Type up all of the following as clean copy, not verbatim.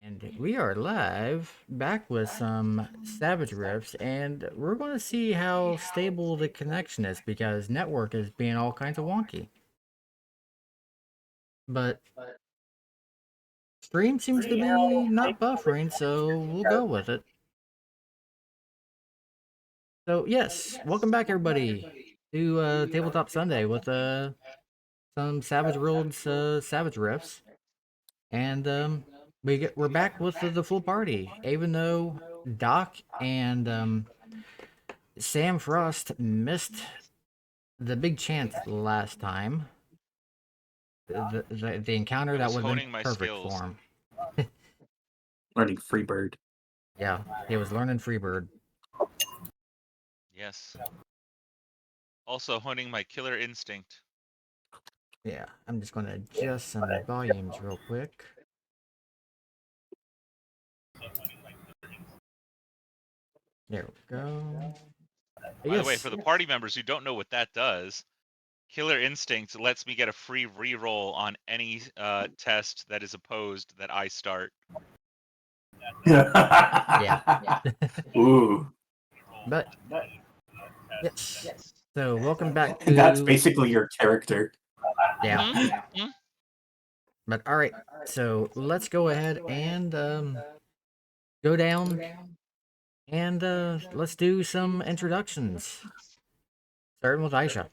And we are live, back with some Savage Riffs, and we're going to see how stable the connection is because network is being all kinds of wonky. But stream seems to be not buffering, so we'll go with it. So yes, welcome back everybody to Tabletop Sunday with some Savage Worlds Savage Riffs, and we're back with the full party, even though Doc and Sam Frost missed the big chance last time. The encounter that would have been perfect for him. Learning Freebird. Yeah, he was learning Freebird. Yes. Also honing my killer instinct. Yeah, I'm just going to adjust some volumes real quick. There we go. By the way, for the party members who don't know what that does, Killer Instinct lets me get a free reroll on any test that is opposed that I start. Yeah. Ooh. But yes. So welcome back to. That's basically your character. Yeah. Mm-hmm. But all right, so let's go ahead and go down and let's do some introductions. Starting with Aisha.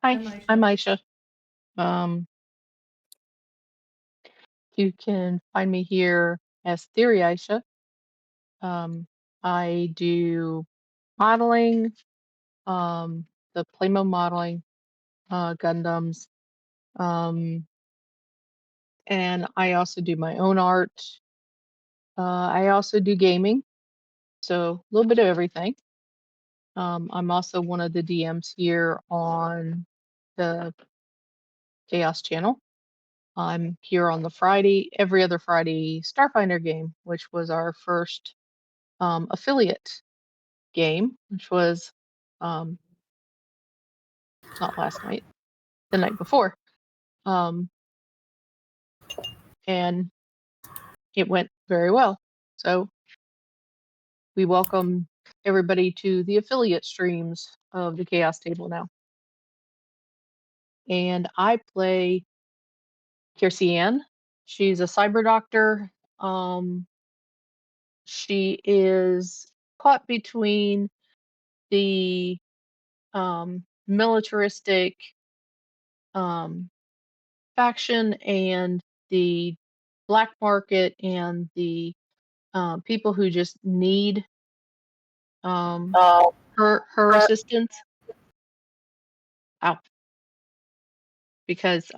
Hi, I'm Aisha. You can find me here as Theory Aisha. I do modeling, the Playmo modeling, Gundams, and I also do my own art. I also do gaming, so a little bit of everything. I'm also one of the DMs here on the Chaos channel. I'm here on the every other Friday Starfinder game, which was our first affiliate game, which was not last night, the night before. And it went very well. So we welcome everybody to the affiliate streams of the Chaos Table now. And I play Kiersey Ann. She's a cyber doctor. She is caught between the militaristic faction and the black market and the people who just need her assistance. Ow. Because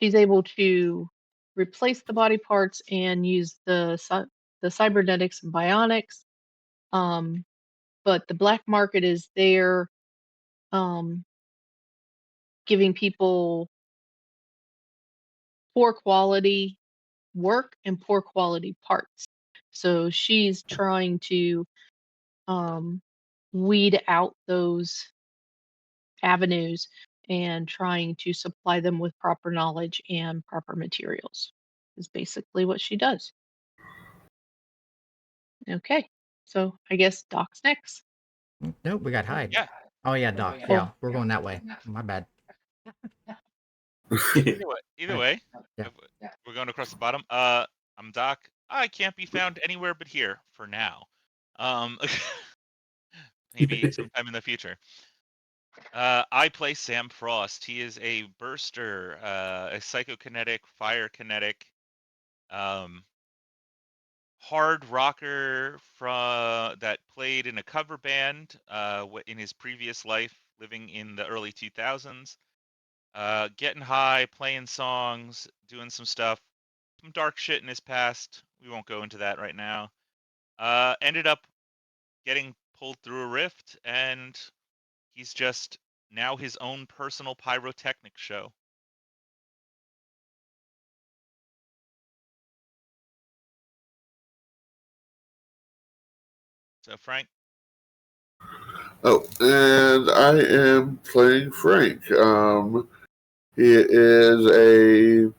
she's able to replace the body parts and use the cybernetics and bionics. But the black market is there giving people poor quality work and poor quality parts. So she's trying to weed out those avenues and trying to supply them with proper knowledge and proper materials is basically what she does. Okay, so I guess Doc's next. Nope, we got Hyde. Yeah. Oh yeah, Doc. Yeah, we're going that way. My bad. Either way, Yeah. we're going across the bottom. I'm Doc. I can't be found anywhere but here for now. Maybe sometime in the future. I play Sam Frost. He is a burster, a psychokinetic, fire kinetic, hard rocker that played in a cover band in his previous life, living in the early 2000s. Getting high, playing songs, doing some stuff, some dark shit in his past. We won't go into that right now. Ended up getting pulled through a rift, and he's just now his own personal pyrotechnic show. So, Frank? Oh, and I am playing Frank. He is a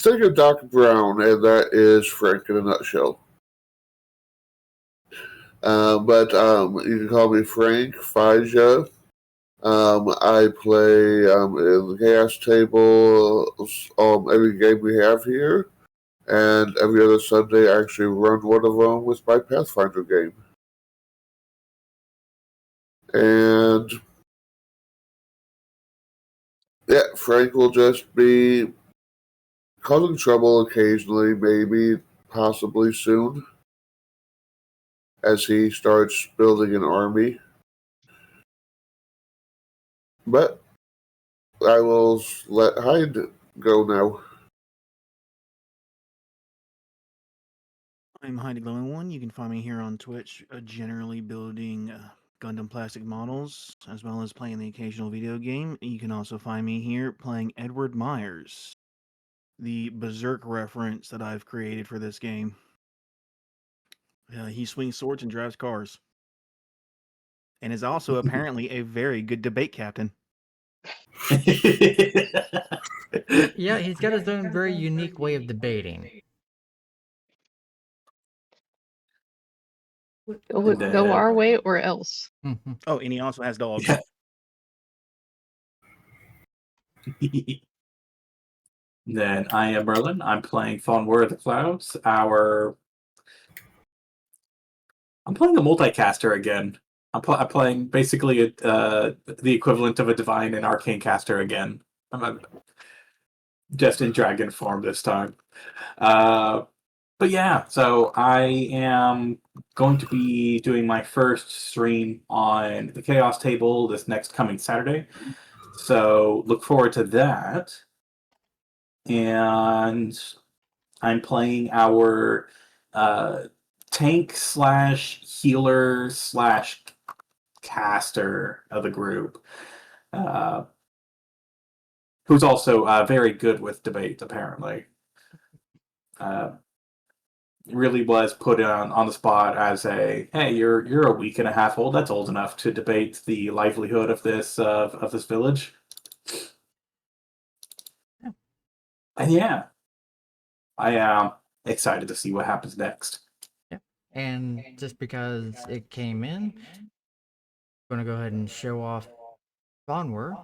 think of Doc Brown, and that is Frank in a nutshell. But you can call me Frank Fija. I play in the Chaos Table every game we have here, and every other Sunday I actually run one of them with my Pathfinder game. And yeah, Frank will just be causing trouble occasionally, maybe, possibly soon, as he starts building an army. But I will let Hyde go now. I'm Heidi Glowing One. You can find me here on Twitch, generally building Gundam plastic models, as well as playing the occasional video game. You can also find me here playing Edward Myers, the Berserk reference that I've created for this game. He swings swords and drives cars, and is also apparently a very good debate captain. Yeah, he's got his own very unique way of debating. Go our way or else. Oh, and he also has dogs. Yeah. Then I am Merlin. I'm playing Fawn War of the Clouds. I'm playing a multicaster again. I'm playing basically the equivalent of a divine and arcane caster again. I'm just in dragon form this time. But yeah, so I am going to be doing my first stream on the Chaos Table this next coming Saturday. So look forward to that. And I'm playing our tank / healer / caster of the group, who's also very good with debate, apparently. Really was put on the spot as hey, you're a week and a half old. That's old enough to debate the livelihood of this village. Yeah. And yeah, I am excited to see what happens next. Yeah. And just because it came in, I'm gonna go ahead and show off Fawnwar.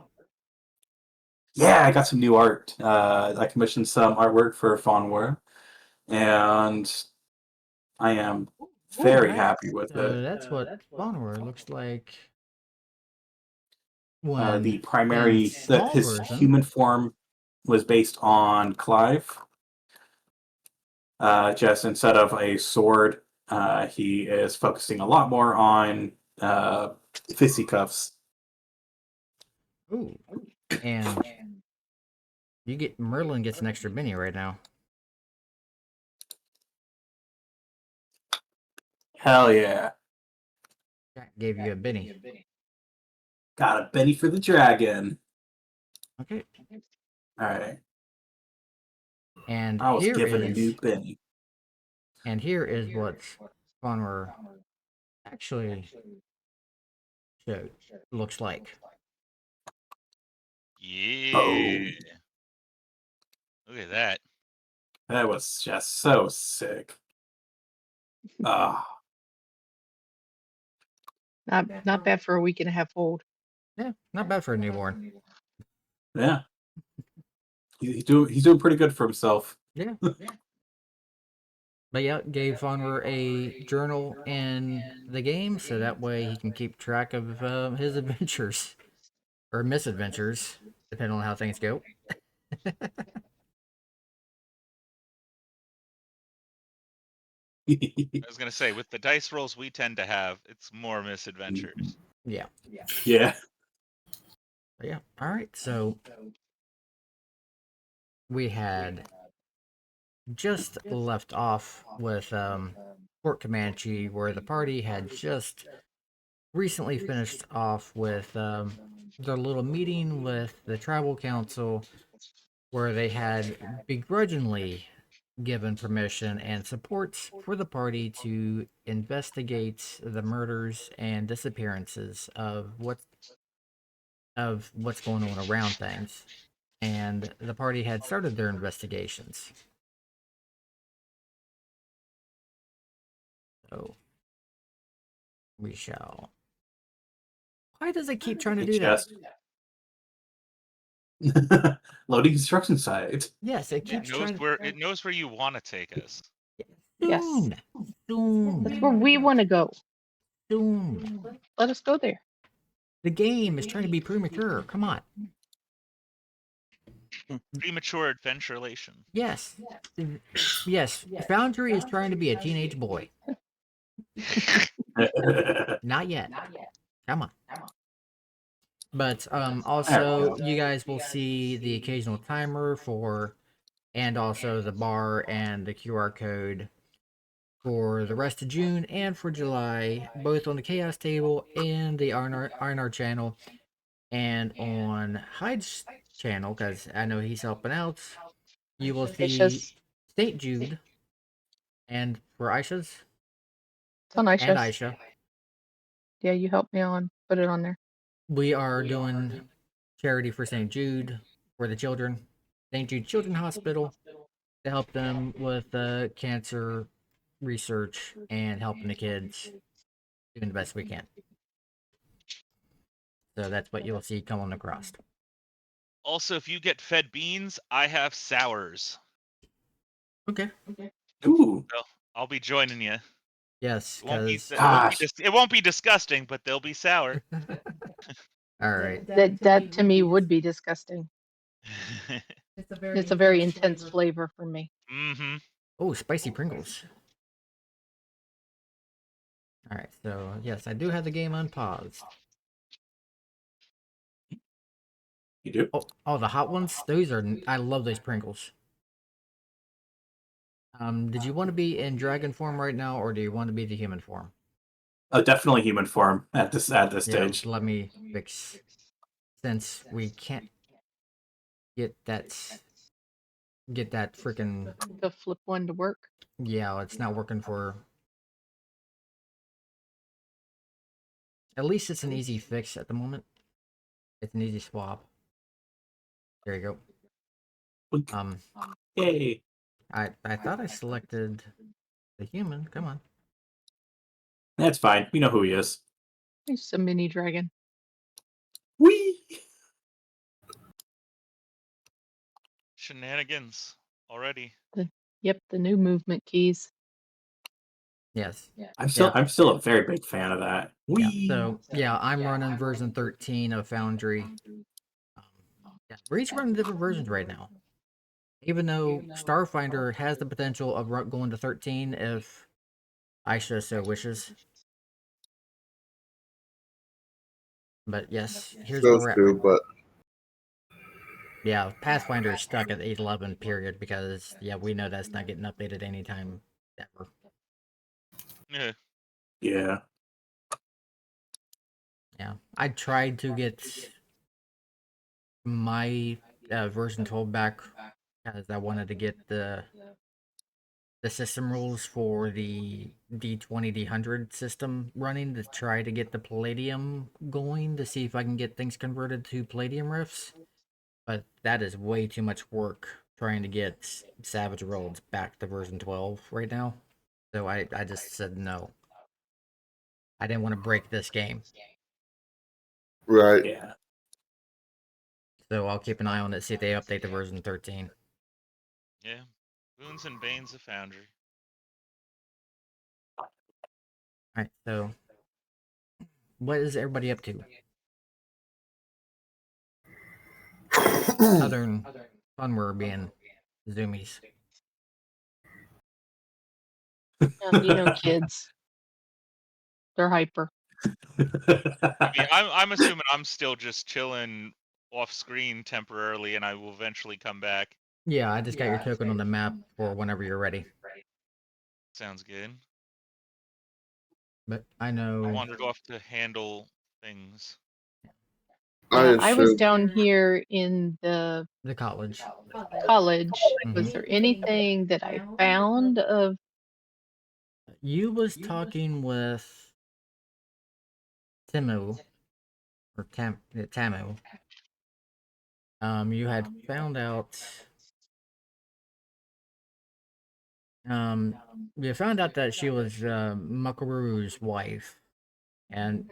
Yeah, I got some new art. I commissioned some artwork for Fawn War, and I am very happy with it. That's what Fawnwar looks like The when in primary, small his version. human form was based on Clive. Just instead of a sword, he is focusing a lot more on fisticuffs. Ooh, and Merlin gets an extra mini right now. Hell yeah! Jack gave you a Benny. Got a Benny for the dragon. Okay. All right. And I was here given is a new Benny. And here is what Fawnwar actually looks like. Yeah. Oh, Look at that. that was just so sick. Ah. Not bad for a week and a half old. Yeah, not bad for a newborn. Yeah. He's doing pretty good for himself. Yeah. But yeah, gave Fawnwar a journal in the game, so that way he can keep track of his adventures. Or misadventures, depending on how things go. I was gonna say, with the dice rolls we tend to have, it's more misadventures. Yeah. Yeah. But yeah. All right. So we had just left off with Fort Comanche, where the party had just recently finished off with their little meeting with the tribal council, where they had begrudgingly given permission and support for the party to investigate the murders and disappearances of what's going on around things. and the party had started their investigations. So we shall. Why does it keep trying to do that? Loading construction site. Yes, it It keeps knows trying. where you want to take us. Yes. Soon, soon, That's where we want to go. soon. Let us go there. The game is trying to be premature. Come on. Premature adventurelation. Yes, yes. Foundry is trying to be a teenage boy. Not yet. Come on. But also you guys will see the occasional timer for, and also the bar and the QR code for the rest of June and for July, both on the Chaos table and the R&R channel, and on Hyde's channel, because I know he's helping out. You will see Aisha's. St. Jude, and for Aisha's It's on and Aisha's. Aisha, Yeah, you helped me on. Put it on there. we are doing charity for St. Jude for the children, St. Jude Children's Hospital, to help them with cancer research and helping the kids doing the best we can. So that's what you'll see coming across. Also, if you get fed beans, I have sours. Okay. Ooh, So I'll be joining you. Yes, It won't be, because gosh. it won't be disgusting, but they'll be sour. all right. That to me would be disgusting. It's a very intense flavor for me. Mm-hmm. Oh, spicy Pringles. All right, so yes, I do have the game unpaused. You do? Oh, the hot ones. Those are. I love those Pringles. Did you want to be in dragon form right now, or do you want to be the human form? Oh, definitely human form at this stage. Let me fix. Since we can't get that freaking. The flip one to work. Yeah, it's not working for. At least it's an easy fix at the moment. It's an easy swap. There you go. Yay. I thought I selected the human. Come on. That's fine. We know who he is. It's a mini dragon. Whee! Shenanigans already. Yep, the new movement keys. Yes. I'm still a very big fan of that. Yeah. Whee! So yeah, I'm running version 13 of Foundry. Yeah, we're each running different versions right now. Even though Starfinder has the potential of going to 13 if Aisha so wishes. But yes, here's where we're at. Supposed to, but Yeah, Pathfinder is stuck at 8.11 period because yeah, we know that's not getting updated anytime ever. Yeah. Yeah. Yeah, I tried to get my version 12 back because I wanted to get the system rules for the D20 D100 system running to try to get the Palladium going to see if I can get things converted to Palladium riffs. But that is way too much work trying to get Savage Worlds back to version 12 right now. So I just said no. I didn't want to break this game. right. Yeah. So I'll keep an eye on it, see if they update the version 13. Yeah. Boons and Banes of Foundry. Alright, so what is everybody up to? Other than fun we're being zoomies. Kids. They're hyper. I mean, I'm assuming I'm still just chilling off screen temporarily, and I will eventually come back. Yeah, I just got your token on the map for whenever you're ready. Sounds good. But I know Wandered off to handle things. I was assume down here in the the college. college. Mhm. Was there anything that I found of? You was talking with Timu or Tamu You had found out. You found out that she was Makaru's wife, and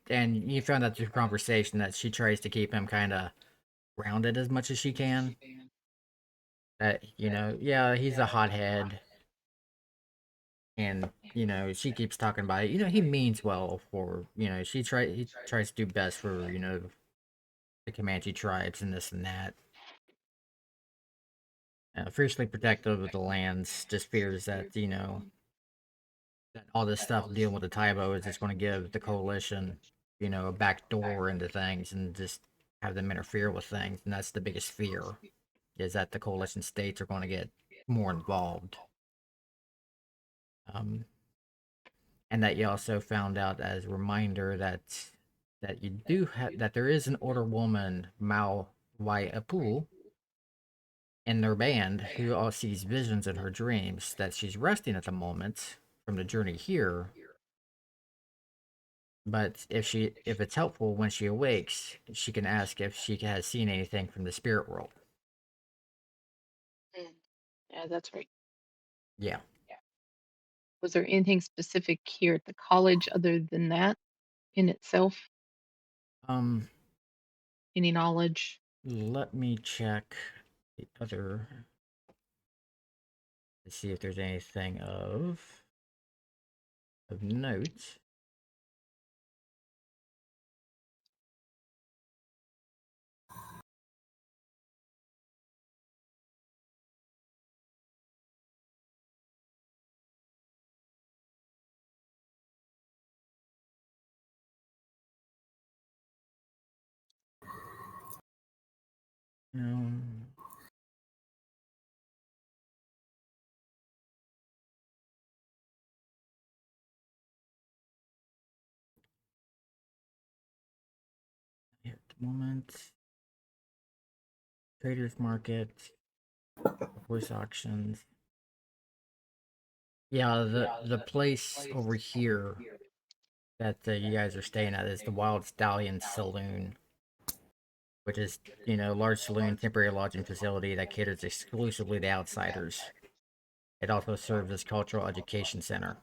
and you found out through conversation that she tries to keep him kind of grounded as much as she can. That yeah, he's a hothead, and she keeps talking about it. He means well for he tries to do best for the Comanche tribes and this and that. Fiercely protective of the lands, just fears that that all this stuff dealing with the Taibo is just going to give the coalition, a back door into things and just have them interfere with things. And that's the biggest fear, is that the coalition states are going to get more involved. And that you also found out as a reminder that you do have that there is an older woman, Mao Wai Apu, in their band who all sees visions in her dreams, that she's resting at the moment from the journey here. But if it's helpful when she awakes, she can ask if she has seen anything from the spirit world. Yeah, that's right. Yeah. Was there anything specific here at the college other than that in itself? Um, Any knowledge? let me check the other to see if there's anything of note. Um, at the moment, traders market, voice auctions. Yeah, the place over here that you guys are staying at is the Wild Stallion Saloon, which is large saloon temporary lodging facility that caters exclusively to outsiders. It also serves as cultural education center.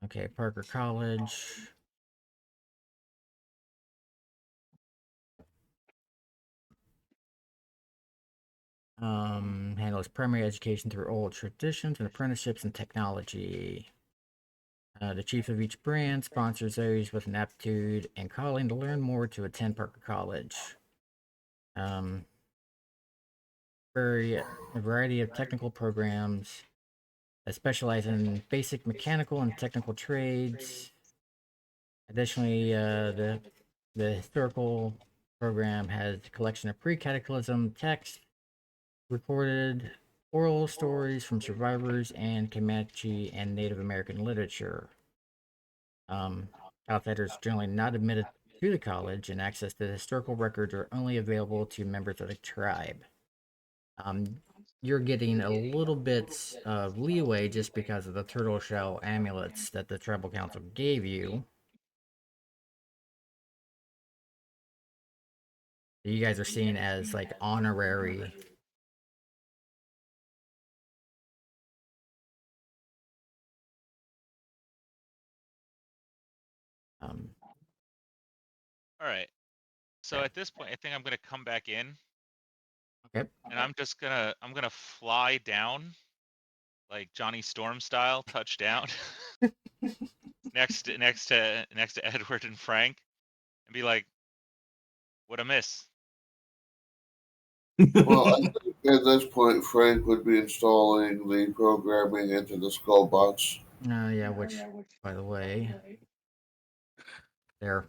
Okay, Parker College. Handles primary education through old traditions and apprenticeships in technology. The chief of each brand sponsors those with an aptitude and calling to learn more to attend Parker College. A variety of technical programs that specialize in basic mechanical and technical trades. Additionally, the historical program has a collection of pre-cataclysm texts, recorded oral stories from survivors, and Comanche and Native American literature. Outsiders generally not admitted to the college, and access to the historical records are only available to members of the tribe. You're getting a little bit of leeway just because of the turtle shell amulets that the tribal council gave you. You guys are seen as like honorary. All right. So at this point, I think I'm gonna come back in, Okay. and I'm gonna fly down, like Johnny Storm style, touchdown next to Edward and Frank, and be like, "What a miss." Well, I think at this point, Frank would be installing the programming into the skull box. Yeah, which, by the way, there.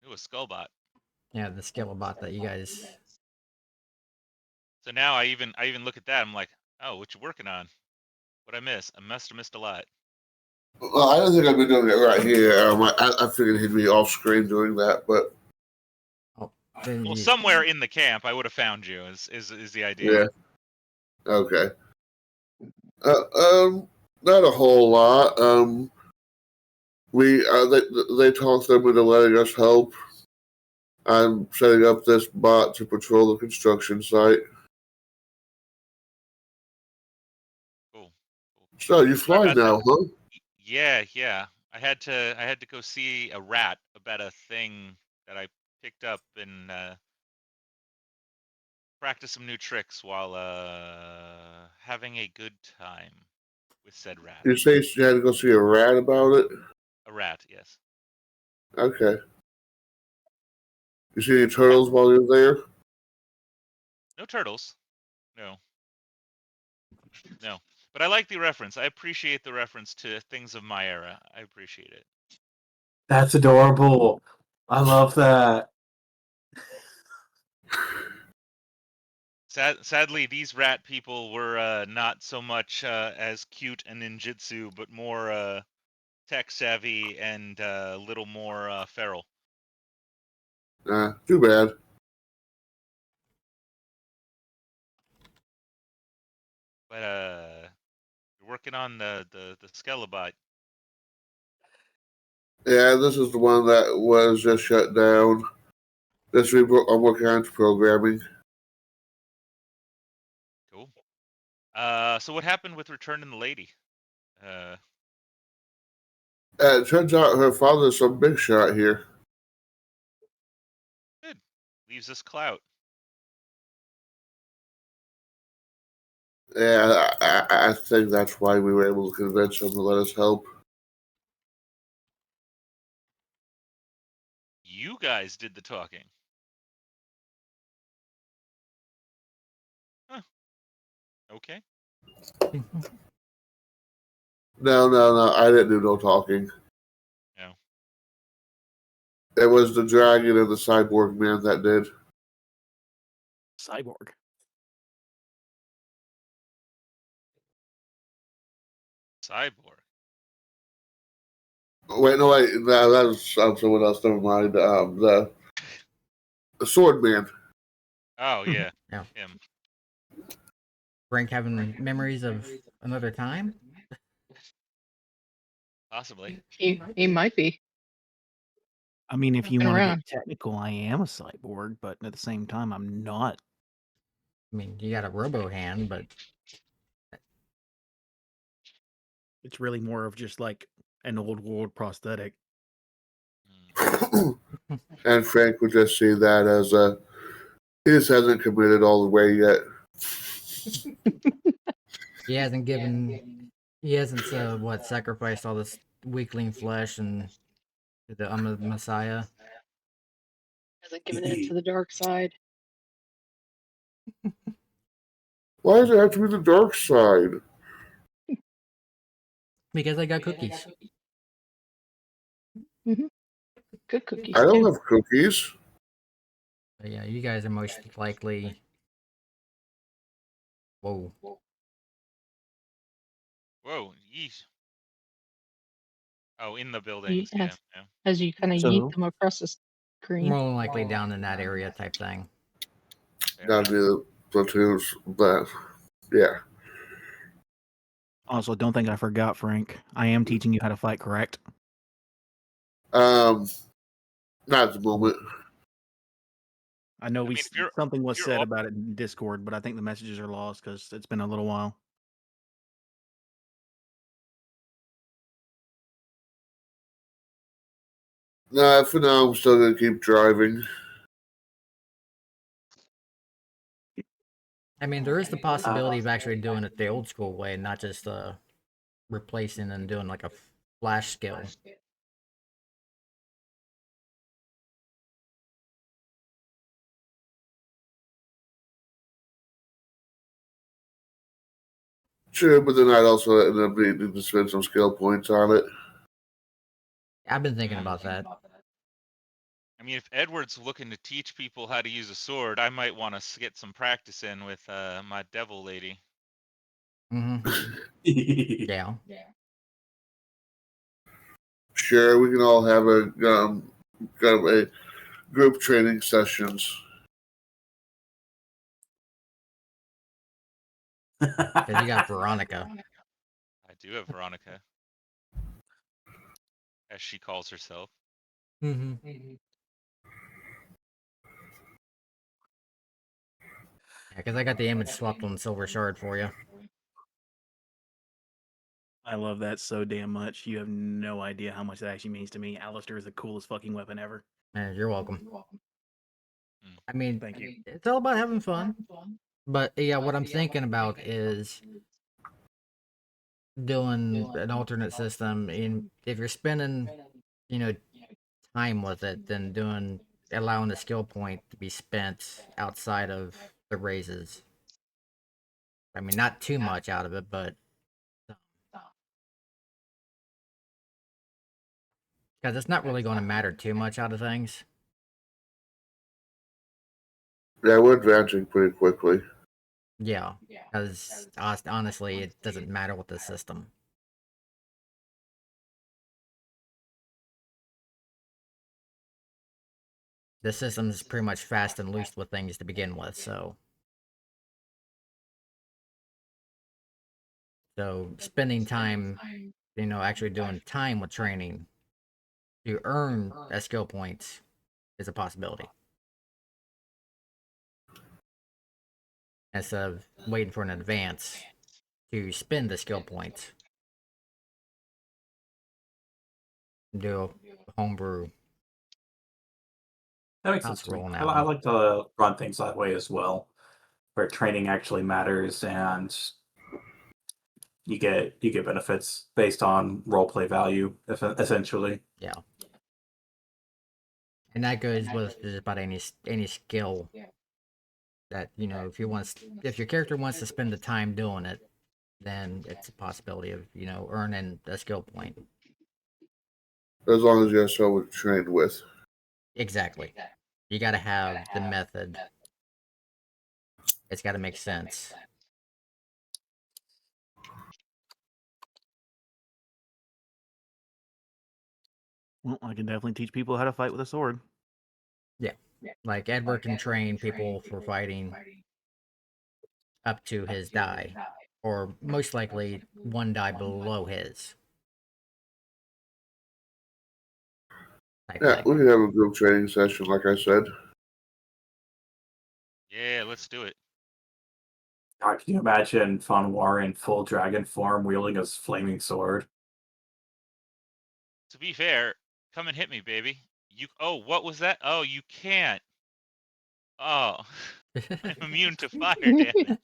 It was Skullbot. Yeah, the Skellabot that you guys. So now I even look at that. I'm like, "Oh, what you working on? What I miss? I must have missed a lot." Well, I don't think I've been doing it right here. I figured he'd be off screen doing that, but Oh, then Well, you. somewhere in the camp, I would have found you. Is the idea? yeah. Okay. Not a whole lot. They talked them into letting us help. I'm setting up this bot to patrol the construction site. Cool. So you Sorry fly about that. now, huh? Yeah. I had to go see a rat about a thing that I picked up and practice some new tricks while having a good time with said rat. You say you had to go see a rat about it? A rat, yes. Okay. You see any turtles while you're there? No turtles. No. But I like the reference. I appreciate the reference to things of my era. I appreciate it. That's adorable. I love that. Sadly, these rat people were not so much as cute and ninjutsu, but more tech savvy and a little more feral. Too bad. But you're working on the Skelebot. Yeah, this is the one that was just shut down. I'm working on programming. Cool. So what happened with Return in the Lady? It turns out her father's some big shot here. Good. Leaves us clout. Yeah, I think that's why we were able to convince him to let us help. You guys did the talking. Huh. Okay. No. I didn't do no talking. No. It was the dragon and the cyborg man that did. Cyborg. Cyborg. Wait, no, wait. That was someone else. Never mind. The sword man. Oh yeah. Yeah. Him. Frank having memories of another time? Possibly. He might be. I mean, if you Been want to around. get technical, I am a cyborg, but at the same time, I'm not. I mean, you got a robo hand, but It's really more of just like an old world prosthetic. And Frank would just see that as he just hasn't committed all the way yet. he hasn't sacrificed all this weakling flesh and I'm a messiah. Hasn't given in to the dark side. Why does it have to be the dark side? Because I got cookies. Good cookies I don't too. have cookies. But yeah, you guys are most likely. Whoa. Whoa. Yeesh. Oh, in the buildings. Yes. Yeah. As you kind of So- yeet them across the screen. More than likely down in that area type thing. Fair That'd be enough. the platoons, but yeah. Also, don't think I forgot, Frank. I am teaching you how to fight, correct? Not at the moment. I know mean, if you're- something was you're said all- about it in Discord, but I think the messages are lost because it's been a little while. Nah, for now I'm still gonna keep driving. I mean, there is the possibility of actually doing it the old school way, not just replacing and doing like a flash skill. Sure, but then I'd also end up needing to spend some skill points on it. I've been thinking about that. I mean, if Edward's looking to teach people how to use a sword, I might want to get some practice in with my devil lady. Mm-hmm. Yeah. Sure, we can all have a kind of a group training sessions. Because you got Veronica. do have Veronica, as she calls herself. Mm-hmm. Yeah, because I got the image swapped on Silver Shard for you. I love that so damn much. You have no idea how much that actually means to me. Alistair is the coolest fucking weapon ever. You're welcome. Mm. I mean, Thank you. it's all about having fun. But yeah, what I'm thinking about is doing an alternate system. In if you're spending, you know, time with it, then allowing the skill point to be spent outside of the raises. I mean, not too much out of it, but because it's not really going to matter too much out of things. Yeah, we're advancing pretty quickly. Yeah, because honestly, it doesn't matter with the system. The system is pretty much fast and loose with things to begin with, so spending time, actually doing time with training to earn a skill point is a possibility. Instead of waiting for an advance to spend the skill points, do a homebrew That makes sense house to me. roll I now. like to run things that way as well, where training actually matters and you get benefits based on roleplay value, essentially. Yeah, and that goes with just about any skill that if your character wants to spend the time doing it, then it's a possibility of earning a skill point. As long as you have someone to train with. Exactly. You got to have the method. It's got to make sense. Well, I can definitely teach people how to fight with a sword. Yeah. Like Edward can train people for fighting up to his die, or most likely one die below his. Type Yeah, thing. we can have a group training session, like I said. Yeah, let's do it. God, can you imagine Fanwar in full dragon form wielding his flaming sword? To be fair, come and hit me, baby. Oh, what was that? Oh, you can't. Oh, I'm immune to fire damage.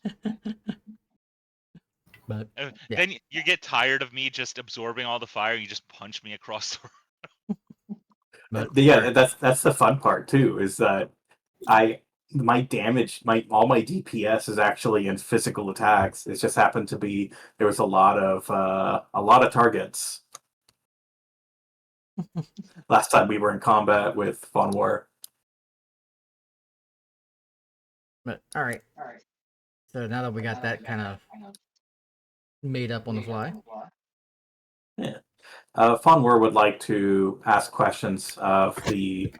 But yeah. Then you get tired of me just absorbing all the fire. You just punch me across the room. But Yeah, that's the fun part too. Is that my damage, all my DPS is actually in physical attacks. It just happened to be there was a lot of targets last time we were in combat with Von War. But all right. So now that we got that kind of made up on the fly. Yeah. Von War would like to ask questions of the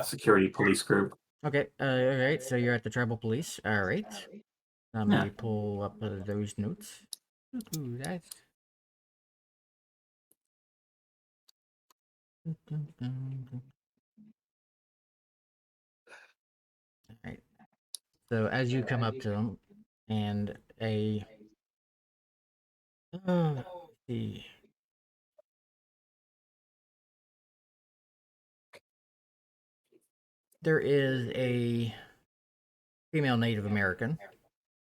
security police group. Okay. All right. So you're at the tribal police. All right. Let me pull up those notes. Ooh, that's. All right. So as you come up to them, and let's see. There is a female Native American,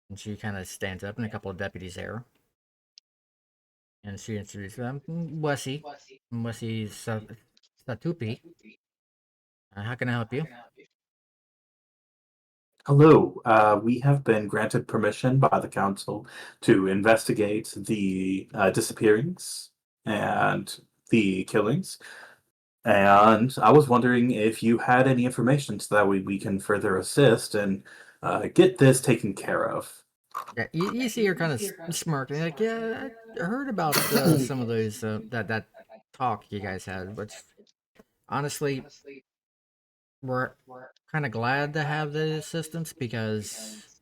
and she kind of stands up, and a couple of deputies there, and she introduces them. Wessie Satupi. How can I help you? Hello, we have been granted permission by the council to investigate the disappearings and the killings. And I was wondering if you had any information so that we can further assist and get this taken care of. Yeah, you see her kind of smirking, like, yeah, I heard about some of those that talk you guys had, but honestly, we're kind of glad to have the assistance because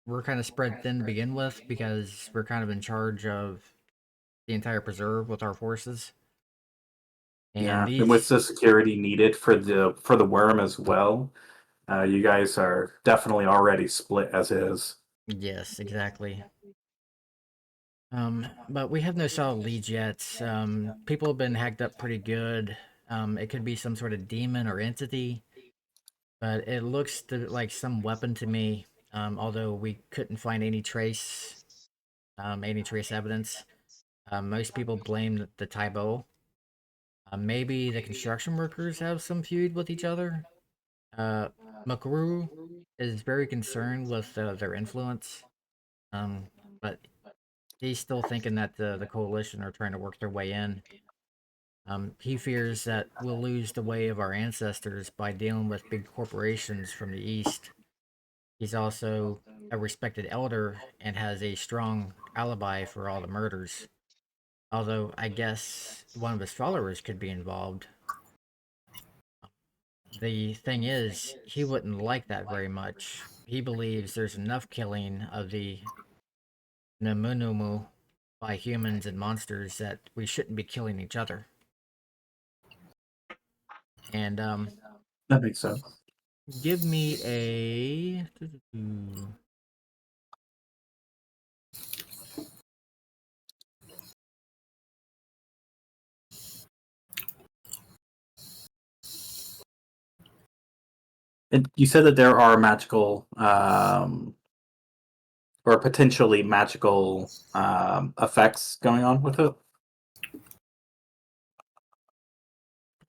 we're kind of spread thin to begin with because we're kind of in charge of the entire preserve with our forces. And Yeah, these, and with the security needed for the worm as well, you guys are definitely already split as is. yes, exactly. But we have no solid leads yet. People have been hacked up pretty good. It could be some sort of demon or entity, but it looks like some weapon to me. Although we couldn't find any trace evidence. Most people blame the Taibo. Maybe the construction workers have some feud with each other. Uh, Makaru is very concerned with their influence. But he's still thinking that the coalition are trying to work their way in. He fears that we'll lose the way of our ancestors by dealing with big corporations from the east. He's also a respected elder and has a strong alibi for all the murders. Although I guess one of his followers could be involved. The thing is, he wouldn't like that very much. He believes there's enough killing of the Namunumu by humans and monsters that we shouldn't be killing each other. And That makes sense. give me a And you said that there are magical, or potentially magical effects going on with it.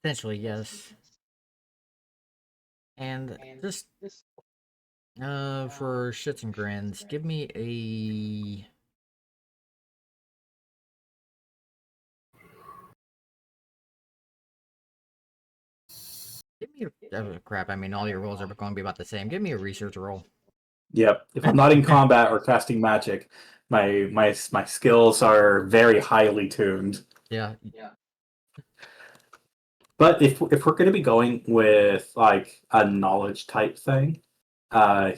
potentially yes. And just for shits and grins, give me a crap. I mean, all your rolls are going to be about the same. Give me a research roll. Yep. If I'm not in combat or casting magic, my skills are very highly tuned. Yeah. But if we're going to be going with like a knowledge type thing,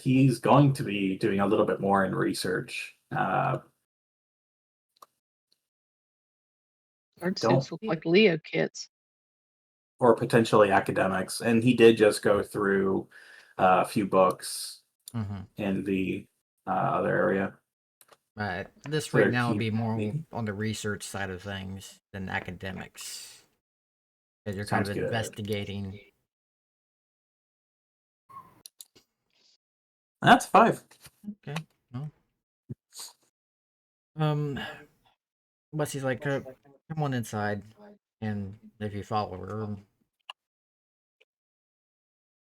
he's going to be doing a little bit more in research. Our Don't suits look like Leo kits. or potentially academics, and he did just go through a few books in the other area. This So right they're now would be keeping more me. on the research side of things than academics. Because you're kind Sounds of good. investigating. That's 5. Okay. Well, Wessy's like, come on inside, and if you follow her,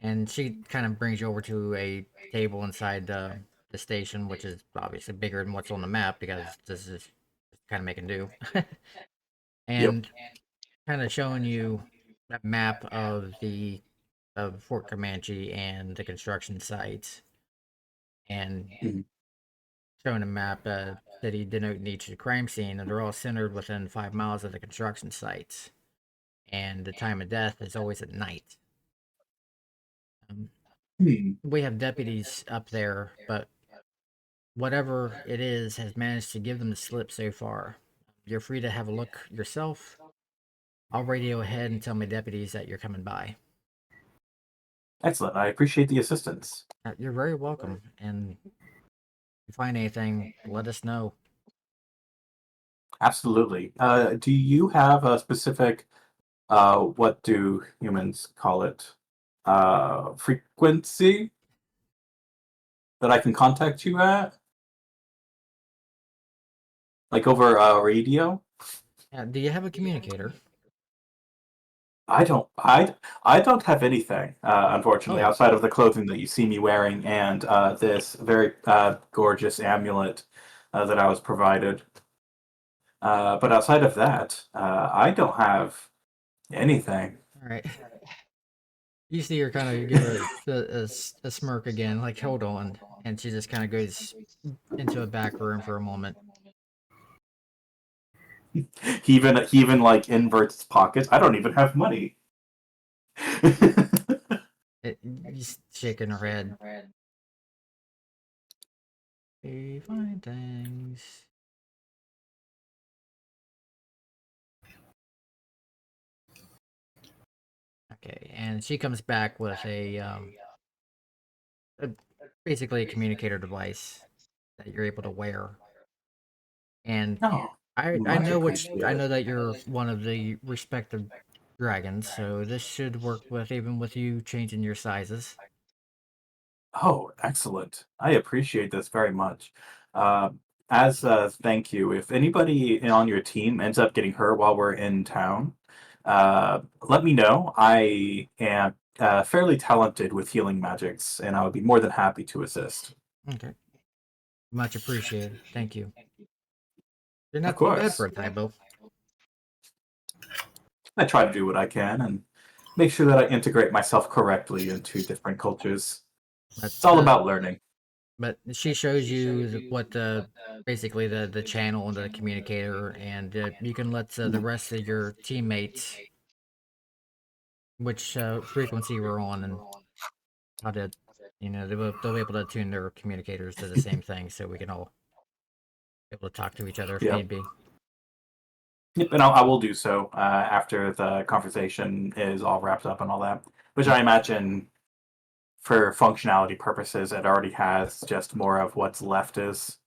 and she kind of brings you over to a table inside the station, which is obviously bigger than what's on the map because this is kind of making do, Yep. and kind of showing you a map of Fort Comanche and the construction sites, and Mhm. showing a map city denoting each crime scene, and they're all centered within 5 miles of the construction sites. And the time of death is always at night. We have deputies up there, but whatever it is has managed to give them the slip so far. You're free to have a look yourself. I'll radio ahead and tell my deputies that you're coming by. Excellent. I appreciate the assistance. You're very welcome. And if you find anything, let us know. Absolutely. Do you have a specific, what do humans call it, frequency that I can contact you at? Like over radio? Do you have a communicator? I don't have anything, unfortunately, Oh, outside of the clothing that you see me wearing and this very gorgeous amulet that I was provided. But outside of that, I don't have anything. all right. You see her kind of give a smirk again, like, hold on. And she just kind of goes into a back room for a moment. He even like inverts his pockets. I don't even have money. He's shaking her head. Hey, fine, thanks. Okay, and she comes back with a basically a communicator device that you're able to wear. And No, I much know I appreciated. know that you're one of the respective dragons, so this should work with even with you changing your sizes. Oh, excellent. I appreciate this very much. Uh, as a thank you, if anybody on your team ends up getting hurt while we're in town, let me know. I am fairly talented with healing magics, and I would be more than happy to assist. Okay, much appreciated. Thank you. You're Of not too bad for course. a typo. I try to do what I can and make sure that I integrate myself correctly into different cultures. But It's all about learning. but she shows you what the basically the channel and the communicator, and you can let the rest of your teammates which frequency we're on and how to, they'll be able to tune their communicators to the same thing, so we can all be able to talk to each other if Yep. need be. Yep, and I will do so after the conversation is all wrapped up and all that, which I imagine for functionality purposes, it already has just more of what's left is.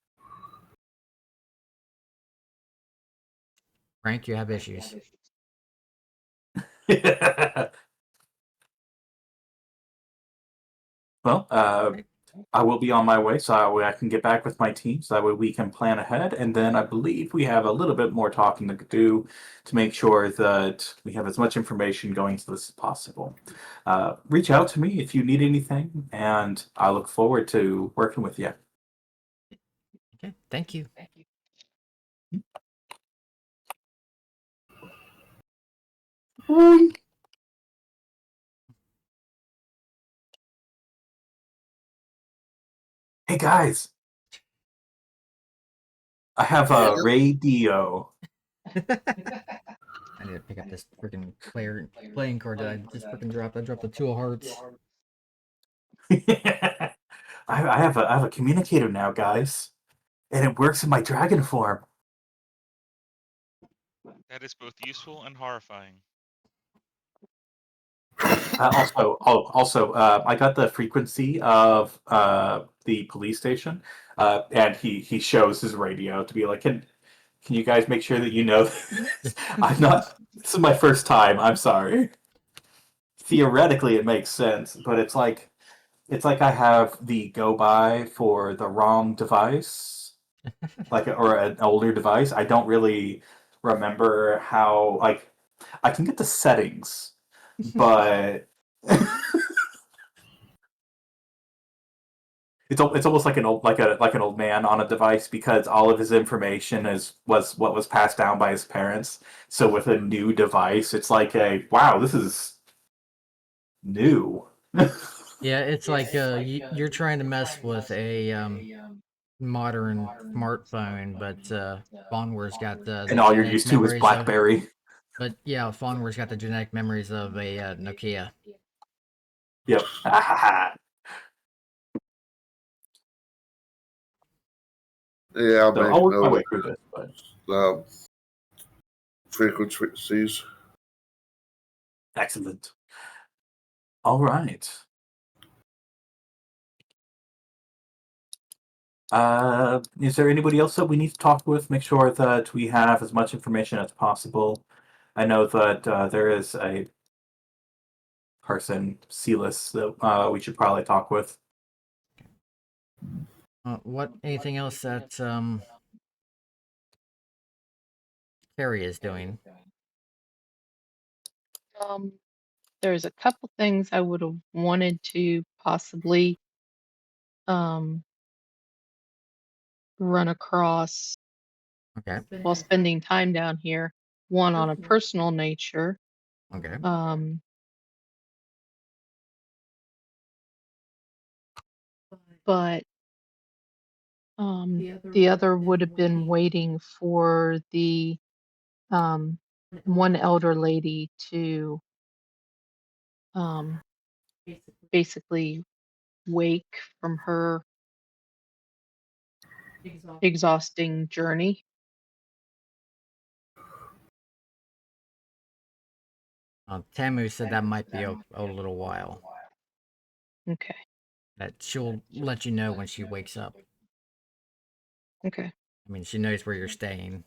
Frank, you have issues. Well, I will be on my way, so that way I can get back with my team, so that way we can plan ahead. And then I believe we have a little bit more talking to do to make sure that we have as much information going to this as possible. Reach out to me if you need anything, and I look forward to working with you. Okay, thank you. Hey guys, I have Yeah. a radio. I need to pick up this freaking playing card that I just freaking dropped. I dropped the 2 of hearts. I have a communicator now, guys, and it works in my dragon form. That is both useful and horrifying. I got the frequency of the police station, and he shows his radio to be like, can you guys make sure that you know this? I'm not. This is my first time. I'm sorry. Theoretically, it makes sense, but it's like I have the go by for the wrong device, or an older device. I don't really remember how. Like, I can get the settings, but it's almost like an old man on a device because all of his information was what was passed down by his parents. So with a new device, it's like a wow, this is new. Yeah, it's like you're trying to mess with a modern smartphone, but Fawnware's got And the all you're genetic used to is memories of. BlackBerry. But yeah, Fawnware's got the genetic memories of a Nokia. Yep. Yeah, I'll So make I'll work my note way through this, but of frequencies. excellent. All right. Is there anybody else that we need to talk with? Make sure that we have as much information as possible. I know that there is a person, Celis, that we should probably talk with. What anything else that Carrie is doing? Um, there's a couple things I would have wanted to possibly um, run across Okay. while spending time down here. One on a personal nature. Okay. But the other would have been waiting for the one elder lady to um, basically wake from her exhausting journey. Tamu said that might be a little while. Okay. That she'll let you know when she wakes up. Okay. I mean, she knows where you're staying.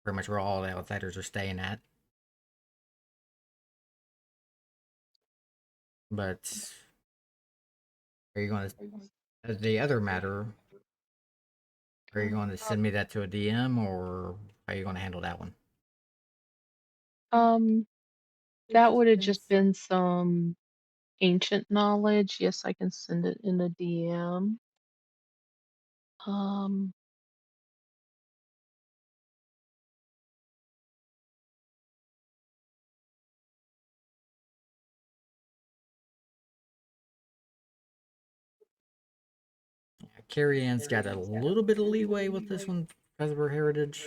Pretty much where all the outsiders are staying at. But are you going to, the other matter, are you going to send me that to a DM, or are you going to handle that one? That would have just been some ancient knowledge. Yes, I can send it in a DM. Um, Carrie Ann's got a little bit of leeway with this one because of her heritage.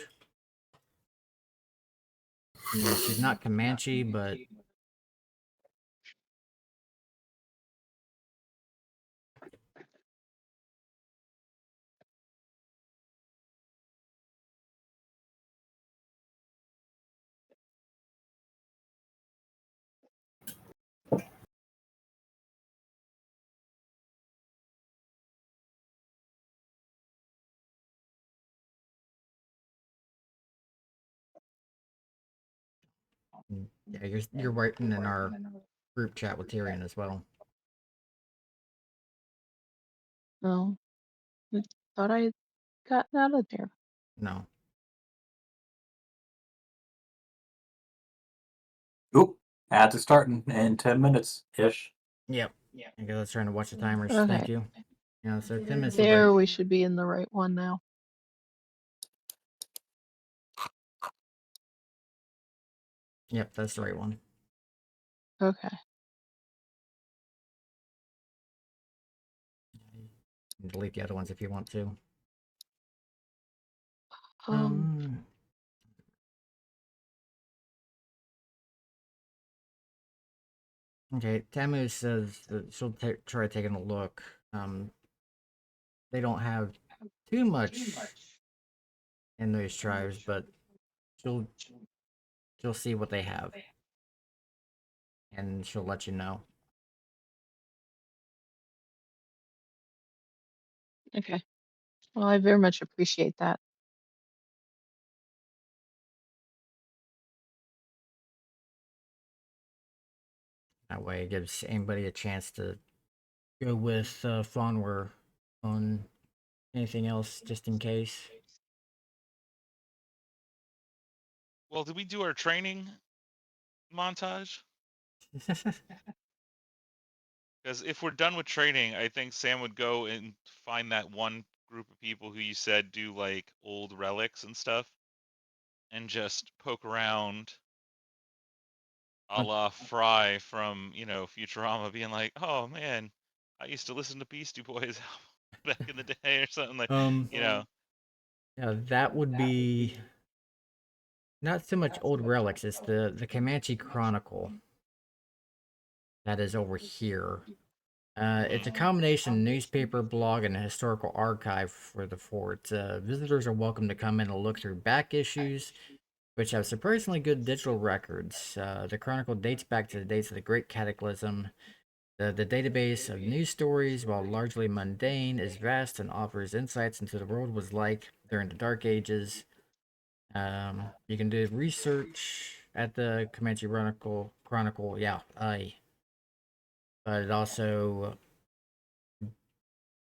I mean, she's not Comanche, but yeah, you're writing in our group chat with Tyrion as well. oh, I thought I had gotten out of there. No. Oop, ads are starting in 10 minutes ish. Yep. I guess I was trying to watch the timers. Okay. Thank you. Yeah, so 10 minutes. There, we should be in the right one now. Yep, that's the right one. Okay. You can delete the other ones if you want to. Um, Okay, Tamu says that she'll try taking a look. They don't have too much in those tribes, but she'll see what they have, and she'll let you know. okay. Well, I very much appreciate that. That way, it gives anybody a chance to go with Fawnwer on anything else, just in case. Well, did we do our training montage? Because if we're done with training, I think Sam would go and find that one group of people who you said do like old relics and stuff, and just poke around, a la Fry from Futurama, being like, "Oh man, I used to listen to Beastie Boys back in the day," or something like, Yeah, that would be not so much old relics. It's the Comanche Chronicle that is over here. It's a combination newspaper, blog, and a historical archive for the fort. Visitors are welcome to come in and look through back issues, which have surprisingly good digital records. The Chronicle dates back to the dates of the Great Cataclysm. The database of news stories, while largely mundane, is vast and offers insights into the world was like during the Dark Ages. You can do research at the Comanche Chronicle, yeah, but it also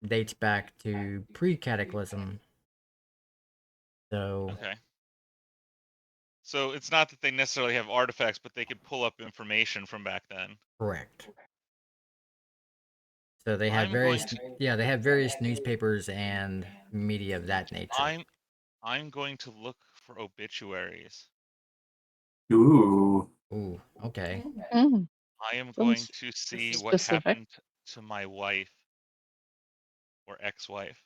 dates back to pre-cataclysm. So okay. So it's not that they necessarily have artifacts, but they could pull up information from back then. correct. So they have I'm going various, to they have various newspapers and media of that nature. I'm going to look for obituaries. Ooh. Ooh, okay. Mm, I am going sounds to see what specific. happened to my wife or ex-wife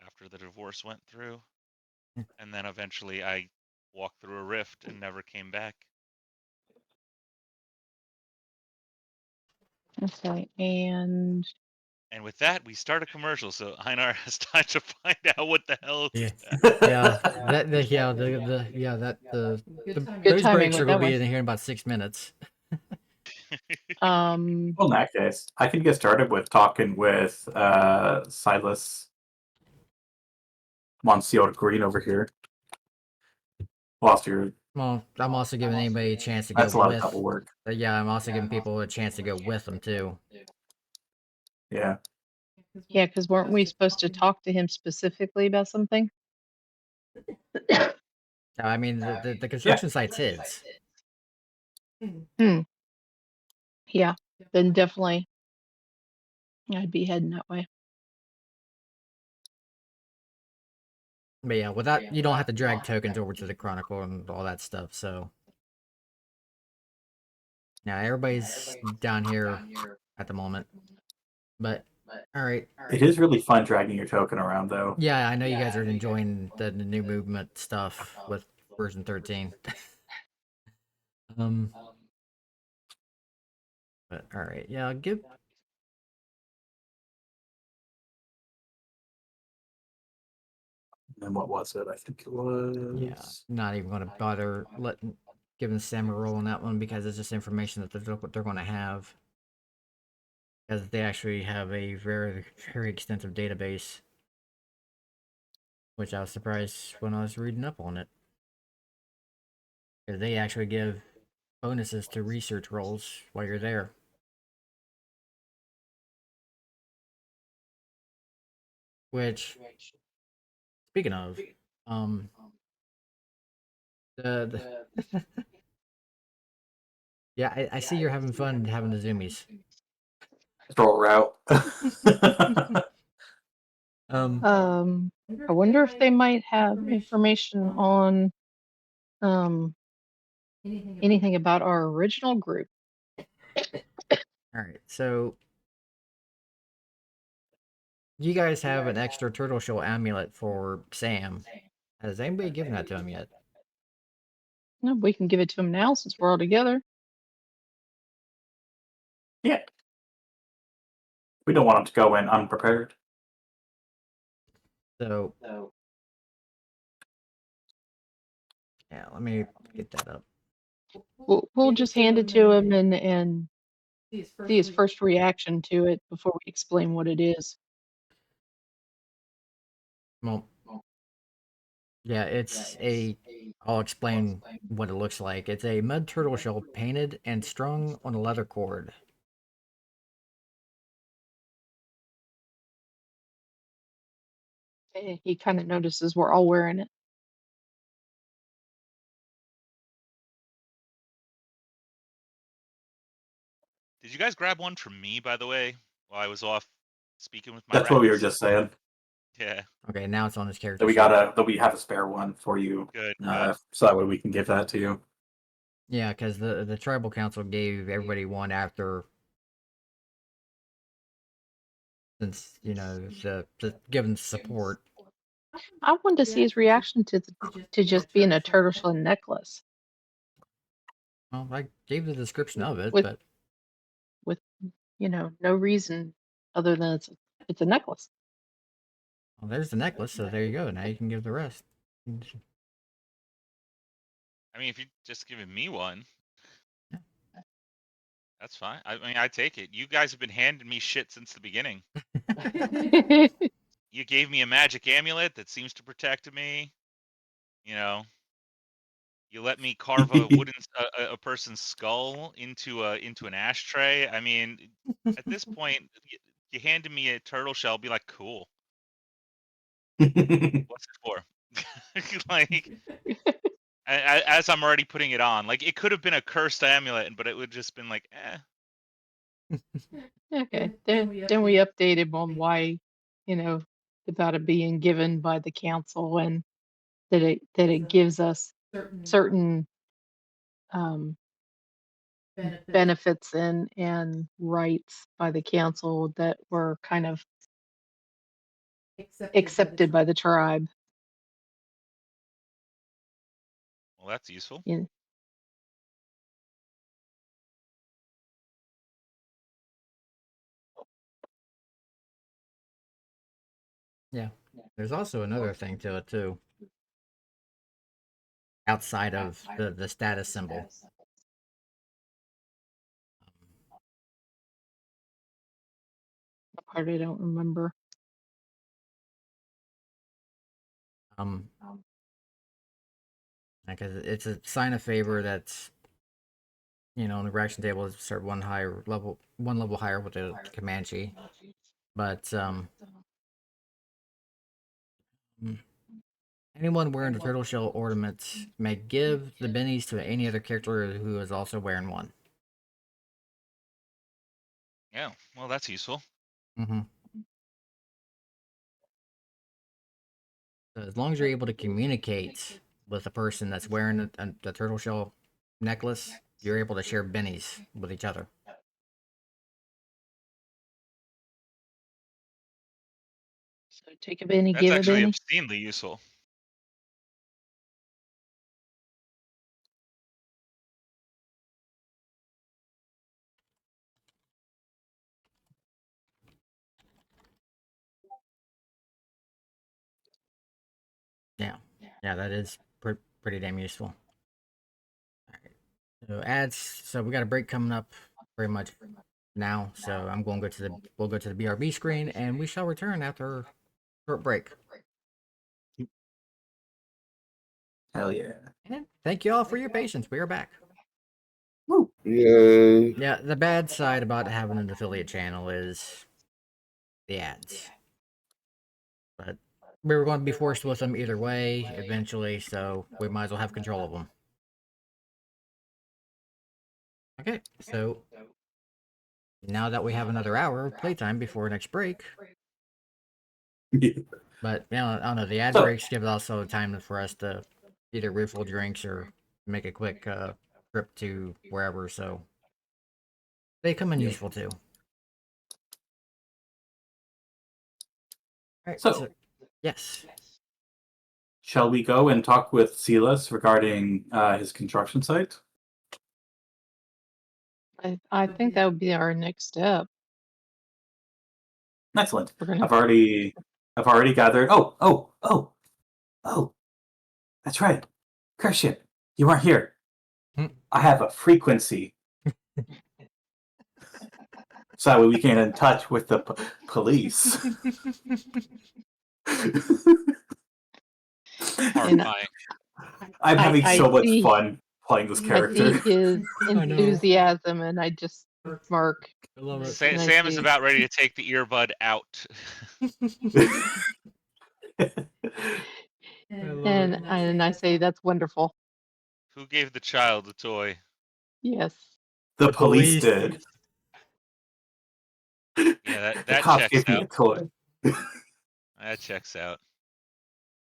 after the divorce went through, and then eventually I walked through a rift and never came back. Okay, and And with that, we start a commercial, so Einar has time to find out what the hell. Yeah. That. Yeah, Good those timing breaks with are that gonna be one. in here in about 6 minutes. Well, in that case, I can get started with talking with Silas Monsieur Green over here. Whilst you're, Well, I'm also giving anybody a chance to go that's a lot of with. double work. Yeah, I'm also giving people a chance to go with them too. Yeah. Yeah, because weren't we supposed to talk to him specifically about something? I mean, the construction site's his. Yeah, then definitely I'd be heading that way. But yeah, without you don't have to drag tokens over to the Chronicle and all that stuff. So yeah, everybody's down here at the moment. But all right, It is really fun dragging your token around, though. yeah, I know you guys are enjoying the new movement stuff with version 13. But all right, yeah, I'll give. And what was it? I think it was. Yeah, not even going to bother giving Sam a roll on that one because it's just information that they're going to have. Because they actually have a very extensive database, which I was surprised when I was reading up on it. Because they actually give bonuses to research roles while you're there. Which, speaking of, the yeah, I see you're having fun having the zoomies. Stroll route. I wonder if they might have information on anything about our original group. All right, so you guys have an extra turtle shell amulet for Sam. Has anybody given that to him yet? No, we can give it to him now since we're all together. Yeah. We don't want him to go in unprepared. So yeah, let me get that up. We'll just hand it to him and see his first reaction to it before we explain what it is. Well, yeah, it's a. I'll explain what it looks like. It's a mud turtle shell painted and strung on a leather cord. He kind of notices we're all wearing it. Did you guys grab one from me, by the way, while I was off speaking with my That's what we were rats? just saying. Yeah. Okay, now it's on his character. That we have a spare one for you. Good. So that way we can give that to you. Yeah, because the tribal council gave everybody one after, since the given support. I wanted to see his reaction to just being a turtle shell necklace Well, I gave the description of it, with but with no reason other than it's a necklace. well, there's the necklace. So there you go. Now you can give the rest. I mean, if you're just giving me one, Yeah. that's fine. I mean, I take it. You guys have been handing me shit since the beginning. You gave me a magic amulet that seems to protect me. You know, you let me carve a person's skull into an ashtray. I mean, at this point, you handed me a turtle shell. I'll be like, cool. What's it for? Like, as I'm already putting it on, like it could have been a cursed amulet, but it would just been like, eh. Okay, then we update him on why, about it being given by the council and that it gives us certain um, benefits and rights by the council that were kind of accepted by the tribe. Well, that's useful. You Yeah. There's also another thing to it too. Outside of the status symbol. That part I don't remember. Because it's a sign of favor that's, in the reaction table is sort of one level higher with the Comanche. But anyone wearing the turtle shell ornament may give the bennies to any other character who is also wearing one. Yeah, well, that's useful. Mm-hmm. So as long as you're able to communicate with the person that's wearing the turtle shell necklace, you're able to share bennies with each other. So take a Benny, That's give a actually Benny. obscenely useful. Yeah, that is pretty damn useful. All right. So ads. So we got a break coming up pretty much now. So I'm going to go to we'll go to the BRB screen, and we shall return after a short break. Hell yeah. And thank you all for your patience. We are back. Woo. Yay. Yeah, the bad side about having an affiliate channel is the ads. But we were going to be forced with them either way eventually, so we might as well have control of them. Okay, so now that we have another hour of playtime before next break, but I don't know, the ad breaks give also time for us to either refill drinks or make a quick trip to wherever, so they come in useful too. All right, So, yes. shall we go and talk with Silas regarding his construction site? I think that would be our next step. Excellent. We're gonna. I've already gathered. Oh. That's right. Christian, you weren't here. I have a frequency. So that way we can get in touch with the police. Horrifying. I'm having I so much see- fun playing this I see character. his I know. enthusiasm, and I just smirk. I love it. And I Sam is see- about ready to take the earbud out. And I say that's wonderful. Who gave the child the toy? Yes. The police did. Yeah, The that cops checks gave me out. a toy. That checks out.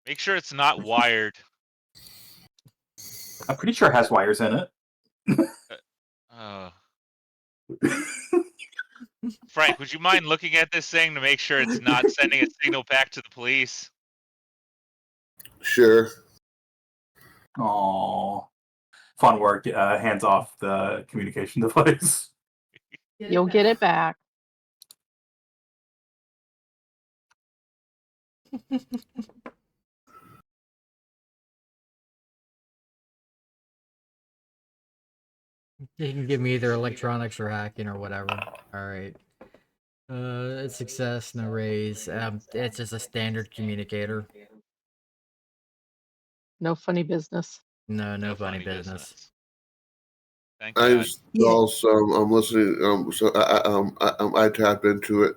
Make sure it's not wired. I'm pretty sure it has wires in it. Oh. Frank, would you mind looking at this thing to make sure it's not sending a signal back to the police? Sure. Aww. Fun work. Hands off the communication device. You'll get it back. You can give me either electronics or hacking or whatever. Alright. It's success, no raise. It's just a standard communicator. No funny business. No funny business. Thank I'm God. also I'm listening. So I tap into it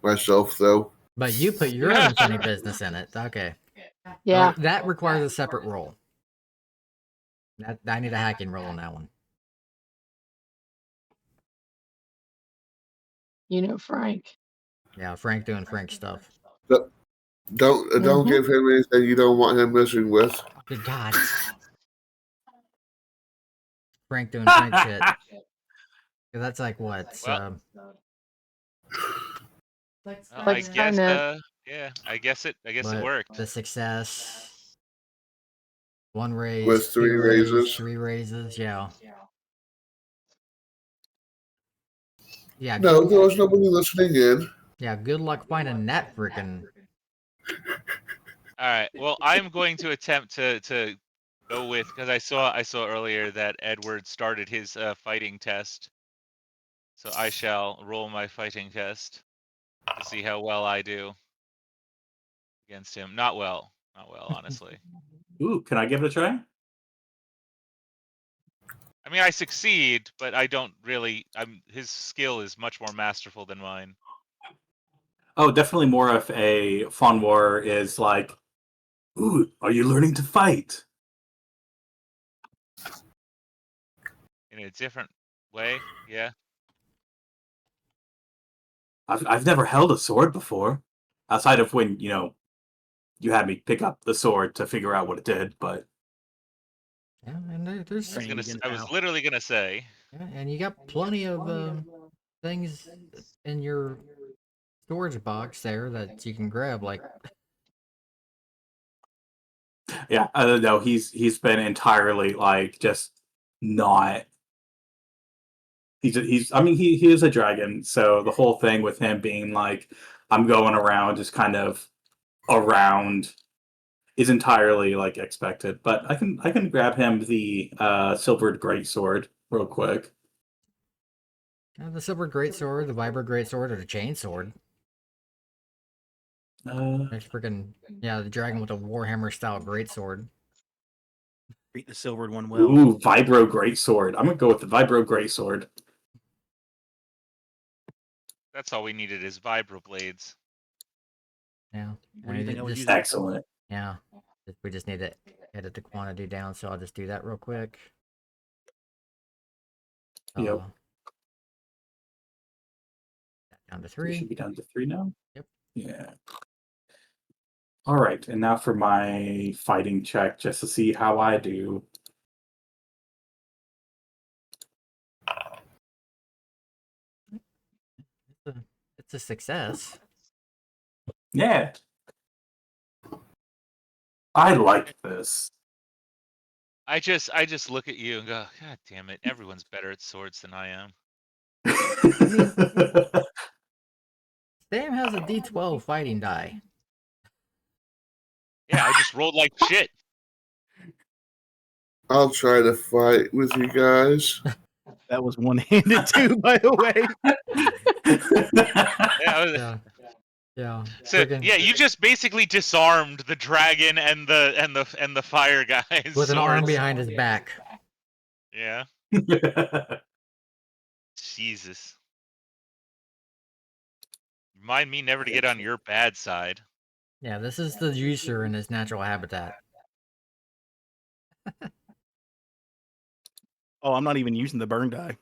myself though. But you put your own funny business in it. Okay. Yeah. That requires a separate roll. I need a hacking roll on that one. You know, Frank. Yeah, Frank doing Frank stuff. Don't give him anything you don't want him messing with. Good God. Frank doing Frank shit. That's like what? Well, I Let's guess. kinda- Yeah, I guess it But worked. the success. One raise, With three two raise, raises. 3 raises. Yeah. Yeah. No, there was nobody listening in. Yeah. Good luck finding that freaking All right. Well, I'm going to attempt to go with, because I saw earlier that Edward started his fighting test. So I shall roll my fighting test to see how well I do against him. Not well, honestly. Ooh, can I give it a try? I mean, I succeed, but I don't really. His skill is much more masterful than mine. Oh, definitely more of a fun war is like, ooh, are you learning to fight? In a different way, yeah. I've never held a sword before, outside of when you had me pick up the sword to figure out what it did. But Yeah, and there's Training I against was Al. literally gonna say. yeah, and you got plenty of things in your storage box there that you can grab. Like, yeah, I don't know. He's been entirely like just not. He's. I mean, he is a dragon, so the whole thing with him being like, I'm going around, just kind of around, is entirely like expected. But I can grab him the silvered greatsword real quick. the silver greatsword, the vibro greatsword, or the chain sword. It's freaking yeah, the dragon with a warhammer style greatsword. Treat the silvered one well. Ooh, vibro greatsword. I'm gonna go with the vibro greatsword. That's all we needed is vibroblades. Yeah, What do you think I would just use it for? Excellent. yeah. We just need to edit the quantity down, so I'll just do that real quick. Yep. Down to We 3. should be down to 3 now. Yep. Yeah. All right, and now for my fighting check, just to see how I do. It's a success. Yeah. I like this. I just look at you and go, God damn it! Everyone's better at swords than I am. mean- Sam has a D12 fighting die. Yeah, I just rolled like shit. I'll try to fight with you guys. That was one-handed too, by the way. Yeah, I was- Yeah. Yeah. So Friggin- yeah, you just basically disarmed the dragon and the fire guys. with an arm swords. behind his back. Yeah. Jesus. Remind me never to get on your bad side. Yeah, this is the user in his natural habitat. Oh, I'm not even using the burn die.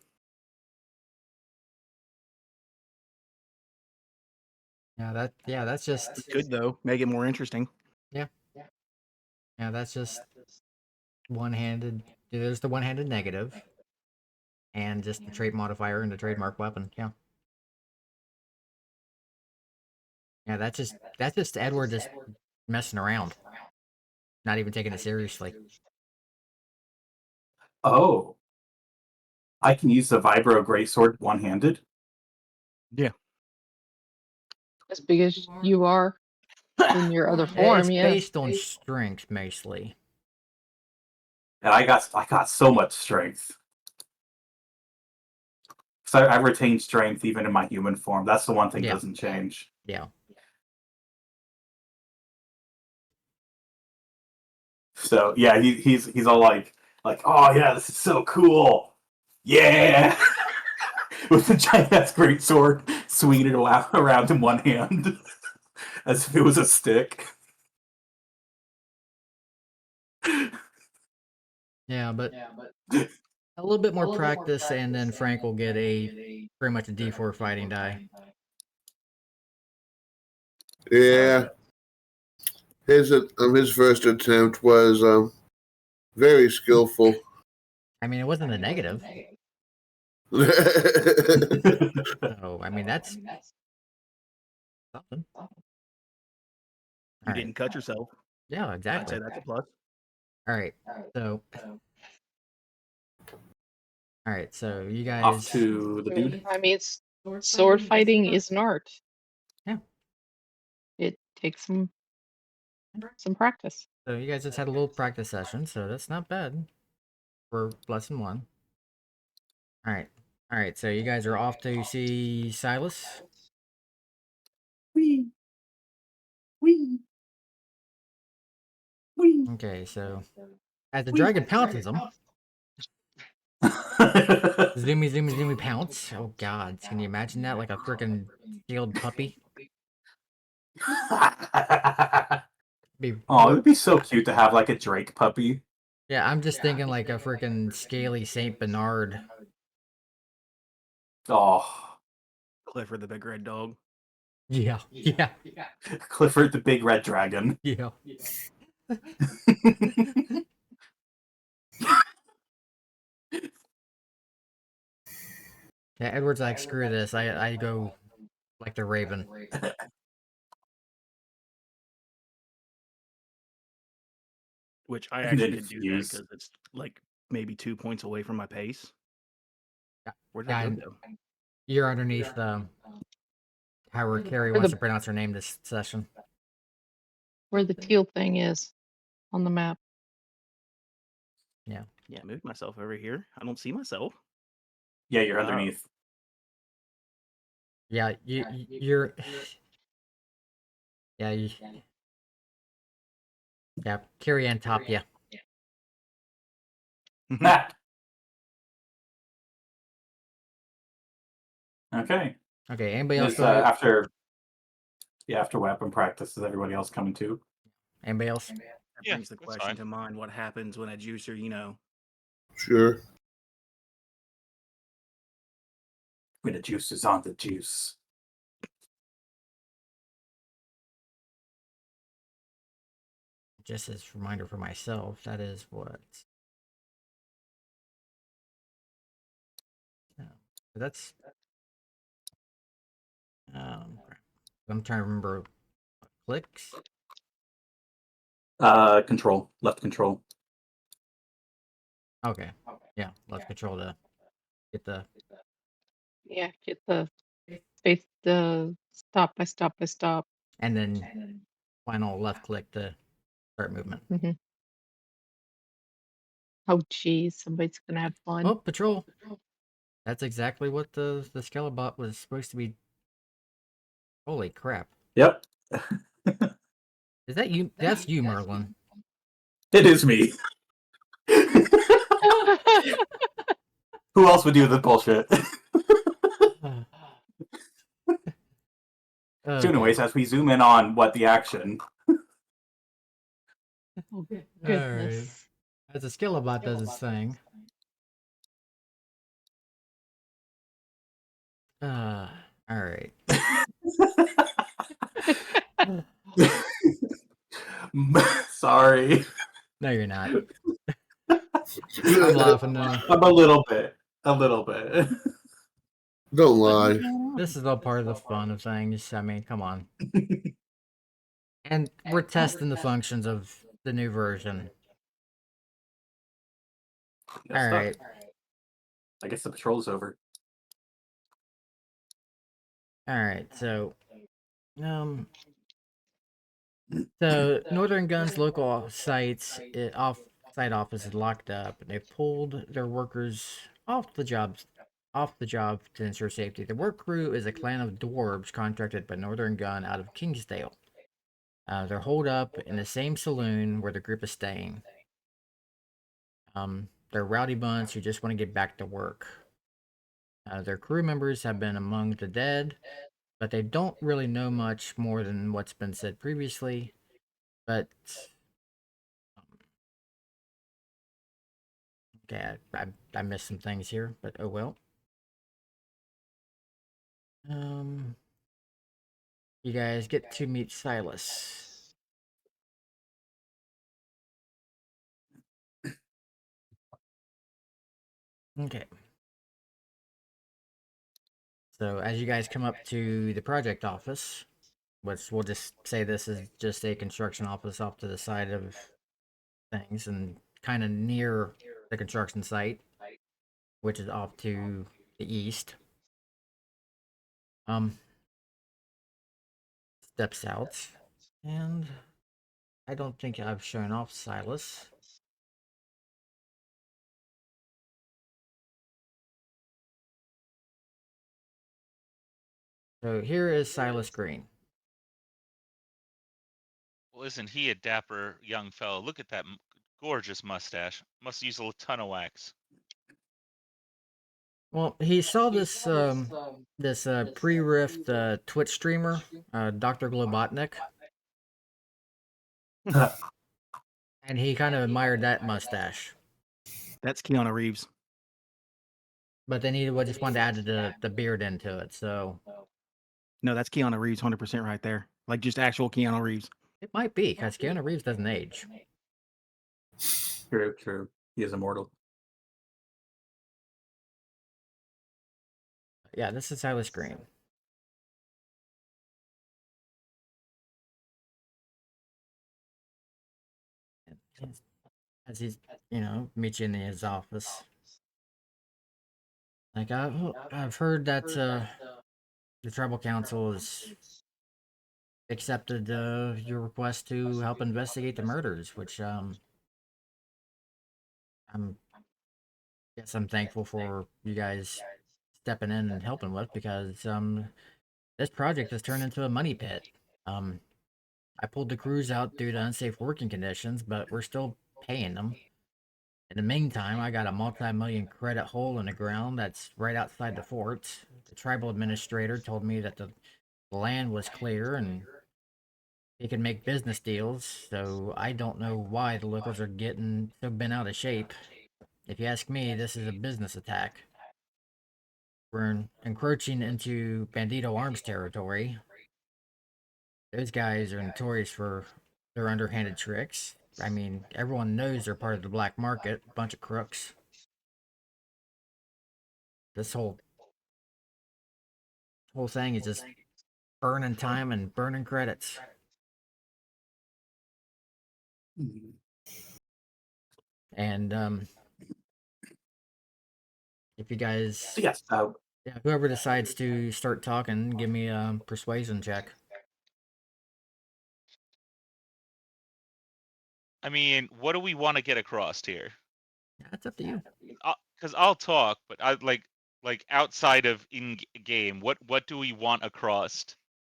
Yeah, that's just It could though make it more interesting. yeah, that's just one-handed. There's the one-handed negative, and just the trait modifier and the trademark weapon. Yeah. Yeah, that's just Edward just messing around, not even taking it seriously. Oh. I can use the vibro greatsword one-handed. As big as you are in your other It's form, yeah. based on strength mostly. And I got so much strength. So I retain strength even in my human form. That's the one thing that Yeah. doesn't change. Yeah. So yeah, he's all like, oh yeah, this is so cool. Yeah. With the giant ass great sword swinging it around in one hand. As if it was a stick. Yeah, but a little bit more practice, and then Frank will get pretty much a D4 fighting die. Yeah. His first attempt was very skillful. I mean, it wasn't a negative. So, I mean, that's something. You didn't cut yourself. Yeah, I'd exactly. say that's a plus. All right. So you guys Off to the dude. I mean, sword fighting is an art. Yeah. It takes some some practice. So you guys just had a little practice session, so that's not bad for lesson 1. All right. All right, so you guys are off to see Silas. Wee. Wee. Wee. Okay, so as the dragon pounces him, zoomy, zoomy, zoomy pounce. Oh god, can you imagine that? Like a freaking sealed puppy? Be Oh, it would be so cute to have like a Drake puppy. yeah, I'm just thinking like a freaking scaly Saint Bernard. Oh, Clifford the big red dog. Yeah, yeah, Clifford the big red dragon. yeah. Yeah, Edward's like, screw this. I go like the Raven. Which I And then actually could do that fuse. because it's like maybe 2 points away from my pace. Yeah, Where'd yeah, that go? you're underneath however Carrie Where wants the- to pronounce her name this session. Where the teal thing is on the map. Yeah, moved myself over here. I don't see myself. Yeah, you're Oh. underneath. Yeah, you're. Yeah, yeah, Carrie on top. Yeah. Ah. Okay. Okay. Anybody else Is go to? after weapon practice, is everybody else coming too? Anybody else? That Yeah, brings the that's question fine. to mind: what happens when a juicer, Sure. When the juice is on the juice. Just as a reminder for myself, that is what. That's. I'm trying to remember. Clicks. Control. Left control. Okay. Yeah, left control to get the. Yeah, get the space, the stop by stop by stop. And then final left click to start movement. Oh, geez, somebody's gonna have fun. Oh, patrol. That's exactly what the Skelebot was supposed to be. Holy crap. Yep. Is that you? That's you, Merlin. It is me. Who else would do the bullshit? So Okay. anyways, as we zoom in on the action. Oh, Alright. goodness. As the Skelebot does its thing. Alright. Sorry. No, you're not. I'm laughing now. I'm a little bit. A little bit. Don't lie. This is all part of the fun of things. I mean, come on. And we're testing the functions of the new version. Yes, All right. I guess the patrol is over. All right. So Northern Gun's local site office is locked up, and they pulled their workers off the job to ensure safety. The work crew is a clan of dwarves contracted by Northern Gun out of Kingsdale. They're holed up in the same saloon where the group is staying. They're a rowdy bunch who just want to get back to work. Their crew members have been among the dead, but they don't really know much more than what's been said previously. But okay, I missed some things here, but oh well. You guys get to meet Silas. Okay. So as you guys come up to the project office, which we'll just say this is just a construction office off to the side of things and kind of near the construction site, which is off to the east. Steps out and I don't think I've shown off Silas. So here is Silas Green. Well, isn't he a dapper young fellow? Look at that gorgeous mustache. Must use a ton of wax. Well, he saw this pre-rift Twitch streamer, Dr. Globotnik, and he kind of admired that mustache. That's Keanu Reeves. But then he just wanted to add the beard into it, so No, that's Keanu Reeves, 100% right there. Like just actual Keanu Reeves. it might be because Keanu Reeves doesn't age. True, true. He is immortal. Yeah, this is Silas Green. As he's, meet you in his office. Like I've heard that the tribal council has accepted your request to help investigate the murders, which I'm guess I'm thankful for you guys stepping in and helping with because this project has turned into a money pit. Um, I pulled the crews out due to unsafe working conditions, but we're still paying them. In the meantime, I got a multi-million credit hole in the ground that's right outside the fort. The tribal administrator told me that the land was clear and he can make business deals, so I don't know why the locals are getting so bent out of shape. If you ask me, this is a business attack. We're encroaching into Bandito Arms territory. Those guys are notorious for their underhanded tricks. I mean, everyone knows they're part of the black market, bunch of crooks. This whole thing is just burning time and burning credits. And if you guys, So yes, yeah, whoever decides to start talking, give me a persuasion check. I mean, what do we want to get across here? That's up to you. Because I'll talk, but I like outside of in game. What do we want across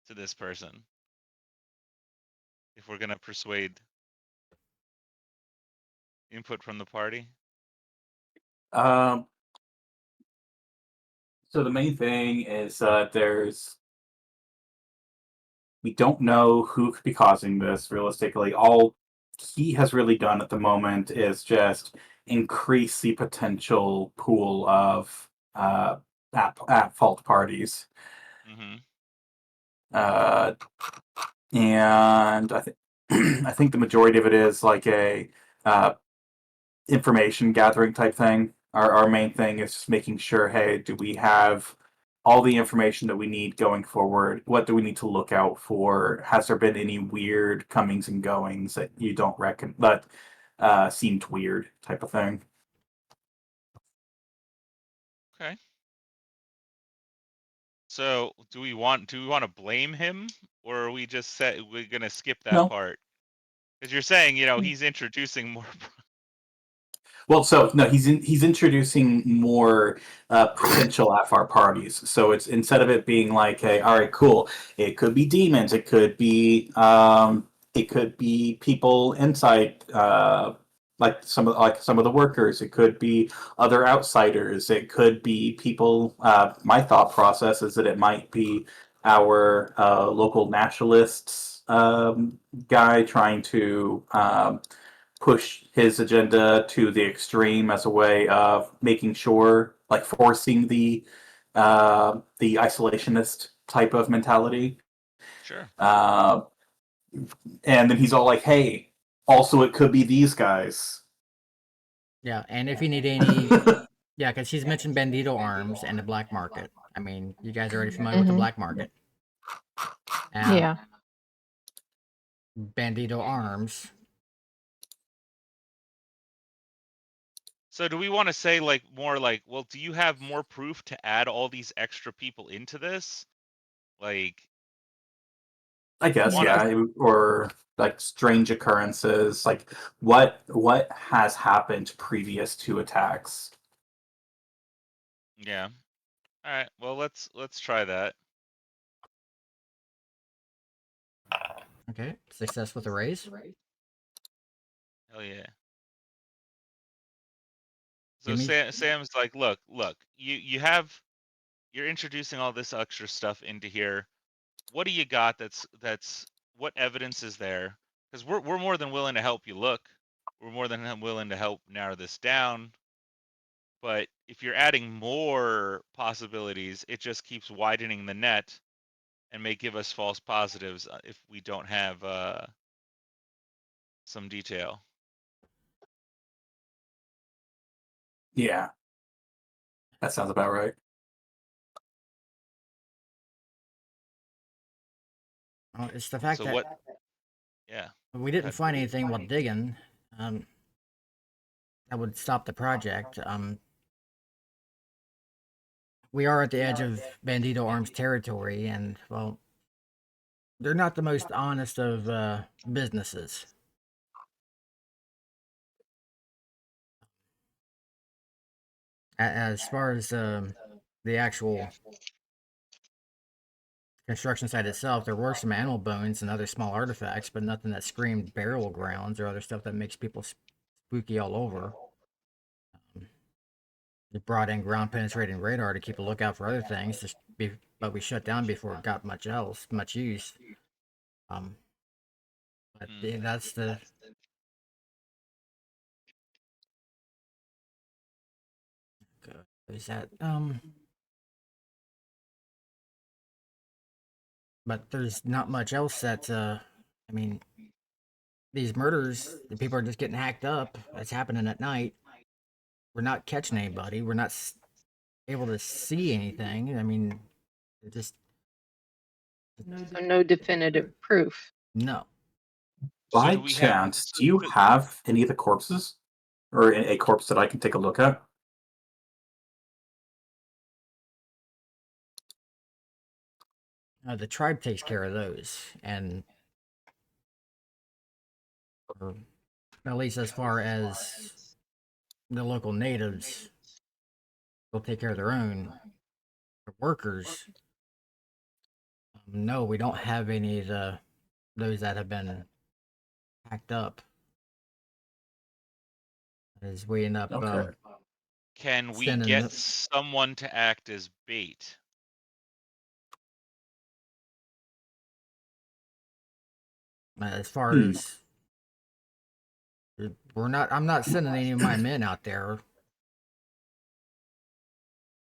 to this person? If we're gonna persuade input from the party. so the main thing is we don't know who could be causing this realistically. All he has really done at the moment is just increase the potential pool of at fault parties. Mm-hmm. And I think I think the majority of it is like a information gathering type thing. Our main thing is just making sure, hey, do we have all the information that we need going forward? What do we need to look out for? Has there been any weird comings and goings that you don't reckon that seemed weird type of thing? Okay. So do we want to blame him, or are we just we're gonna skip that No. part? Because you're saying he's introducing more. Well, so no, he's introducing more potential FR parties. So it's instead of it being like, hey, all right, cool. It could be demons. It could be people inside, like some of the workers. It could be other outsiders. It could be people. My thought process is that it might be our local nationalists guy trying to. Push his agenda to the extreme as a way of making sure, like forcing the isolationist type of mentality. Sure. And then he's all like, "Hey, also it could be these guys." Yeah, and if you need any, yeah, because he's mentioned Bandito Arms and the black market. I mean, you guys are already familiar with the black market. Yeah. Bandito Arms. So do we want to say more like, well, do you have more proof to add all these extra people into this? Like, I guess, One of- yeah, or like strange occurrences. Like what has happened previous to attacks? Yeah. All right. Well, let's try that. Okay, success with a raise. Hell yeah. So Give me. Sam's like, look, you're introducing all this extra stuff into here. What do you got? That's what evidence is there? Because we're more than willing to help you look. We're more than willing to help narrow this down. But if you're adding more possibilities, it just keeps widening the net and may give us false positives if we don't have some detail. Yeah, that sounds about right. It's the fact So that what? Yeah. we didn't ahead. find anything while digging. That would stop the project. We are at the edge of Bandito Arms territory, and well, they're not the most honest of businesses. As far as the actual construction site itself, there were some animal bones and other small artifacts, but nothing that screamed burial grounds or other stuff that makes people spooky all over. They brought in ground penetrating radar to keep a lookout for other things, but we shut down before it got much use. But yeah, that's the. Is that But there's not much else that I mean, these murders, the people are just getting hacked up. It's happening at night. We're not catching anybody. We're not able to see anything. I mean, it just So no definitive proof. no. So By do we have? chance, do you have any of the corpses, or a corpse that I can take a look at? The tribe takes care of those, and or at least as far as the local natives, they'll take care of their own. The workers, no, we don't have any of those that have been hacked up. As we end up Okay. Can we sending get someone to act as bait? as far as I'm not sending any of my men out there.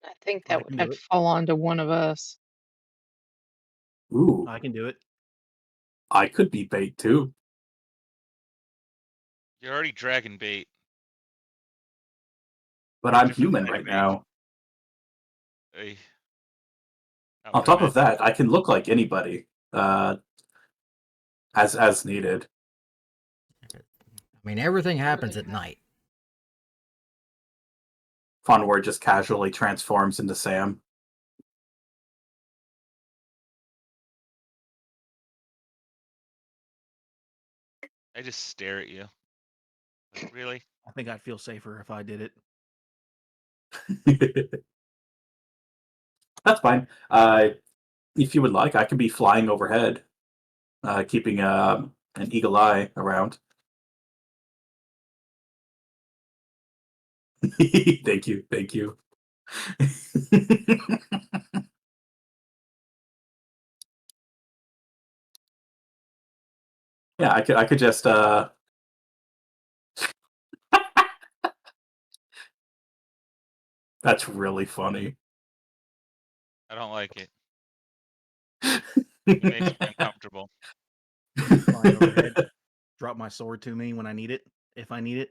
I think I that would can have do to it. fall onto one of us. Ooh, I can do it. I could be bait too, You're already dragging bait. but I'm Different human kind of right bait. now. Eh, not On what I top meant. of that, I can look like anybody, as needed. I mean, everything happens at night. Fonward just casually transforms into Sam. I just stare at you. Like, really? I think I'd feel safer if I did it. That's fine. If you would like, I could be flying overhead, keeping an eagle eye around. Thank you, thank you. Yeah, I could just That's really funny. I don't like it. It makes me uncomfortable. Flying overhead. Drop my sword to me when I need it, if I need it.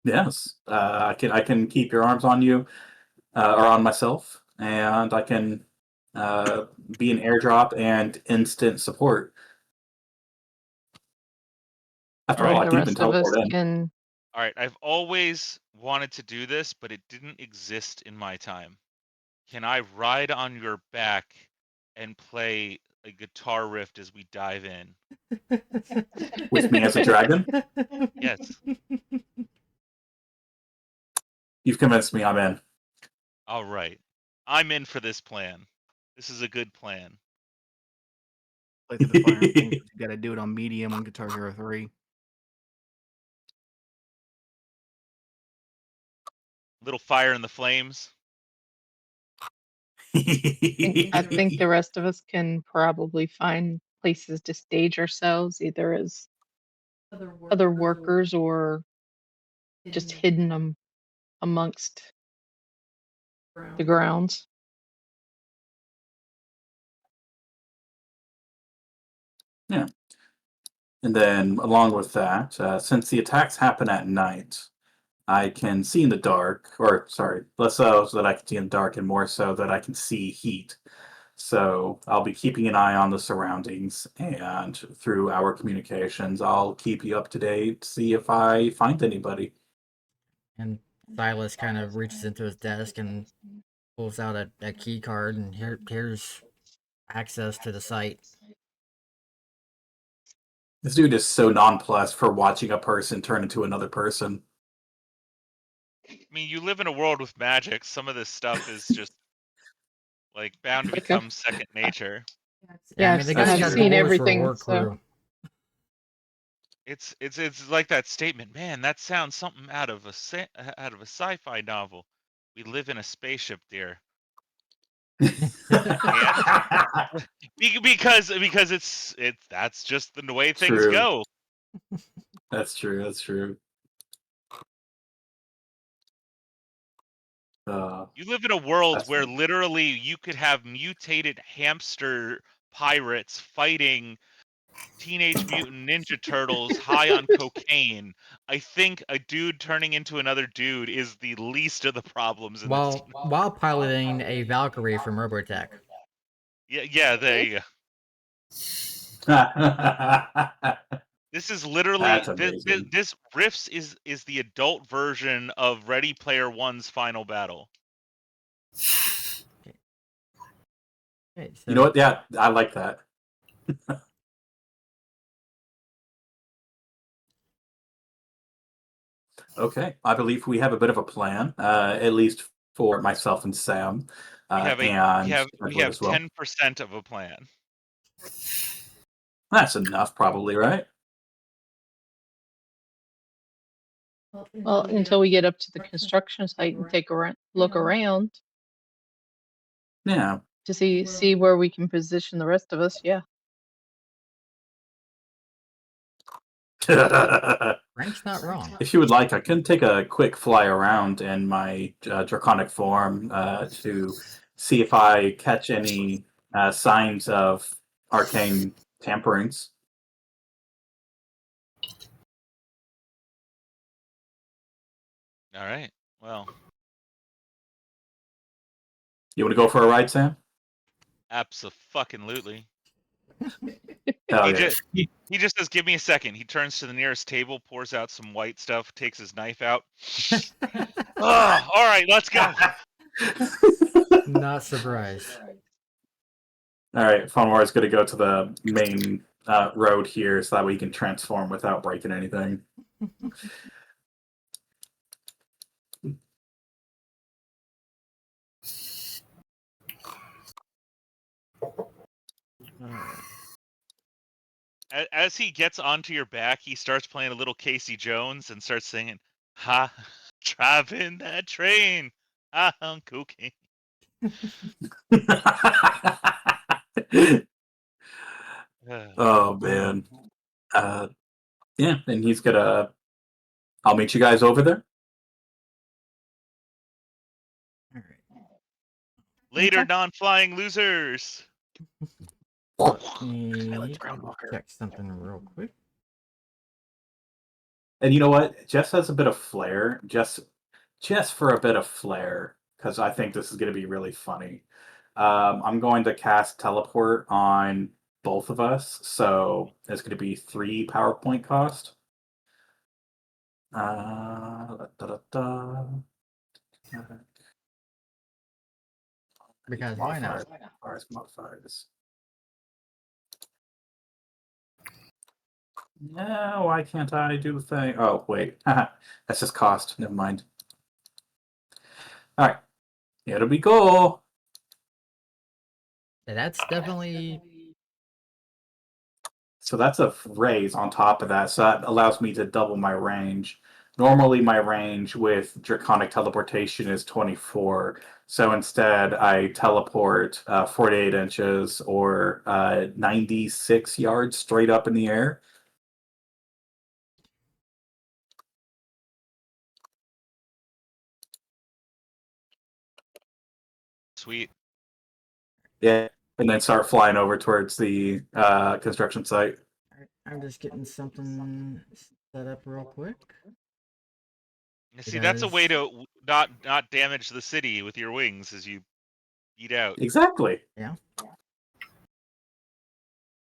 Yes, I can keep your arms on you, or on myself, and I can be an airdrop and instant support. After all, Alright. I The can even rest of us teleport in. can. All right, I've always wanted to do this, but it didn't exist in my time. Can I ride on your back and play a guitar riff as we dive in. With me as a dragon? Yes. You've convinced me. I'm in. All right. I'm in for this plan. This is a good plan. Play through the fire and flames, but you gotta do it on medium on Guitar Hero 3. Little fire in the flames. I think the rest of us can probably find places to stage ourselves, either as other workers or just hidden amongst the grounds. Yeah. And then, along with that, since the attacks happen at night, I can see in the dark, or sorry, less so that I can see in the dark and more so that I can see heat. So I'll be keeping an eye on the surroundings, and through our communications, I'll keep you up to date, see if I find anybody. And Silas kind of reaches into his desk and pulls out a key card, and here's access to the site. This dude is so nonplussed for watching a person turn into another person. I mean, you live in a world with magic. Some of this stuff is just like bound to Okay. become second nature. Yeah, I Yeah, mean, the That's guy's I've got true. seen goals for a everything, work so crew. It's like that statement, man. That sounds something out of a sci-fi novel. We live in a spaceship, dear. Because it's that's just the way things True. go. That's true. That's true. You live in a world That's where funny. literally you could have mutated hamster pirates fighting Teenage Mutant Ninja Turtles high on cocaine. I think a dude turning into another dude is the least of the problems in this. While piloting a Valkyrie from Robotech. Yeah, there you go. This is literally That's amazing. this Rifts is the adult version of Ready Player One's final battle. Okay, so You know what? Yeah, I like that. Okay, I believe we have a bit of a plan, at least for myself and Sam, We have and we Edward have as well. 10% of a plan. That's enough, probably, right? well, until we get up to the construction site and take a look around Yeah. to see where we can position the rest of us. Yeah. Frank's not wrong. If you would like, I can take a quick fly around in my draconic form to see if I catch any signs of arcane tamperings. All right. Well, You want to go for a ride, Sam? abso-fucking-lutely. Hell He yeah. just he just says, "Give me a second." He turns to the nearest table, pours out some white stuff, takes his knife out. Oh, all right, let's go. Not surprised. All right, Fonwar is going to go to the main road here so that we can transform without breaking anything. As he gets onto your back, he starts playing a little Casey Jones and starts singing, "Ha, driving that train, I'm cocaine." Oh man. Yeah, and he's gonna. I'll meet you guys over there. All right. Later, Okay. non-flying losers. Let me Silence Groundwalker. check something real quick. And you know what? Jess has a bit of flair. Just for a bit of flair, because I think this is going to be really funny. I'm going to cast teleport on both of us, so it's going to be 3 PowerPoint cost. Because why not? Modifiers. No, why can't I do the thing? Oh, wait. That's just cost. Never mind. All right. Here we go. Yeah, that's definitely So that's a raise on top of that. So that allows me to double my range. Normally, my range with Draconic Teleportation is 24. So instead, I teleport 48 inches or 96 yards straight up in the air. Sweet. Yeah. And then start flying over towards the construction site. Alright, I'm just getting something set up real quick. See, that's a way Because to not damage the city with your wings as you eat out. Exactly. yeah,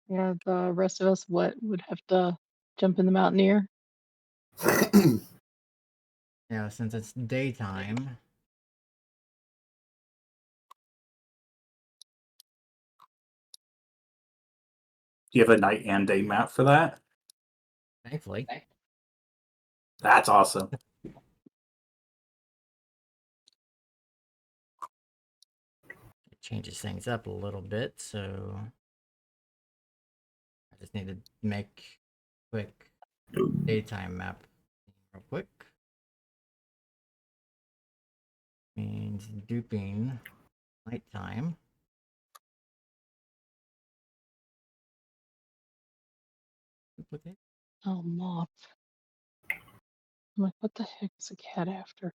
Yeah, the rest of us would have to jump in the Mountaineer. yeah, since it's daytime. Do you have a night and day map for that? Thankfully. That's awesome. It changes things up a little bit, so I just need to make quick daytime map real quick. Means duping nighttime. Duplicate. Oh, moth. I'm like, what the heck is a cat after?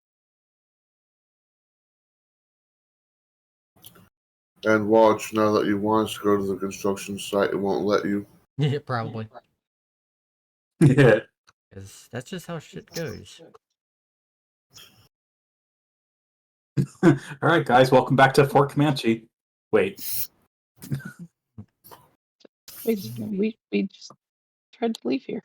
And watch, now that you want to go to the construction site, it won't let you. Yeah, probably. Yeah. Because that's just how shit goes. All right, guys, welcome back to Fort Comanche. Wait. We just tried to leave here.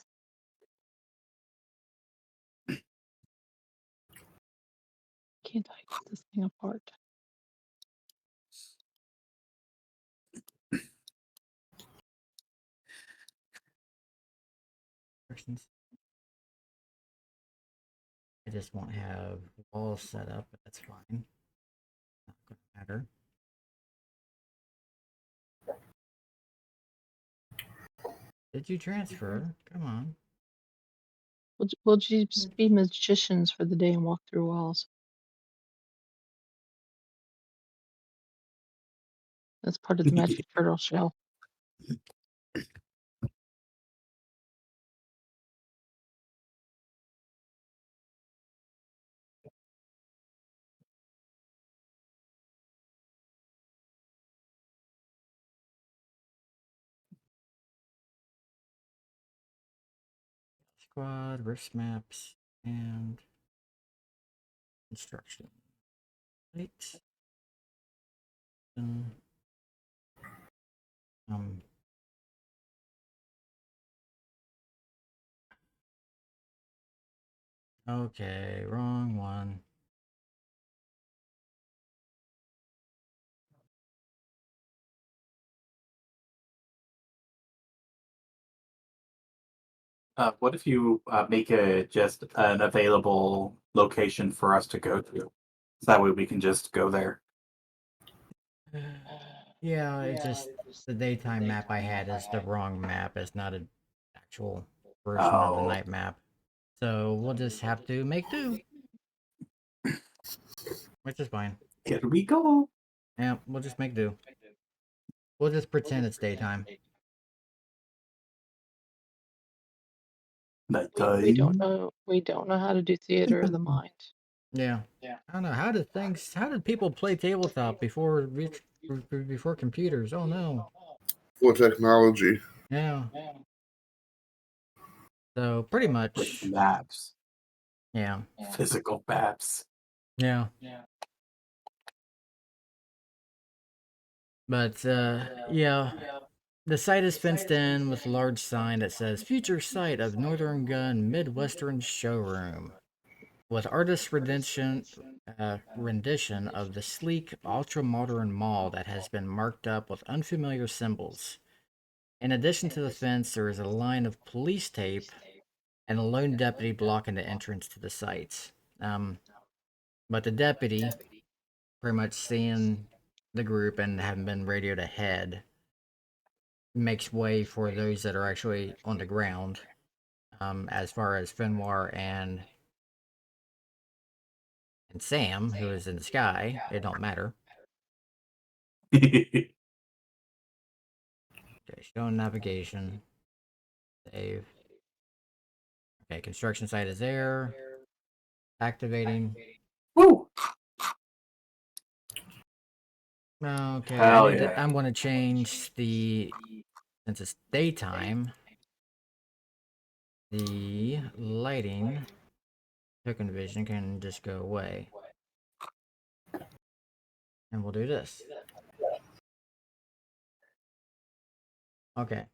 Can't I get this thing apart? Persons. I just won't have walls set up, but that's fine. Not gonna matter. Did you transfer? Come on. We'll just be magicians for the day and walk through walls. That's part of the magic turtle shell. Squad, risk maps, and instruction. Right. Um, um, okay, wrong one. What if you make it just an available location for us to go to? So that way we can just go there. Yeah, it just the daytime map I had is the wrong map. It's not an actual version of the Oh, night map. So we'll just have to make do. Which is fine. here we go. Yeah, we'll just make do. We'll just pretend it's daytime. Nighttime. We don't know. We don't know how to do theater of the mind. Yeah. I don't know. How did people play tabletop before before computers? Oh no. For technology. Yeah. So pretty With much, maps, yeah. physical maps. Yeah. But yeah. The site is fenced in with a large sign that says future site of Northern Gun Midwestern Showroom. With artist rendition of the sleek, ultra modern mall that has been marked up with unfamiliar symbols. In addition to the fence, there is a line of police tape and a lone deputy blocking the entrance to the site. But the deputy, pretty much seeing the group and having been radioed ahead, makes way for those that are actually on the ground. As far as Finwar and Sam, who is in the sky, it don't matter. Okay, show navigation. Save. Okay, construction site is there. Activating. Woo! Okay, Hell yeah. I'm going to change the, since it's daytime, the lighting token vision can just go away. And we'll do this. Okay.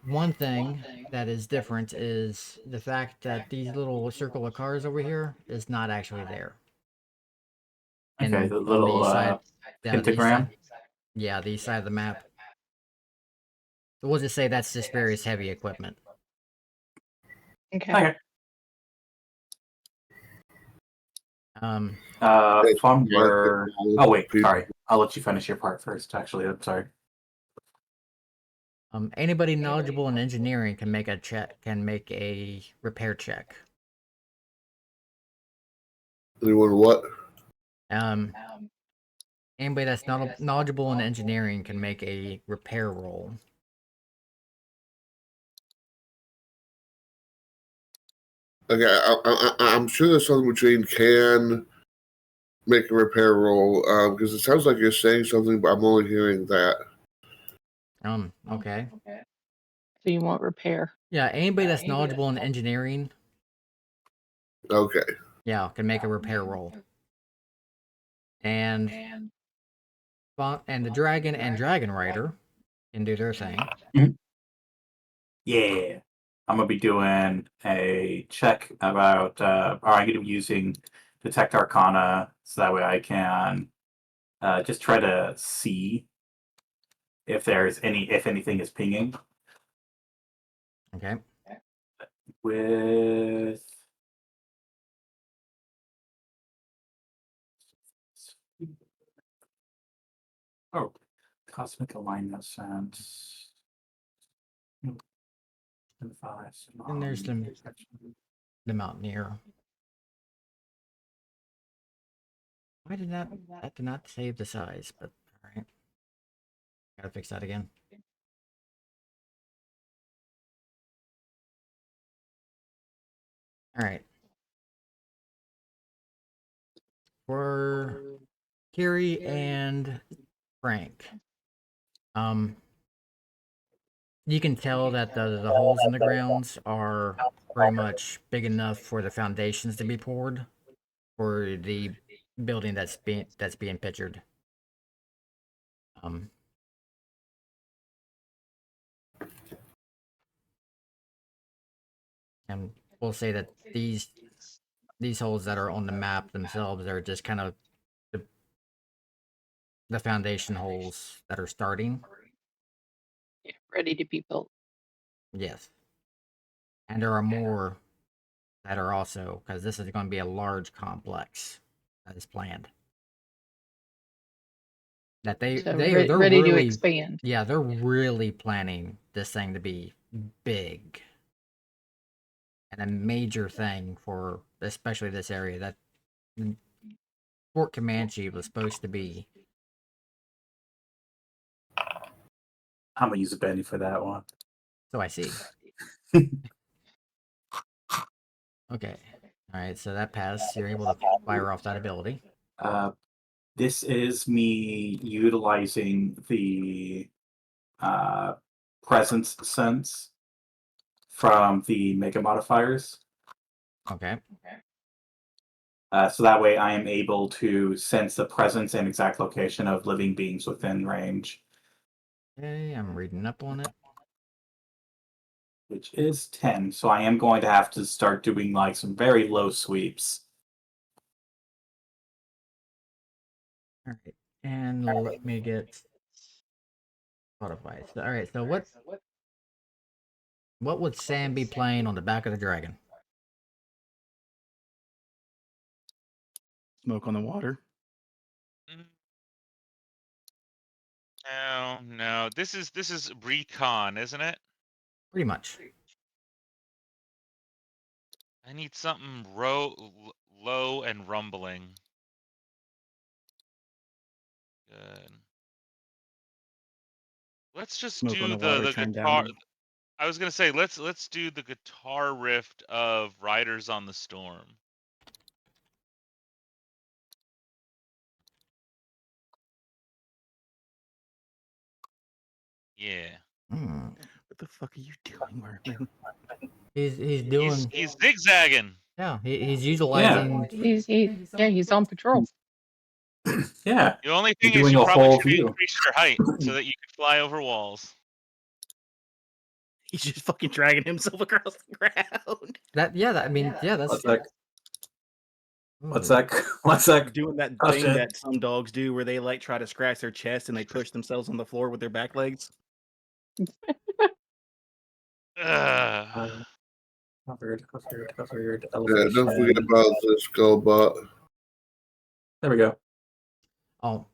One thing that is different is the fact that these little circle of cars over here is not actually there. Okay, And the on little the side, down the east pentagram. side, yeah, the east side of the map. So we'll just say that's just various heavy equipment. Okay. Okay. Um, From your. Oh wait, People- sorry. I'll let you finish your part first. Actually, I'm sorry. Anybody knowledgeable in engineering can make a repair check. Anyone what? Anybody that's not knowledgeable in engineering can make a repair roll. Okay, I'm sure there's something between can make a repair roll, because it sounds like you're saying something, but I'm only hearing that. Okay. So you want repair? Yeah, anybody that's knowledgeable in engineering, Okay. yeah, can make a repair roll. And the dragon and dragon rider can do their thing. Yeah. I'm gonna be doing a check about or I'm gonna be using Detect Arcana so that way I can just try to see if anything is pinging Okay. with cosmic alignment sense. And there's the mountaineer. Why did that did not save the size? But all right, gotta fix that again. All right. For Kiri and Frank, you can tell that the holes in the grounds are very much big enough for the foundations to be poured for the building that's being pictured. And we'll say that these holes that are on the map themselves are just kind of the foundation holes that are starting. Yeah, ready to be built. Yes. And there are more that are also, because this is going to be a large complex that is planned. That they're ready to really, expand. yeah, they're really planning this thing to be big and a major thing for especially this area that Fort Comanche was supposed to be. I'm gonna use a Benny for that one. So I see. Okay. All right, so that passed. You're able to fire off that ability. This is me utilizing the presence sense from the mega modifiers. Okay. So that way I am able to sense the presence and exact location of living beings within range. Okay, I'm reading up on it. Which is 10, so I am going to have to start doing like some very low sweeps. All right, and let me get Spotify. So, all right. So what would Sam be playing on the back of the dragon? Smoke on the water. Mm. No. This is recon, isn't it? Pretty much. I need something low and rumbling. Good. Let's just Smoke on do the water. the Turn guitar. down. I was gonna say let's do the guitar riff of Riders on the Storm. Yeah. Hmm. What the fuck are you doing, Merlin? He's doing. He's zigzagging. Yeah. He's utilizing. He's on patrol. Yeah, The only you're thing is doing you a probably whole should view. increase your height so that you can fly over walls. He's just fucking dragging himself across the ground. That. Yeah. That. I mean. Yeah. That's. What's that? What's Ooh. that? What's that? Doing that Oh, thing shit. that some dogs do where they like try to scratch their chest and they push themselves on the floor with their back legs. Ugh. Hovered, Yeah, elevation. don't forget about the skull bot. There we go. Oh.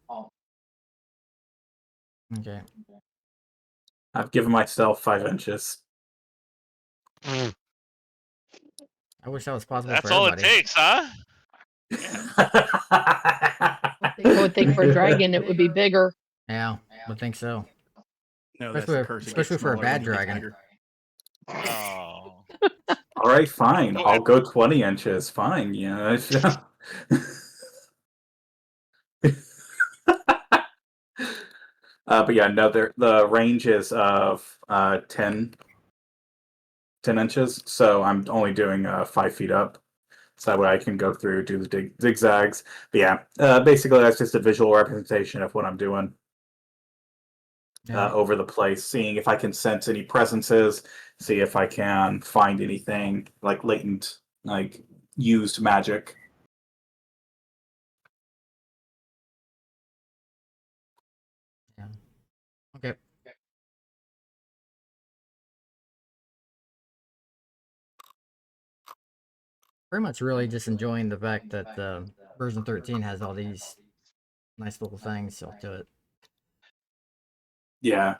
Okay. I've given myself 5 inches. I wish that was possible That's for all it everybody. takes, huh? I would think for a dragon it would be bigger. Yeah. Would think so. No, that's the curse. It gets Especially for a smaller bad when it gets dragon. bigger. Oh. All right, fine. Well, I'll go 20 inches. Fine. Yeah. But yeah, no, the range is of 10 inches, so I'm only doing 5 feet up. So that way I can go through, do the zigzags. But yeah, basically that's just a visual representation of what I'm doing Yeah. over the place, seeing if I can sense any presences, see if I can find anything like latent, like used magic. Yeah. Okay. Pretty much really just enjoying the fact that version 13 has all these nice little things built to it. Yeah.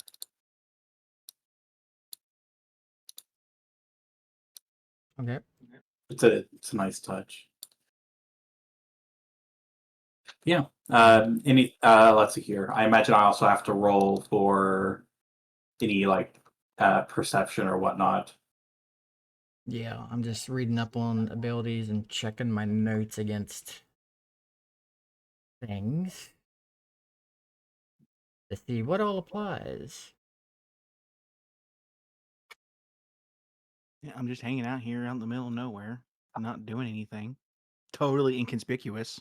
Okay. It's a nice touch. Yeah. Let's see here. I imagine I also have to roll for any like perception or whatnot. Yeah, I'm just reading up on abilities and checking my notes against things to see what all applies. Yeah, I'm just hanging out here out in the middle of nowhere, not doing anything. Totally inconspicuous.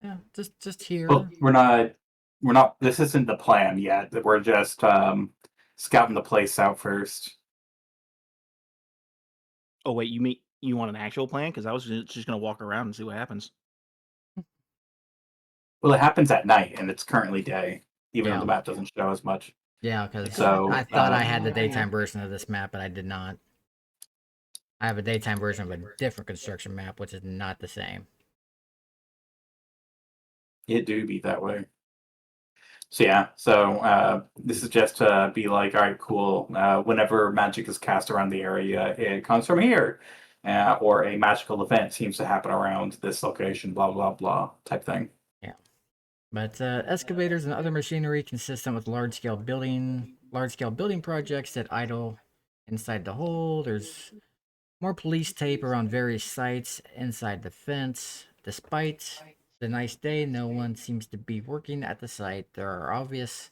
Yeah, just here. Well, we're not. This isn't the plan yet. We're just scouting the place out first. Oh wait, you want an actual plan? Because I was just gonna walk around and see what happens. Well, it happens at night, and it's currently day, even though Yeah. the map doesn't show as much. Yeah, because So, I thought I had the daytime version of this map, but I did not. I have a daytime version of a different construction map, which is not the same. It do be that way. So yeah, this is just to be like, all right, cool. Whenever magic is cast around the area, it comes from here, or a magical event seems to happen around this location. Blah blah blah type thing. Yeah, but excavators and other machinery consistent with large-scale building projects that idle inside the hole. There's more police tape around various sites inside the fence. Despite the nice day, no one seems to be working at the site. There are obvious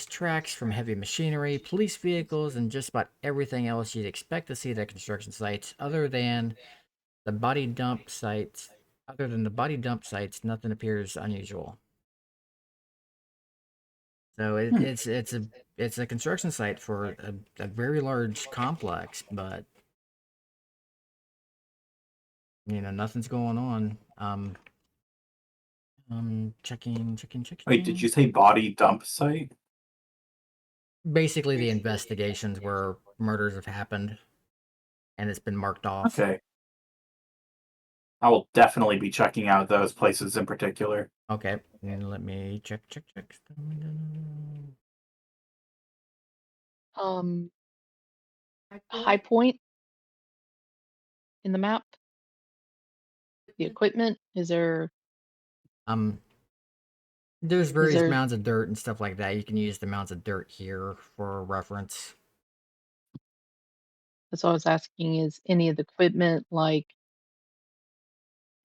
tracks from heavy machinery, police vehicles, and just about everything else you'd expect to see at construction sites, other than the body dump sites. Other than the body dump sites, nothing appears unusual. So it's a construction site for a very large complex, but nothing's going on. Checking. Wait, did you say body dump site? Basically, the investigations where murders have happened, and it's been marked off. Okay. I will definitely be checking out those places in particular. Okay, and let me check. High point in the map. The equipment, is there There's various there- mounds of dirt and stuff like that. You can use the mounds of dirt here for reference. that's what I was asking, is any of the equipment like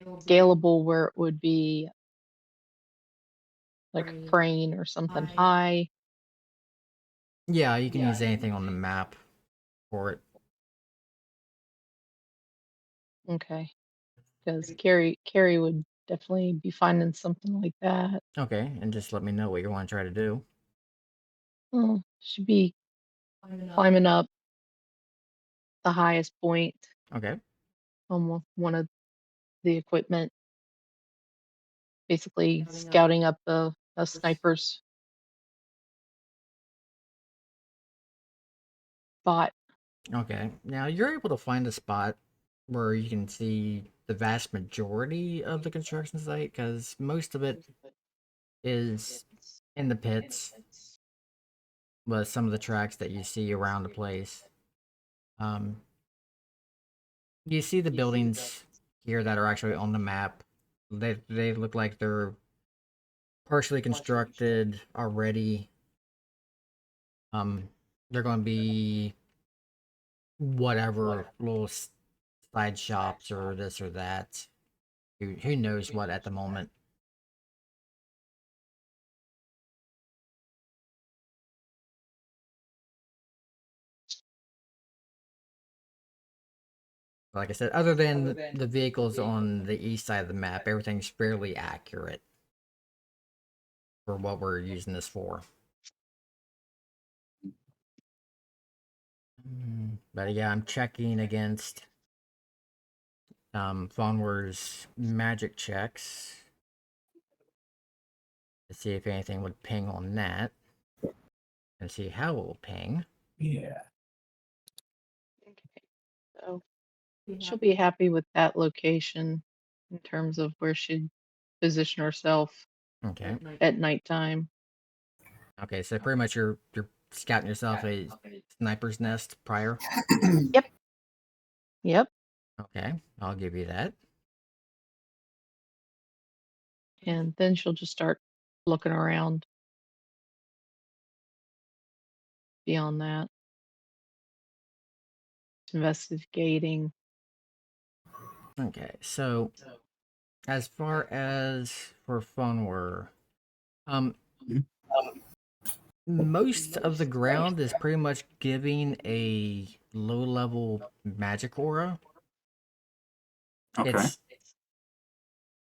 scalable where it would be like a crane or something high? Yeah, you can use anything on the map for it. Okay. Because Carrie would definitely be finding something like that. Okay, and just let me know what you want to try to do. Oh, should be climbing up the highest point Okay. on one of the equipment. Basically scouting up a sniper's spot. Okay. Now you're able to find a spot where you can see the vast majority of the construction site, because most of it is in the pits, with some of the tracks that you see around the place. You see the buildings here that are actually on the map. They look like they're partially constructed already. They're going to be whatever little side shops or this or that. Who knows what at the moment. Like I said, other than the vehicles on the east side of the map, everything's fairly accurate for what we're using this for. But yeah, I'm checking against Fonwar's magic checks to see if anything would ping on that, and see how it will ping. Yeah. Okay. So she'll be happy with that location in terms of where she'd position herself Okay. at nighttime. Okay, so pretty much you're scouting yourself a sniper's nest prior. Yep. Okay, I'll give you that. And then she'll just start looking around beyond that. Investigating. Okay, so as far as for Fonwer, most of the ground is pretty much giving a low-level magic aura. Okay.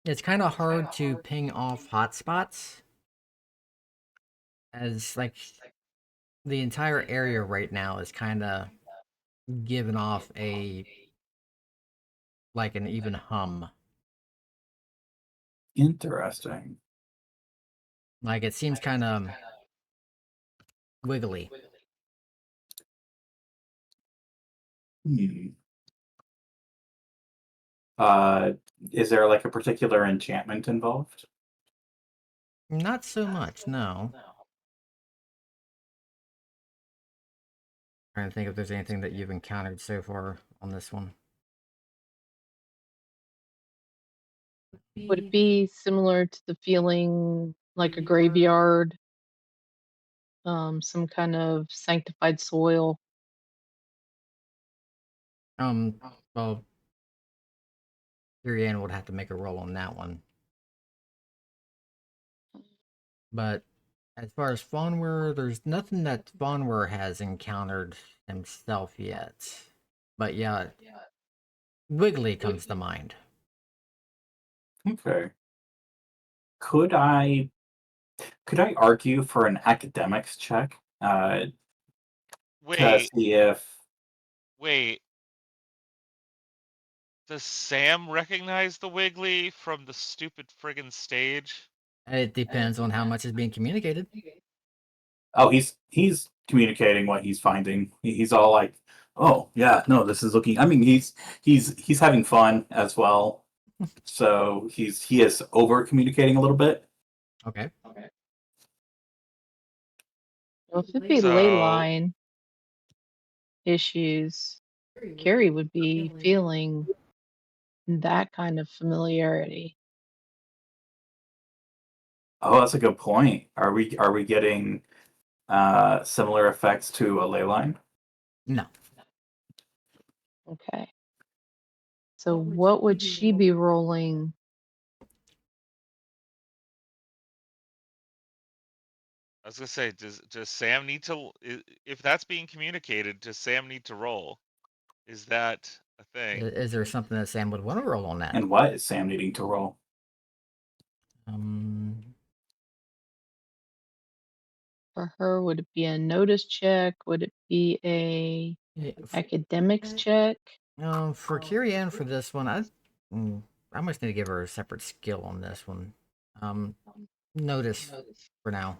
It's kind of hard to ping off hotspots, as like the entire area right now is kind of giving off a like an even hum. Interesting. Like it seems kind of wiggly. Hmm. Is there like a particular enchantment involved? Not so much, no. Trying to think if there's anything that you've encountered so far on this one. Would it be similar to the feeling like a graveyard? Some kind of sanctified soil? Well, Ariane would have to make a roll on that one. But as far as Fonwer, there's nothing that Fonwer has encountered himself yet. But yeah, Wiggly comes to mind. Okay. Could I argue for an academics check? To Wait, see if wait. Does Sam recognize the Wiggly from the stupid friggin' stage? It depends on how much is being communicated. Oh, he's communicating what he's finding. He's all like, "Oh, yeah, no, this is looking." I mean, he's having fun as well. So he is over communicating a little bit. Okay. Well, if it be ley So line issues, Carrie would be feeling that kind of familiarity. Oh, that's a good point. Are we getting similar effects to a ley line? No. Okay. So what would she be rolling? I was gonna say, does Sam need to? If that's being communicated, does Sam need to roll? Is that a thing? Is there something that Sam would want to roll on that? And what is Sam needing to roll? For her, would it be a notice check? Would it be a academics check? For Kyrie Ann for this one, I must need to give her a separate skill on this one. Notice for now.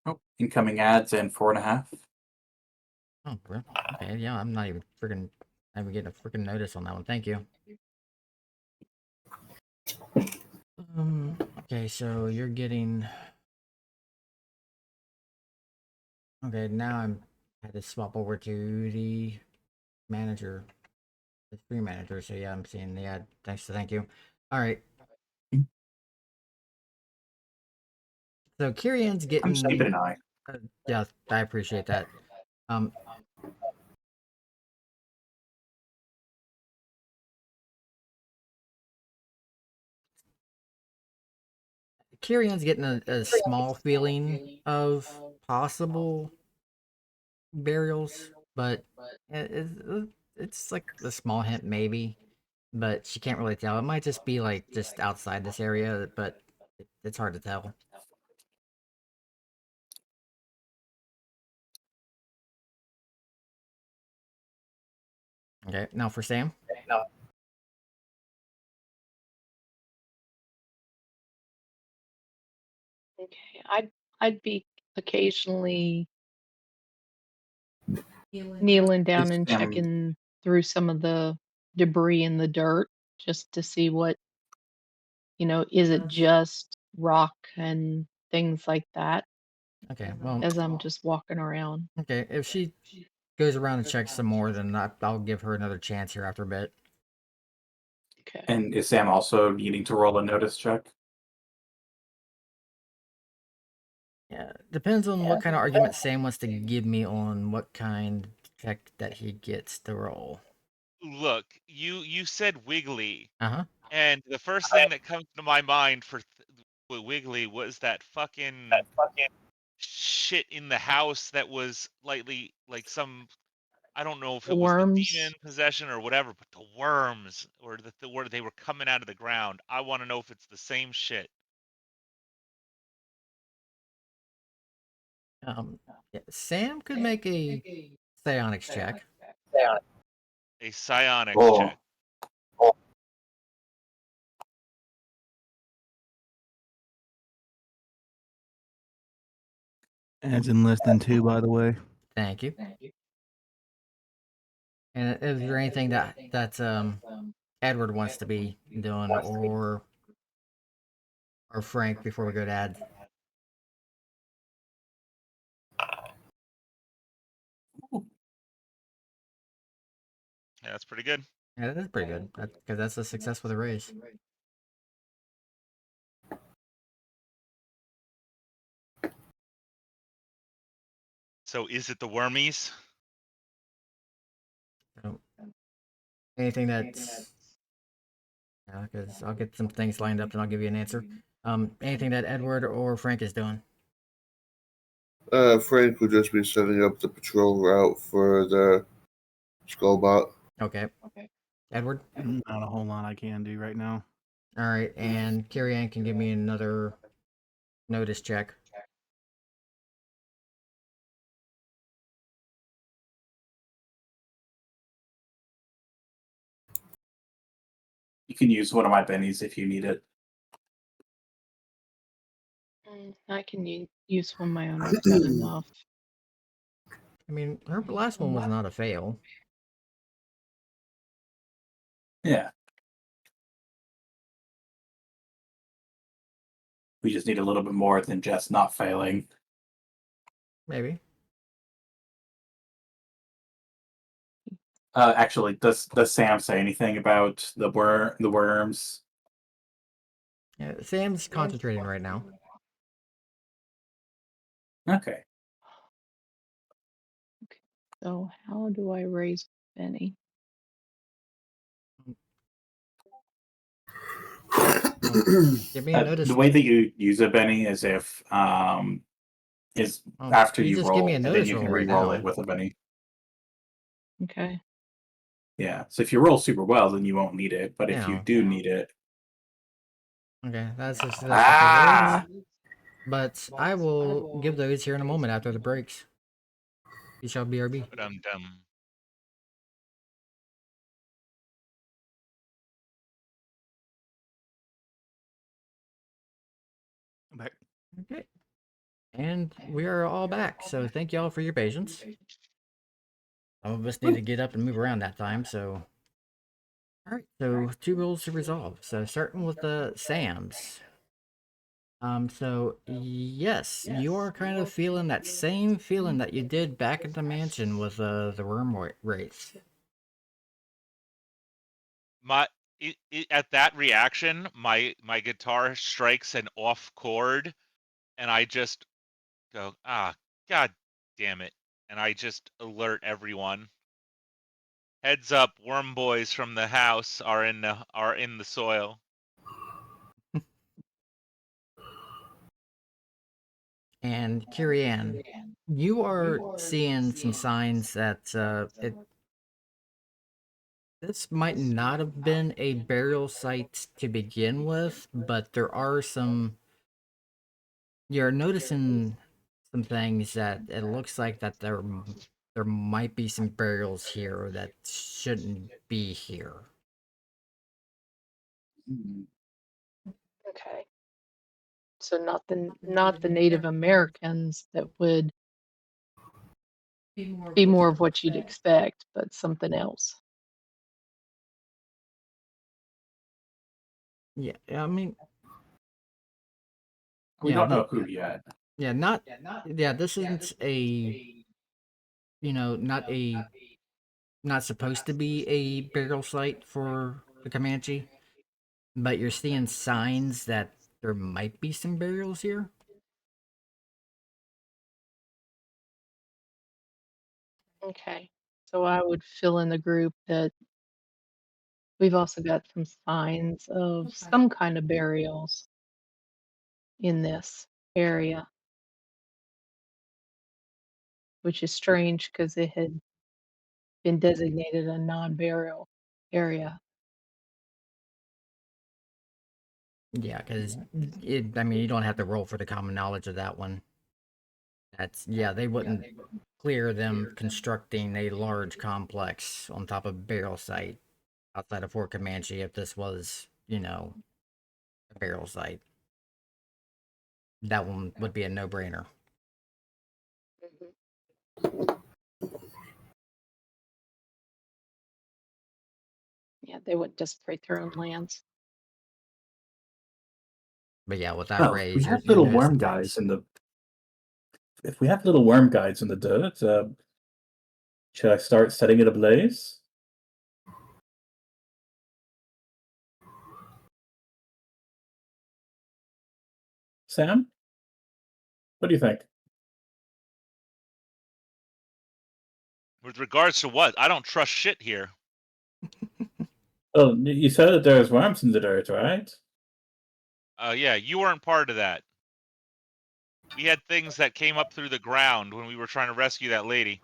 Oh, incoming ads and 4.5. Oh, well, okay, yeah, I'm not even freaking. I'm getting a freaking notice on that one. Thank you. Okay, so you're getting. Okay, now I had to swap over to the manager, the screen manager. So yeah, I'm seeing the ad. Thank you. All right. So Kirian's I'm getting. just keeping an eye. Yeah, I appreciate that. Um, Kirian's getting a small feeling of possible burials, but it's like a small hint maybe, but she can't really tell. It might just be like just outside this area, but it's hard to tell. Okay, now for Sam. Okay, I'd be occasionally kneeling down It's and checking through some of the debris in the dirt just to see what, is it just rock and things like that Okay, well, as I'm just walking around. okay. If she goes around and checks some more, then I'll give her another chance here after a bit. Okay. And is Sam also needing to roll a notice check? Yeah, depends on what kind of argument Sam wants to give me on what kind check that he gets to roll. Look, you said Wiggly, Uh-huh. and the first thing that comes to my mind for Wiggly was that fucking shit in the house that was like some, I don't know if The it was the worms. demon possession or whatever, but the worms or where they were coming out of the ground. I want to know if it's the same shit. Yeah, Sam could make a psionics check. A psionics Oh, check. Adds in less than 2, by the way. Thank you. And is there anything that Edward wants to be doing or Frank before we go to ads? Yeah, that's pretty good. Yeah, that is pretty good. Because that's a success with a raise. So is it the wormies? So, anything that's yeah, because I'll get some things lined up and I'll give you an answer. Anything that Edward or Frank is doing. Frank would just be setting up the patrol route for the Skullbot. Okay. Edward. Not a whole lot I can do right now. All right, and Carrie Ann can give me another notice check. can use one of my bennies if you need it. I can use one of my own. I've got enough. I mean, her last one was not a fail. Yeah. We just need a little bit more than just not failing. Maybe. Actually, does Sam say anything about the worms? Yeah, Sam's concentrating right now. Okay. So how do I raise Benny? Give me a notice. The way that you use a Benny is if is after you you just roll, give me a and then notice you can roll right re-roll now. it with a Benny. Okay. Yeah. So if you roll super well, then you won't need it. But if you Yeah. do need it, Okay, that's just the ah, rewards. But I will give those here in a moment after the breaks. You shall BRB. But I'm dumb. I'm back. Okay. And we are all back, so thank y'all for your patience. Some of us need to get up and move around that time, so... Alright, so 2 rules to resolve. So starting with the Sam's. So yes, you are kind of feeling that same feeling that you did back at the mansion with the worm race. At that reaction, my guitar strikes an off chord, and I just go, god damn it, and I just alert everyone. Heads up, worm boys from the house are in the soil. And Kirianne, you are seeing some signs that this might not have been a burial site to begin with, but there are some. You're noticing some things that it looks like that there might be some burials here that shouldn't be here. Okay. So not the Native Americans that would be more of what you'd expect, but something else. Yeah, I mean, we yeah, don't know who yet. yeah, not, yeah. This isn't a, not supposed to be a burial site for the Comanche, but you're seeing signs that there might be some burials here. Okay. So I would fill in the group that we've also got some signs of some kind of burials in this area, which is strange because it had been designated a non-burial area. Yeah, because I mean, you don't have to roll for the common knowledge of that one. That's, yeah, they wouldn't clear them constructing a large complex on top of a burial site outside of Fort Comanche if this was, a burial site. That one would be a no-brainer. Yeah, they wouldn't desecrate their own lands. But yeah, with that Oh, we raise, have you're little noticing worm things. guys in the. If we have little worm guides in the dirt, should I start setting it ablaze? Sam? What do you think? With regards to what? I don't trust shit here. Oh, you said that there's worms in the dirt, right? Yeah, you weren't part of that. We had things that came up through the ground when we were trying to rescue that lady.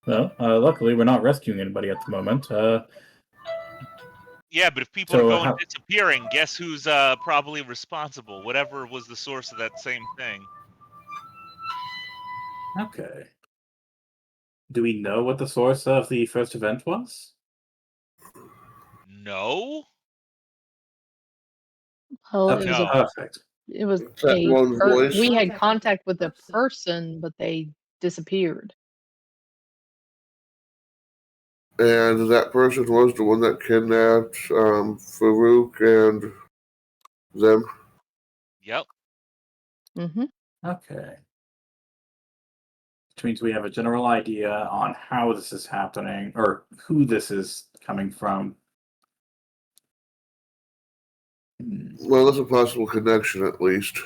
Well, luckily we're not rescuing anybody at the moment. Yeah, but if people are So going how? disappearing, guess who's probably responsible? Whatever was the source of that same thing. Okay. Do we know what the source of the first event was? No. Well, Okay, it was a No. perfect. it was That a one voice. we had contact with a person, but they disappeared. And that person was the one that kidnapped Farouk and them. Yep. Mm-hmm. Okay. Which means we have a general idea on how this is happening, or who this is coming from. Well, that's a possible connection, at least.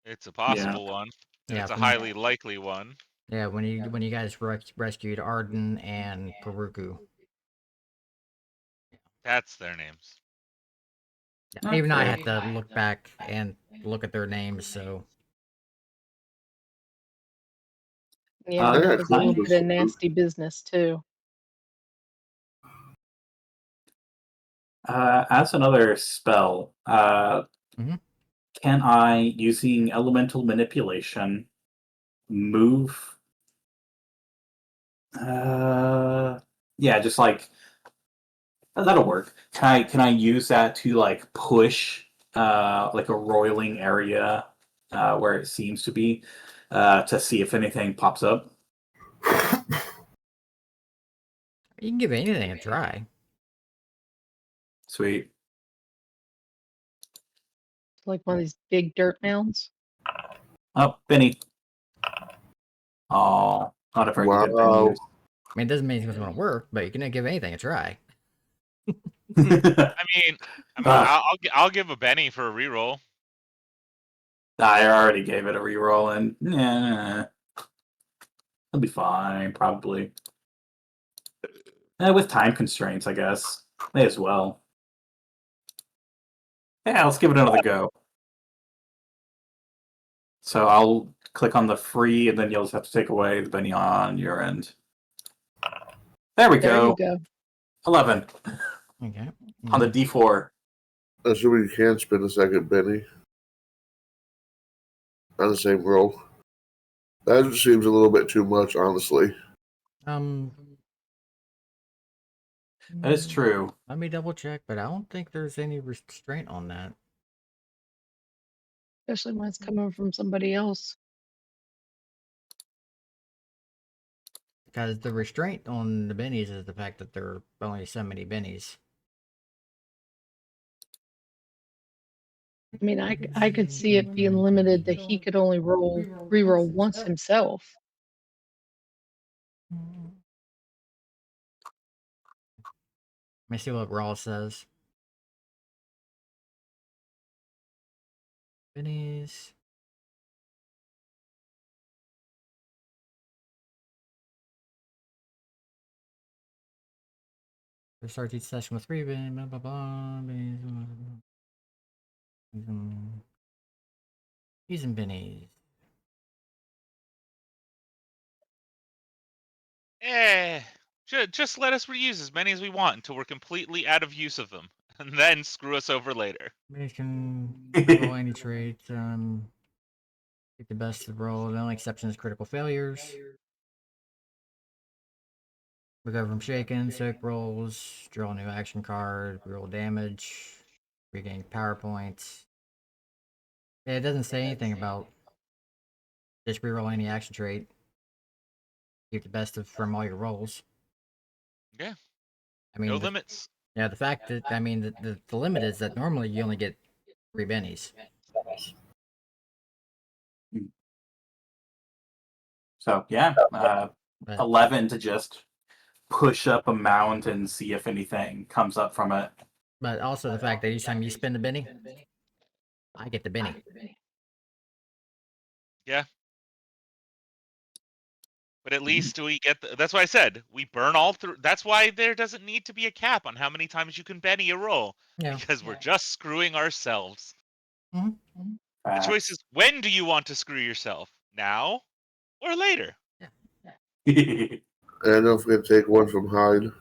It's a possible one. And Yeah, it's a from- highly likely one. Yeah, when you guys rescued Arden and Peruku. That's their names. Yeah, even I had Okay. to look back and look at their names, so Yeah, I that had was a little questions bit of for Farouk. nasty business too. As another spell, Mhm. can I, using elemental manipulation, move? Yeah, just like that'll work. Can I use that to like push like a roiling area where it seems to be to see if anything pops up? you can give anything a try. Sweet. Like one of these big dirt mounds. Oh, Benny. Oh, not a very good Benny Wow. use. I mean, it doesn't mean it's going to work, but you can give anything a try. I mean, Ah. I'll give a Benny for a reroll. I already gave it a reroll, and yeah, it'll be fine, probably. With time constraints, I guess. May as well. Yeah, let's give it another go. So I'll click on the free, and then you'll just have to take away the Benny on your end. There we There go. you go. 11 Okay. on the D4. Assuming you can spin a second Benny on the same roll. That seems a little bit too much, honestly. That is true. Let me double check, but I don't think there's any restraint on that. Especially when it's coming from somebody else. Because the restraint on the bennies is the fact that there are only so many bennies. I mean, I could see it being limited that he could only reroll once himself. Let me see what Raw says. Bennies. We start each session with 3 bennies, blah blah blah. Using bennies. Just let us reuse as many as we want until we're completely out of use of them, and then screw us over later. Bennies can roll any trait. Get the best of the roll. The only exception is critical failures. Recover from shaken, soak rolls, draw a new action card, roll damage, regain power points. Yeah, it doesn't say anything about just reroll any action trait. Keep the best of from all your rolls. Yeah. I mean, No limits. yeah, the fact that I mean the limit is that normally you only get 3 bennies. So yeah, But 11 to just push up a mount and see if anything comes up from it. but also the fact that each time you spend a benny, I get the benny. Yeah. But at least we get that's why I said we burn all through. That's why there doesn't need to be a cap on how many times you can Benny a roll. Yeah. Because we're just screwing ourselves. The Facts. choice is, when do you want to screw yourself? Now or later? And don't forget to take one from Hyde.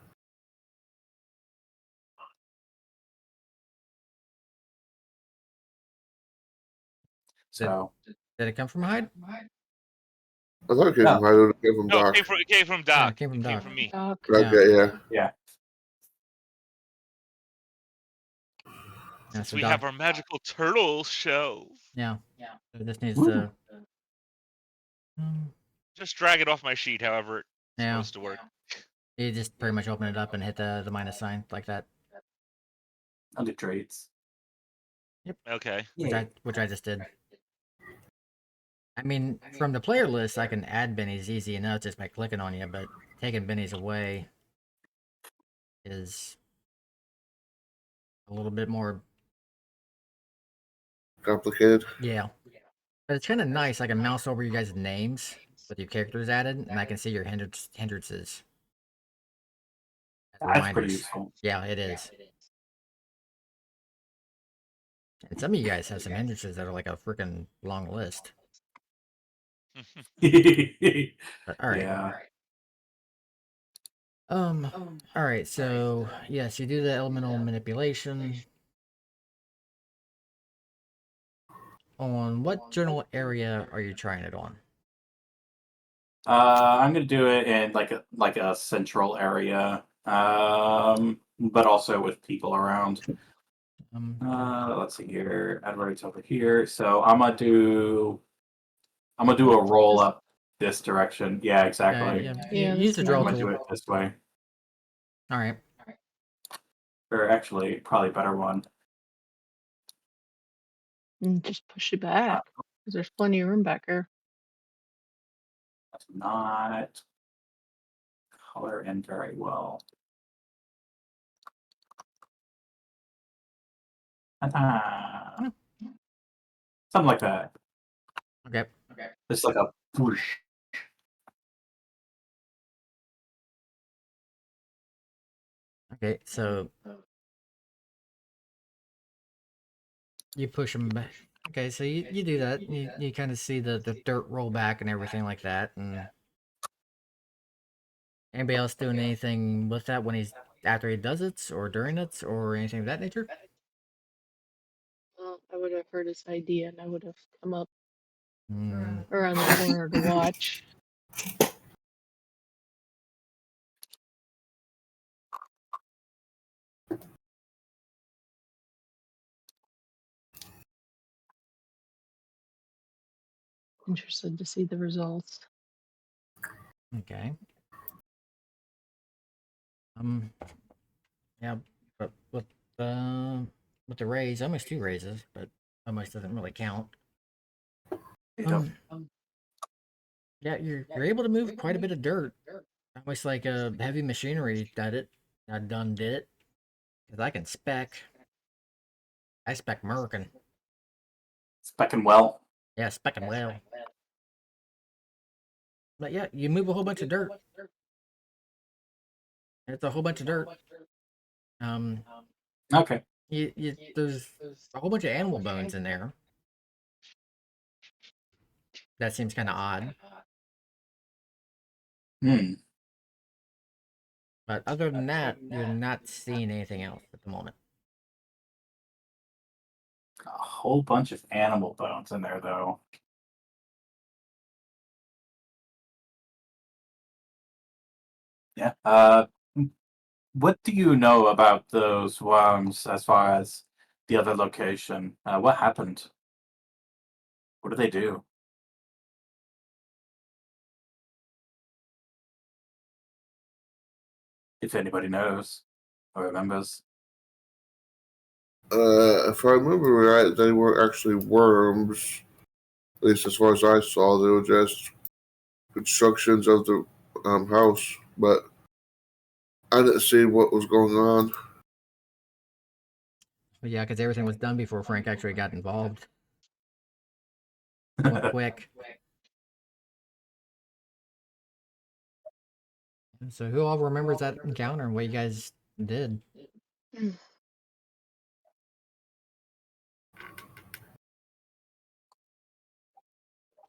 So Did it come from Hyde? I thought it came from Hyde. It came from No, Doc. it came from Doc. Yeah, it came from Doc. From me. Doc. Okay, yeah. yeah. Since so we dog. have our magical turtle show. Yeah. So this needs Woo. to. Just drag it off my sheet, however it's Yeah. supposed to work. You just pretty much open it up and hit the minus sign like that. Under trades. Okay. Which I just did. I mean, from the player list, I can add bennies easy enough just by clicking on you, but taking bennies away is a little bit more. Complicated. Yeah. But it's kind of nice. I can mouse over you guys' names with your characters added, and I can see your hindrances. As That's pretty reminders. useful. Yeah, it is. And some of you guys have some hindrances that are like a freaking long list. But all right. Yeah. All right. So yes, you do the elemental manipulation. On what journal area are you trying it on? I'm gonna do it in like a central area, but also with people around. Let's see here. Edward's over here, so I'm gonna do a roll up this direction. Yeah, exactly. Yeah. Yeah, Use the draw I'm gonna do tool. it this way, All right. or actually, probably better one. And just push it back. 'Cause there's plenty of room back there. That's not color in very well. Hmm. Something like that. Okay. It's like a whoosh. Okay. So you push them back. Okay. So you do that. You kind of see the dirt roll back and everything like that. And anybody else doing anything with that when he's after he does it or during it or anything of that nature? Well, I would have heard his idea and I would have come up Hmm. around the corner to watch. Interested to see the results. Okay. Yeah, but with the raise, almost two raises, but almost doesn't really count. Yeah, you're able to move quite a bit of dirt. Almost like a heavy machinery did it. I done did it. Cause I can spec. I spec Merkin. Specking well. Yeah, specking well. But yeah, you move a whole bunch of dirt. It's a whole bunch of dirt. Um, Okay. there's a whole bunch of animal bones in there. That seems kind of odd. Hmm. But other than that, you're not seeing anything else at the moment. A whole bunch of animal bones in there, though. Yeah. What do you know about those worms as far as the other location? What happened? What do they do? If anybody knows or remembers. If I remember right, they were actually worms. At least as far as I saw, they were just constructions of the house. But I didn't see what was going on. But yeah, because everything was done before Frank actually got involved. It went quick. So who all remembers that encounter and what you guys did?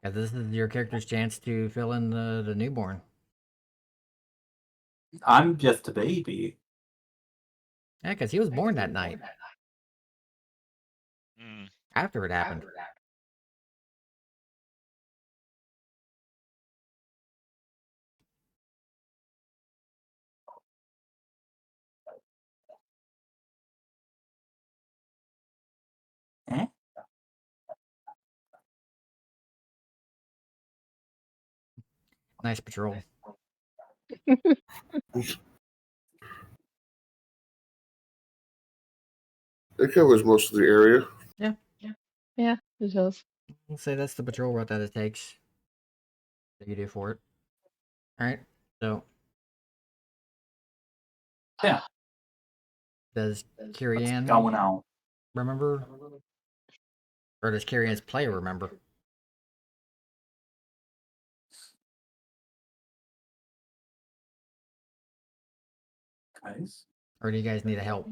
Yeah, this is your character's chance to fill in the newborn. I'm just a baby. Yeah, because he was born that night Hmm. after it happened. Nice patrol. It covers most of the area. Yeah, it does. We'll say that's the patrol route that it takes. That you do for it. Alright, so. Yeah. Does What's Kyrian going on? remember? Or does Kyrian's player remember? Guys? Or do you guys need a help?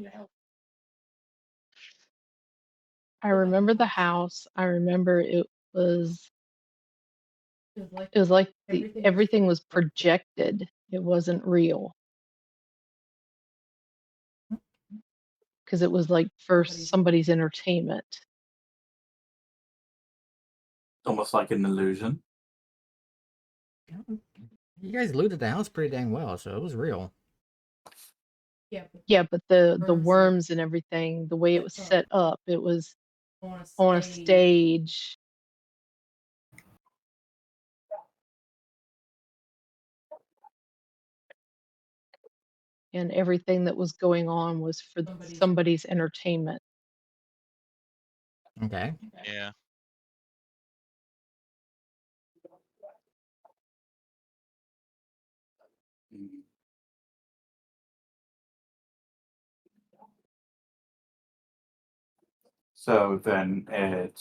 I remember the house. I remember was it was like everything was projected. It wasn't real. Because it was like for somebody's entertainment. Almost like an illusion. You guys looted the house pretty dang well, so it was real. Yeah, but the worms and everything, the way it was set up, it was on a stage. And everything that was going on was for somebody's entertainment. Okay. Yeah. So then it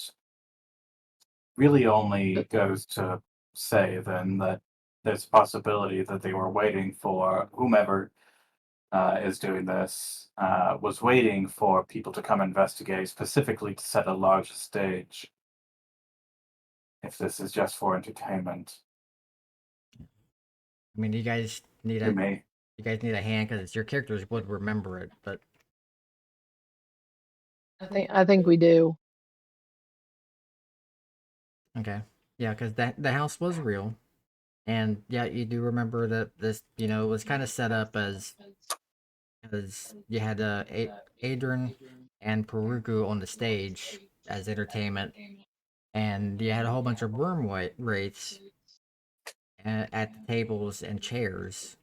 really only goes to say then that there's a possibility that they were waiting for whomever is doing this, was waiting for people to come investigate, specifically to set a large stage. If this is just for entertainment, I mean, you guys need you a may. hand because your characters would remember it, but I think we do. okay. Yeah, because the house was real. And yeah, you do remember that this, it was kind of set up as you had Adrian and Peruku on the stage as entertainment, and you had a whole bunch of worm wraiths at the tables and chairs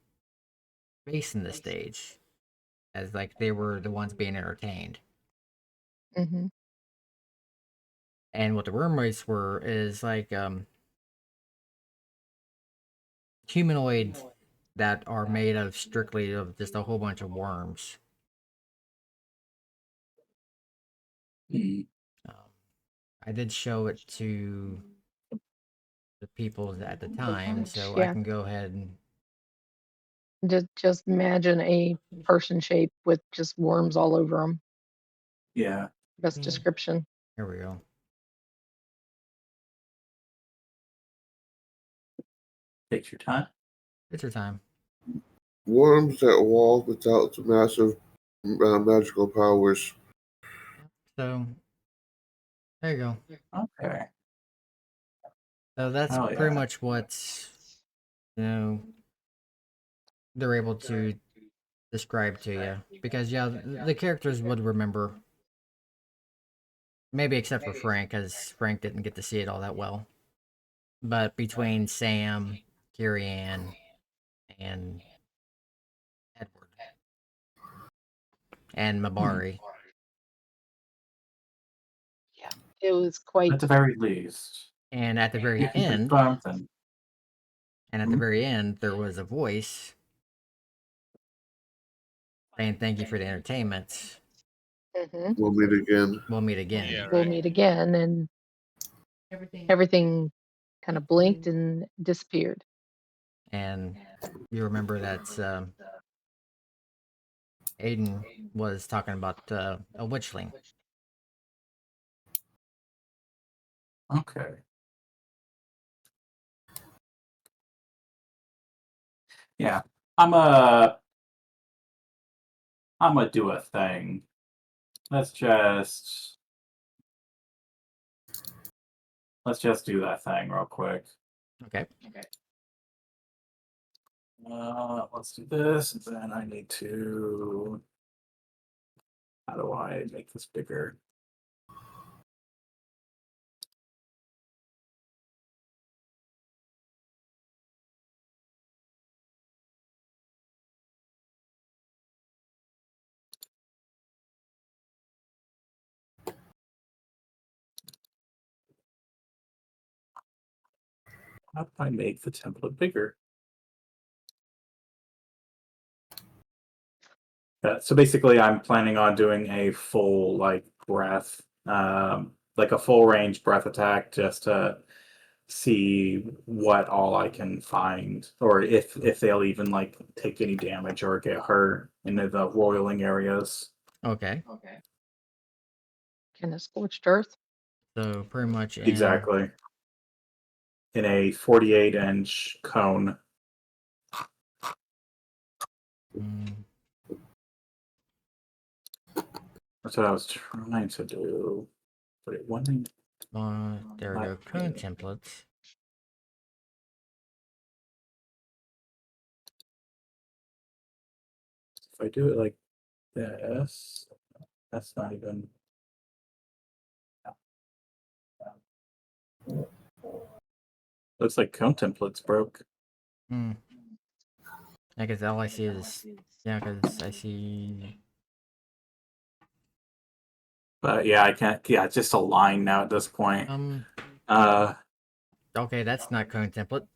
facing the stage, as like they were the ones being entertained. Mm-hmm. And what the worm wraiths were is like humanoids that are made of strictly of just a whole bunch of worms. Mm. I did show it to the people at the time, so I Yeah. can go ahead and Just imagine a person shape with just worms all over them. Yeah. Best description. here we go. Take your time. It's your time. Worms that walk without massive magical powers. So there you go. Okay. So that's Oh, yeah. pretty much what they're able to describe to you, because yeah, the characters would remember. Maybe except for Frank, because Frank didn't get to see it all that well. But between Sam, Kyrian, and Edward, and Mabari, Yeah. It was quite. At the very least. and at the very end, Something. and at the very end, there was a voice saying thank you for the entertainment. Mm-hmm. We'll meet again. We'll meet again. Yeah, We'll right. meet again, and everything kind of blinked and disappeared. And you remember that Aiden was talking about a witchling. Okay. Yeah. I'm gonna do a thing. Let's just do that thing real quick. Okay. Let's do this, and then I need to. How do I make this bigger? How do I make the template bigger? So basically, I'm planning on doing a full breath, like a full range breath attack, just to see what all I can find, or if they'll even take any damage or get hurt in the roiling areas. Okay. Can a scorched earth? So pretty much in Exactly. In a 48-inch cone. mm, That's what I was trying to do, but it wasn't. there we go. Cone templates. If I do it like this, that's not even. Looks like cone templates broke. Hmm. I guess all I see is because I see. But yeah, I can't. Yeah, it's just a line now at this point. Okay, that's not cone template.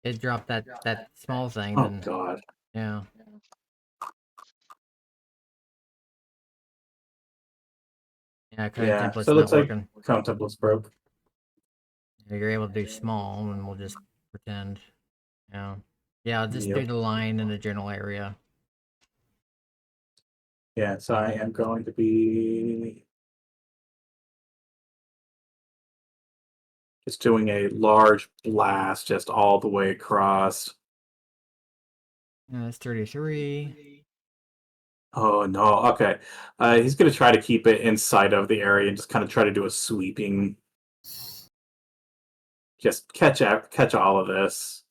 It dropped that small thing. Oh Then god. yeah. Yeah, cone Yeah. template's So it not looks like working. cone templates broke. You're able to do small, and we'll just pretend. Yeah. Yeah, I'll just do Yep. the line in the general area. Yeah. So I am going to be just doing a large blast just all the way across. Yeah, that's 33. Oh no. Okay. He's gonna try to keep it inside of the area and just kind of try to do a sweeping. Just catch all of this.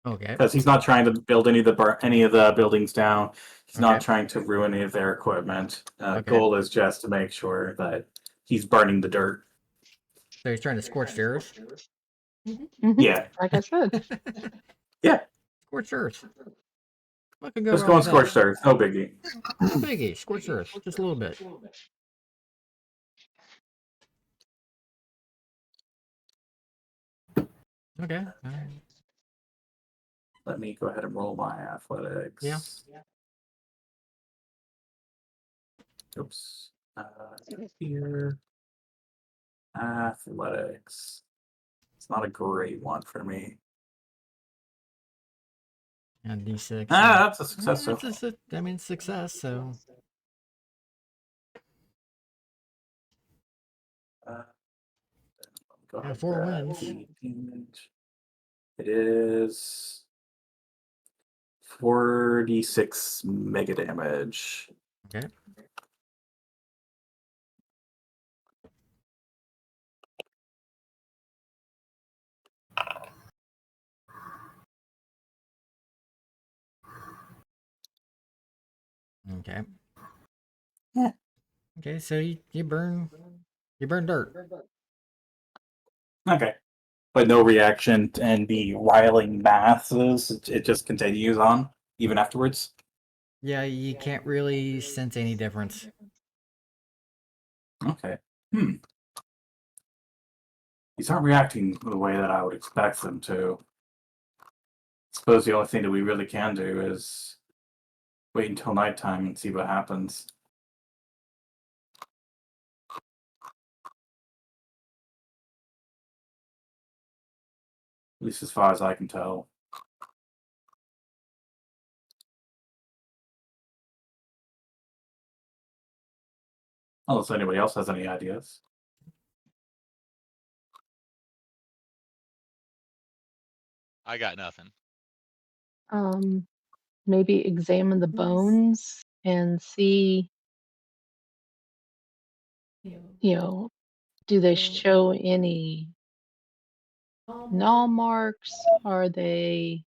Okay. Because he's not trying to build any of the buildings down. He's not Okay. trying to ruin any of their equipment. Okay. Goal is just to make sure that he's burning the dirt. So he's trying to scorch earth. Yeah. Like I said. Yeah. Scorched earth. What could go Just wrong go on with that? scorched earth. No biggie. No biggie. Scorched earth. Just a little bit. Okay. Let me go ahead and roll my athletics. Yeah. Oops. Here. Athletics. It's not a great one for me. And D6. That's a success. So I mean, success. So go ahead 4 and wins. damage. It is 46 mega damage. Okay. Okay. Yeah. Okay, so you burn dirt. Okay. But no reaction, and the riling masses, it just continues on even afterwards. Yeah, you can't really sense any difference. Okay. These aren't reacting the way that I would expect them to. I suppose the only thing that we really can do is wait until nighttime and see what happens. At least as far as I can tell. Unless anybody else has any ideas. I got nothing. Maybe examine the bones and see, do they show any gnaw marks? Are they,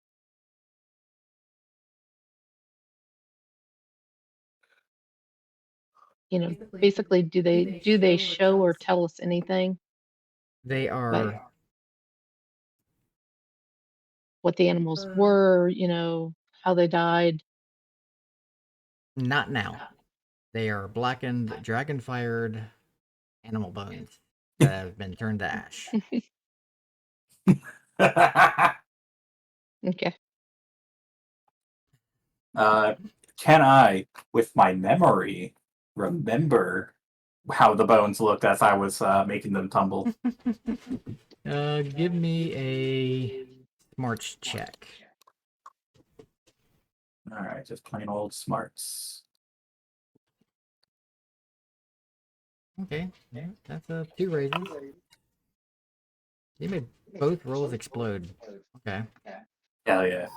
basically, do they show or tell us anything? They are Like what the animals were, how they died? not now. They are blackened, dragon fired animal bones. that have been turned to ash. Okay. Can I, with my memory, remember how the bones looked as I was making them tumble? Give me a smarts check. All right, just plain old smarts. Okay, yeah, that's 2 raises. You made both rolls explode. Okay. Hell yeah.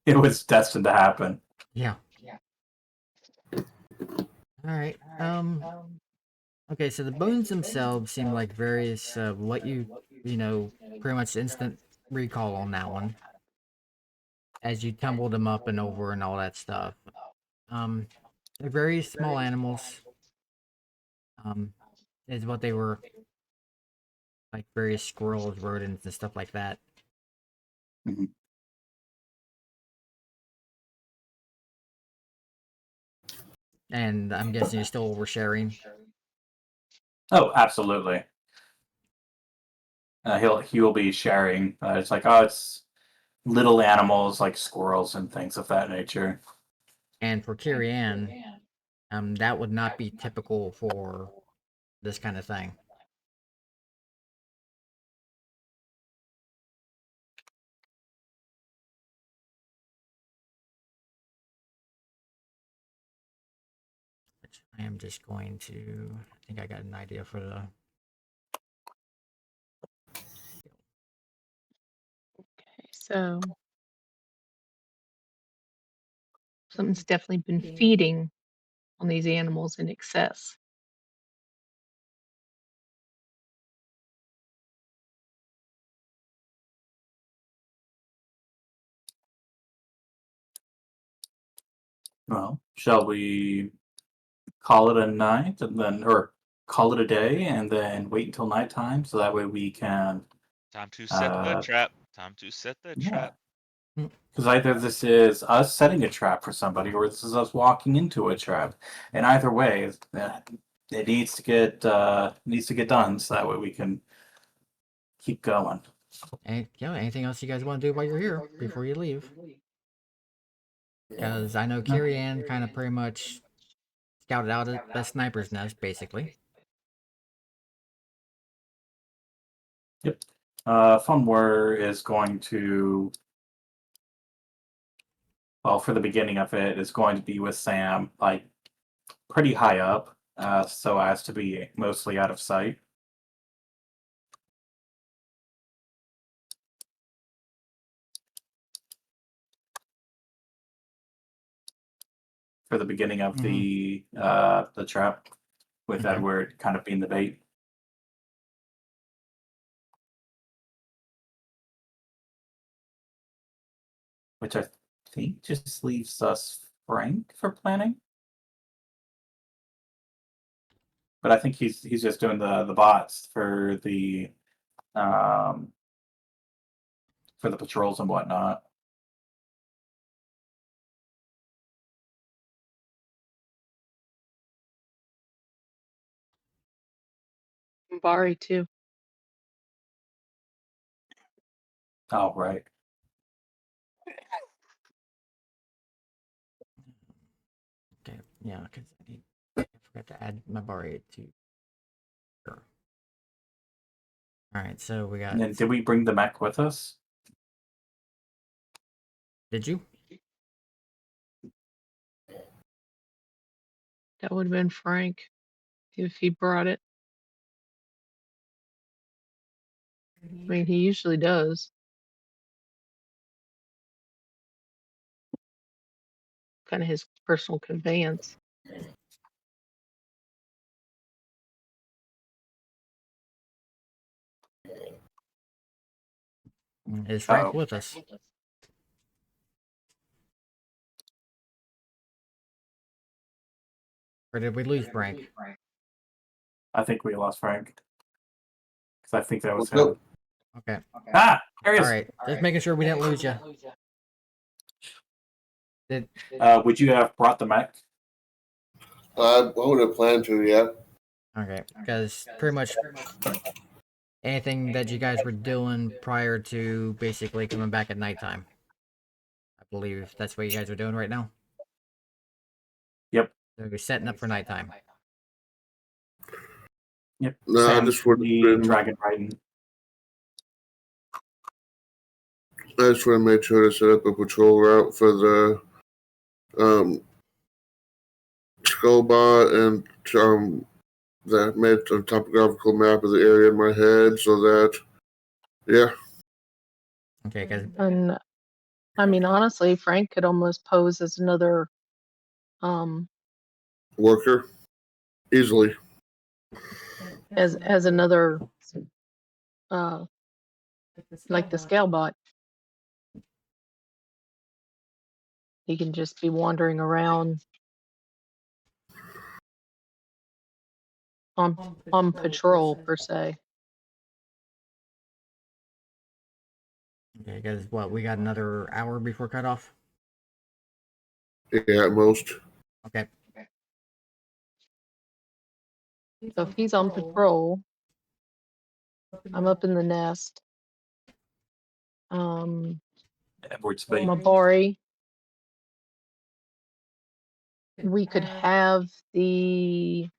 It was destined to happen. Yeah. All right. Okay, so the bones themselves seem like various what you know pretty much instant recall on that one as you tumbled them up and over and all that stuff. They're very small animals. Is what they were, like various squirrels, rodents, and stuff like that. Mhm. And I'm guessing you're still oversharing. Oh, absolutely. He will be sharing. It's like, oh, it's little animals like squirrels and things of that nature. And for Carrie Ann, that would not be typical for this kind of thing. Which I am just going to. I think I got an idea for the. Okay, so something's definitely been feeding on these animals in excess. Well, shall we call it a night and then, or call it a day and then wait until nighttime so that way we can, Time to set the trap. Time to set the yeah. trap. Because either this is us setting a trap for somebody or this is us walking into a trap. And either way, it needs to get done so that way we can keep going. Anything else you guys want to do while you're here before you leave? Because I know Carrie Ann kind of pretty much scouted out the sniper's nest, basically. Yep. Funware is going to, well, for the beginning of it, is going to be with Sam, like pretty high up, so as to be mostly out of sight. For the beginning of the trap, with Okay. Edward kind of being the bait. Which I think just leaves us Frank for planning. But I think he's just doing the bots for the patrols and whatnot. Bari too. Oh right. Okay. Yeah, because I forgot to add my bar 8 to. Sure. All right, so we got. And then did we bring the mech with us? Did you? That would have been Frank if he brought it. I mean, he usually does. Kind of his personal conveyance. Is Frank Oh. with us? Or did we lose Frank? I think we lost Frank. Because I think that was Nope. him. Okay. Ah, there he All is. right. Just making sure we didn't lose you. Did Would you have brought the mech? I would have planned to, yeah. Okay, because pretty much anything that you guys were doing prior to basically coming back at nighttime. I believe that's what you guys are doing right now. Yep. So you're setting up for nighttime. Yep. No, I just would have been. dragon riding. I just want to make sure to set up a patrol route for the Skullbot and that made a topographical map of the area in my head so that, yeah. Okay, because And I mean, honestly, Frank could almost pose as another, Worker easily. as another, like the scale bot. He can just be wandering around on patrol per se. okay, because what we got another hour before cutoff. Yeah, at most. Okay. So if he's on patrol, I'm up in the nest. Edward's bait. Mabari. We could have the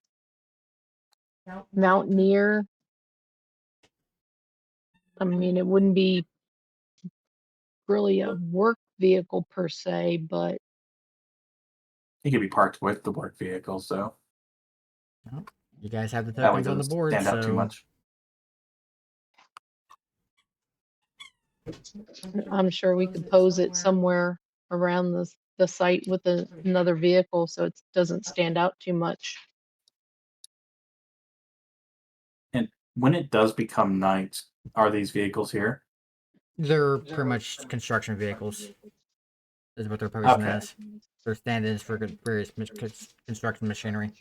Mountaineer. I mean, it wouldn't be really a work vehicle per se, but He could be parked with the work vehicles, though. Well, you guys have the That way it tokens on the doesn't board, stand out too so much. I'm sure we could pose it somewhere around the site with another vehicle so it doesn't stand out too much. And when it does become night, are these vehicles here? they're pretty much construction vehicles. Is what they're posing Okay. as. They're stand-ins for various construction machinery.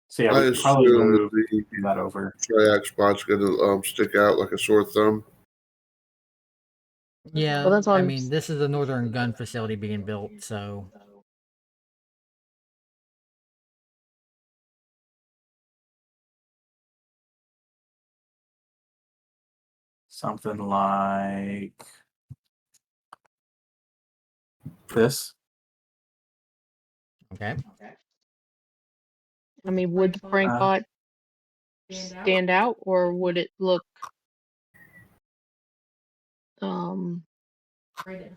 So yeah, I we could probably assume move the that over. triac spot's gonna stick out like a sore thumb. Yeah, Well, that's I on. mean, this is the Northern Gun facility being built, so Something like this. okay. I mean, would the Frank bot stand out, or would it look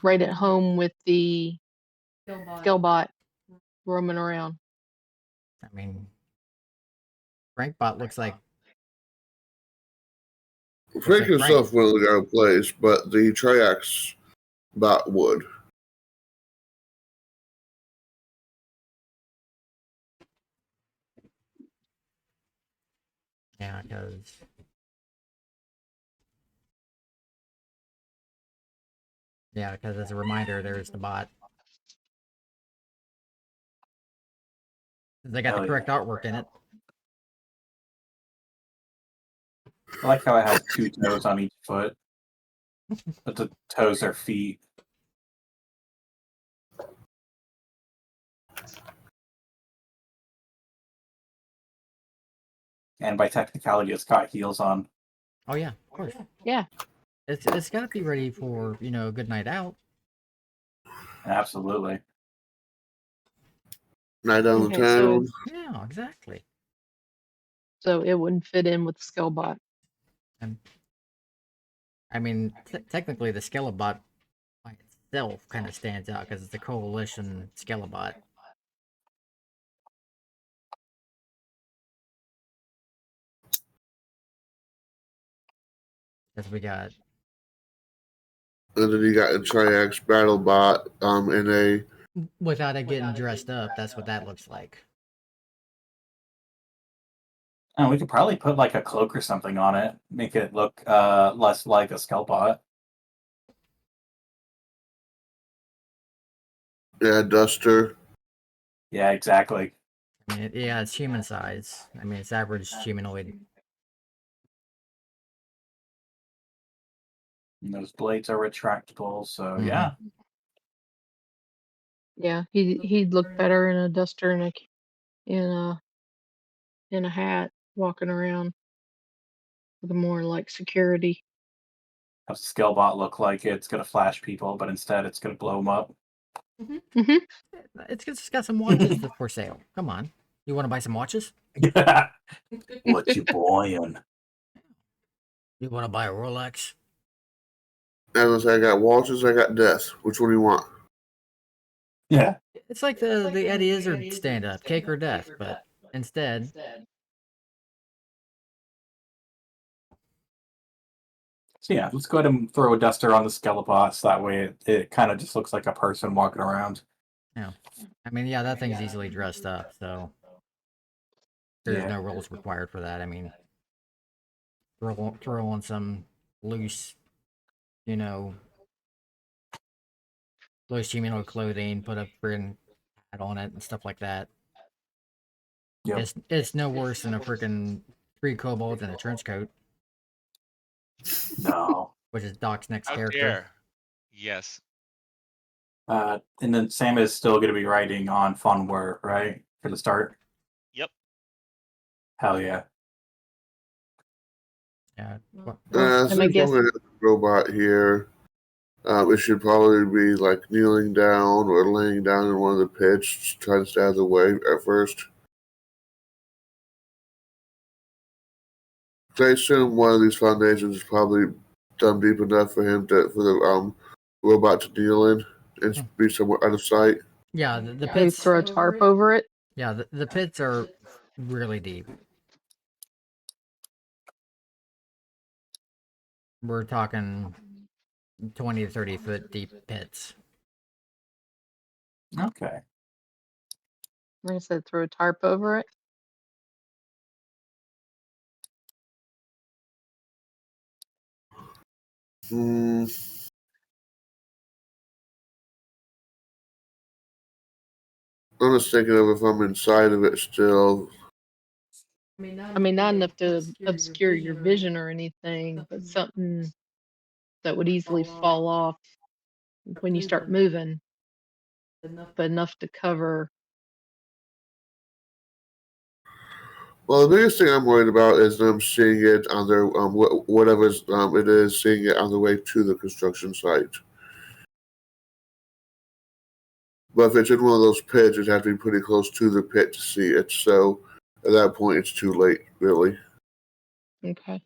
right at home with the Skillbot roaming around? I mean, Frankbot looks like Frank like himself Frank. wouldn't look out of place, but the triac bot would. Yeah, because as a reminder, there's the bot. They got Oh, the correct artwork in it. I like how it has two toes on each foot, but the toes are feet. And by technicality, it's got heels on. Oh yeah, of course. Yeah. It's got to be ready for a good night out. Absolutely. Night on the Okay, so- town. Yeah, exactly. So it wouldn't fit in with the Skillbot. And I mean, technically, the Skelebot by itself kind of stands out because it's a coalition Skelebot. Because we got And then you got a triac battle bot in a without it getting dressed up. That's what that looks like. And we could probably put like a cloak or something on it, make it look less like a Skullbot. duster. Yeah, exactly. I mean, yeah, it's human size. I mean, it's average humanoid. And those blades are retractable, so Mhm. yeah. Yeah, he'd look better in a duster and in in a hat walking around with more like security. How's the skill bot look like? It's gonna flash people, but instead it's gonna blow them up. Hmm. It's just got some watches for sale. Come on. You want to buy some watches? What you buying? You want to buy a Rolex? As I say, I got watches, I got death. Which one do you want? Yeah. It's like the Eddie Izzard stand up, cake or death, but instead, So yeah, let's go ahead and throw a duster on the Skelebots. That way it kind of just looks like a person walking around. I mean, yeah, that thing's easily dressed up, so there's no rules required for that. I mean, throw on some loose, you know, loose humanoid clothing, put a freaking hat on it and stuff like that. Yep. It's no worse than a freaking 3 kobolds in a trench coat, No. which is Doc's next How character. dare. Yes. And then Sam is still going to be writing on Funware, right? For the start? Yep. Hell yeah. Yeah. I and I think guess I'm gonna have a robot here. It should probably be like kneeling down or laying down in one of the pits, trying to stay out of the way at first. So I assume one of these foundations is probably done deep enough for the robot to kneel in and be somewhere out of sight. Yeah, the they pits. throw a tarp over it. Yeah, the pits are really deep. We're talking 20 to 30 foot deep pits. Okay. Like I said, throw a tarp over it. Hmm. I'm just thinking of if I'm inside of it still. I mean, not enough to obscure your vision or anything, but something that would easily fall off when you start moving, but enough to cover. Well, the biggest thing I'm worried about is them seeing it on their whatever it is, seeing it on the way to the construction site. But if it's in one of those pits, it'd have to be pretty close to the pit to see it. So at that point, it's too late, really. Okay. At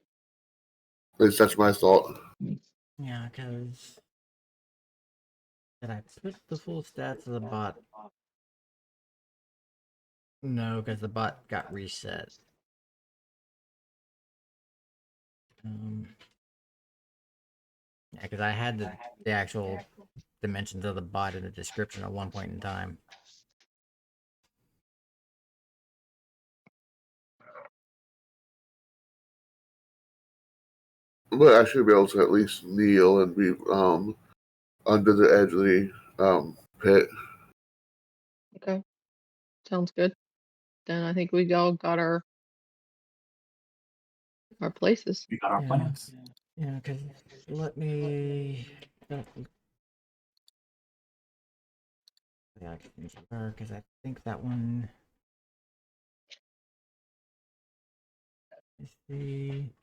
least that's my thought. Yeah, because did I put the full stats of the bot? No, because the bot got reset. Yeah, because I had the actual dimensions of the bot in the description at one point in time. But I should be able to at least kneel and be under the edge of the pit. Okay. Sounds good. Then I think we all got our places. We got our Yeah. plans. Yeah, because let me. Yeah, because I think that one. Let's see.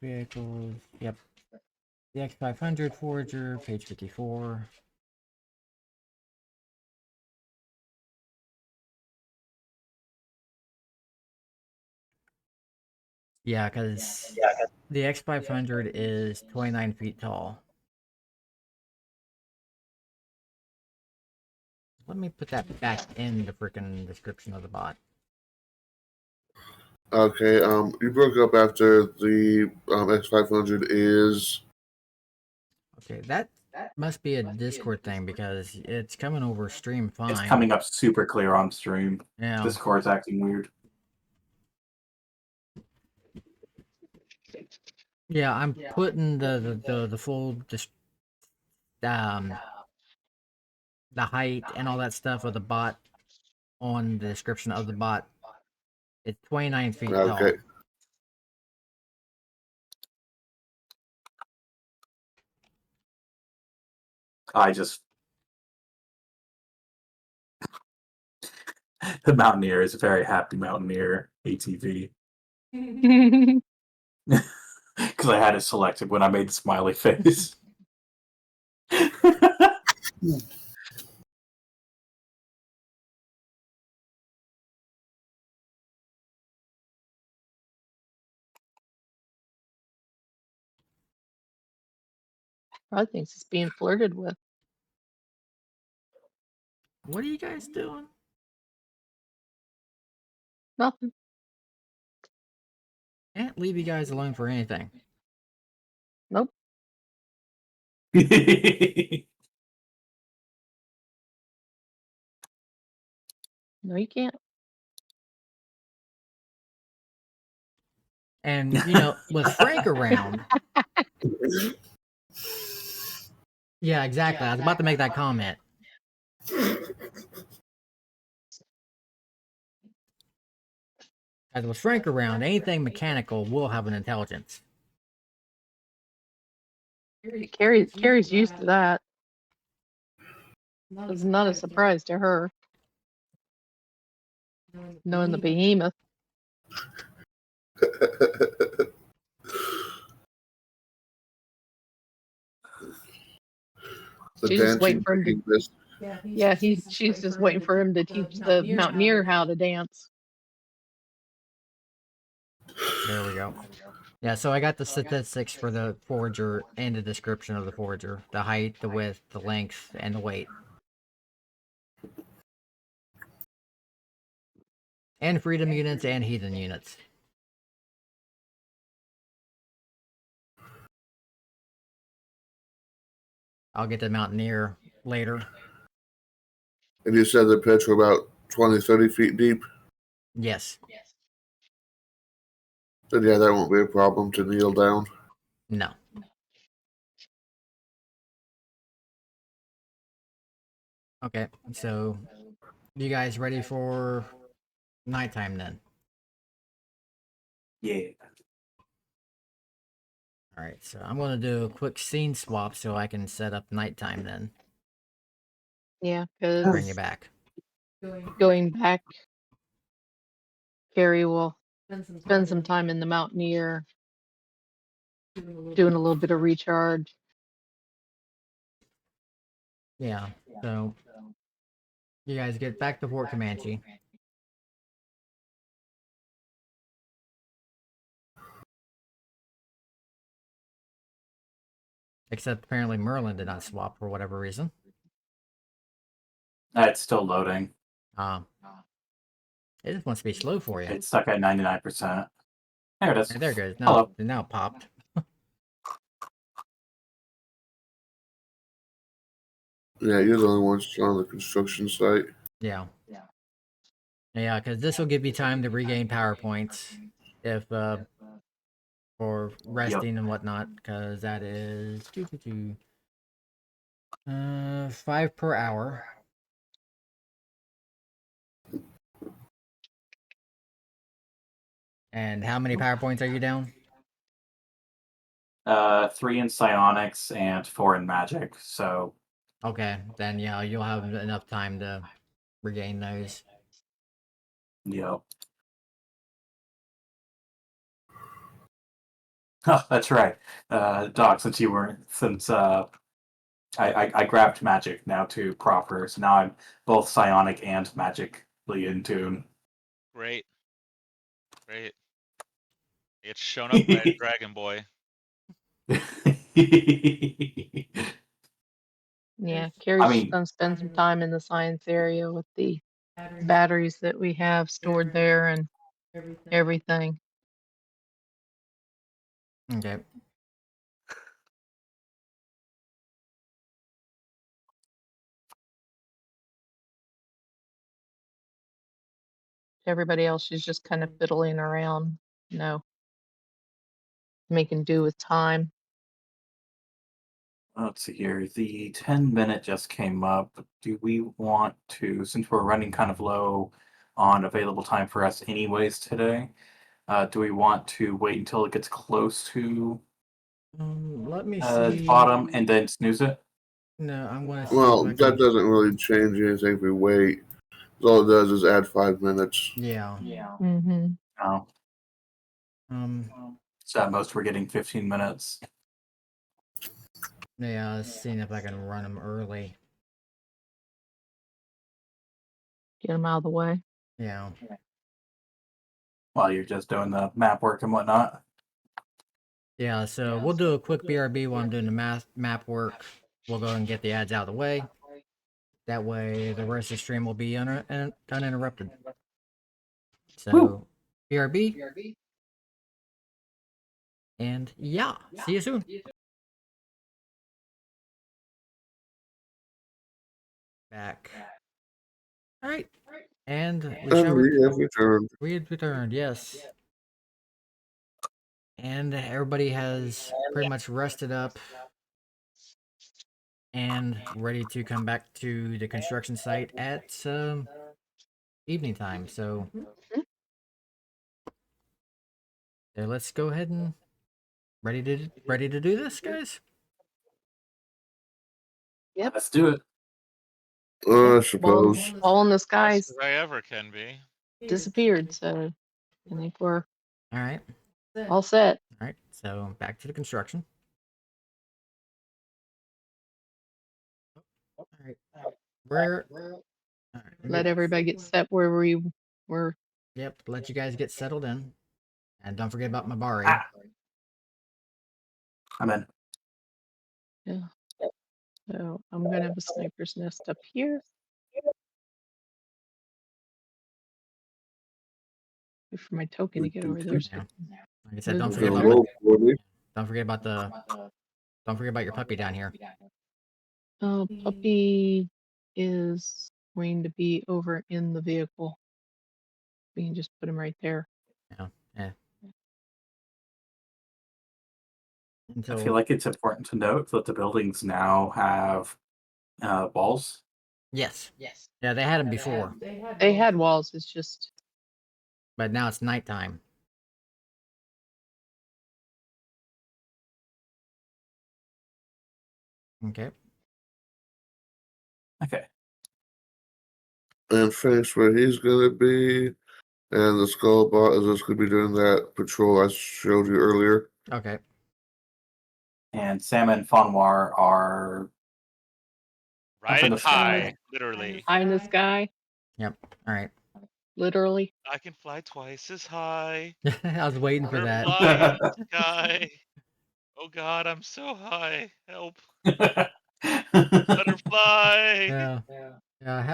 Vehicles. Yep. The X500 Forager, page 54. Yeah, because the X500 is 29 feet tall. Let me put that back in the freaking description of the bot. Okay. You broke up after the X500 is. Okay, that must be a Discord thing because it's coming over stream fine. It's coming up super clear on stream. Yeah. Discord's acting weird. Yeah, I'm putting the full the height and all that stuff of the bot on the description of the bot. It's 29 feet tall. Okay. I just The Mountaineer is a very happy Mountaineer ATV. Because I had it selected when I made the smiley face. Probably thinks it's being flirted with. What are you guys doing? Nothing. Can't leave you guys alone for anything. Nope. No, you can't. And you know, with Frank around, yeah, exactly. I was about to make that comment. As with Frank around, anything mechanical will have an intelligence. Carrie's used to that. It's not a surprise to her. Knowing the behemoth. The She's just waiting dancing for him to. behemoth. Yeah, she's just waiting for him to teach the Mountaineer how to dance. There we go. Yeah, so I got the statistics for the Forager and the description of the Forager. The height, the width, the length, and the weight. And freedom units and heathen units. I'll get the Mountaineer later. And you said the pits were about 20, 30 feet deep? Yes. Then yeah, that won't be a problem to kneel down. No. Okay, so you guys ready for nighttime then? Yeah. Alright, so I'm going to do a quick scene swap so I can set up nighttime then. Yeah, Bring because you back. going back, Carrie will spend some time in the Mountaineer, doing a little bit of recharge. Yeah, so you guys get back to Fort Comanche. Except apparently Merlin did not swap for whatever reason. It's still loading. It just wants to be slow for you. It's stuck at 99%. There it is. Hey, there it goes. Hello. Now it popped. Yeah, you're the only one still on the construction site. Yeah. Yeah, because this will give you time to regain power points if for resting and whatnot. Because that is 5 per hour. And how many power points are you down? 3 in psionics and 4 in magic. So Okay, then yeah, you'll have enough time to regain those. yep. Oh, that's right. Doc, since I grabbed magic now too proper, so now I'm both psionic and magically in tune. Great. It's shown up by a dragon boy. Yeah, Carrie's mean- gonna spend some time in the science area with the batteries that we have stored there and everything. Okay. Everybody else, she's just kind of fiddling around, making do with time. Let's see here. The 10-minute just came up. Do we want to, since we're running kind of low on available time for us anyways today, do we want to wait until it gets close to Let me see. bottom and then snooze it? No, I'm gonna see. Well, if I that can... doesn't really change anything if we wait. all it does is add 5 minutes. Yeah. Mm-hmm. Oh, Um. so at most we're getting 15 minutes. Yeah. Seeing if I can run them early. Get them out of the way. Yeah. While you're just doing the map work and whatnot. Yeah. So we'll do a quick BRB while I'm doing the map work. We'll go and get the ads out of the way. That way, the rest of the stream will be uninterrupted. So, Woo. BRB. And yeah, see you soon. Back. All right. And we And we have returned. We had returned, yes. And everybody has pretty much rested up and ready to come back to the construction site at evening time. So let's go ahead and ready to do this, guys. Yep. Let's do it. I suppose. All in the Best skies as I ever can be. disappeared, so I think we're All right. all set. All right. So back to the construction. All right. Where? All right, Let everybody get set where we were. Yep. Let you guys get settled in, and don't forget about my Mabari. Ah. I'm in. Yeah. So I'm gonna have a sniper's nest up here. Wait for my token to get over there. Yeah. Like I said, don't Move forget it about over. Hello, Courtney. don't forget about the don't forget about your puppy down here. Puppy is going to be over in the vehicle. We can just put him right there. Yeah. Yeah. I feel like it's important to note that the buildings now have walls. Yes. Yeah, they had them before, They had walls. It's just but now it's nighttime. Okay. Okay. And Fink's where he's gonna be. And the skull bot is just gonna be doing that patrol I showed you earlier. Okay. And Sam and Fanwar are Riding the sky. high, literally. high in the sky, Yep. All right. literally. I can fly twice as high. I was waiting for that. Butterfly in the sky. Oh God, I'm so high. Help. Butterfly. Yeah.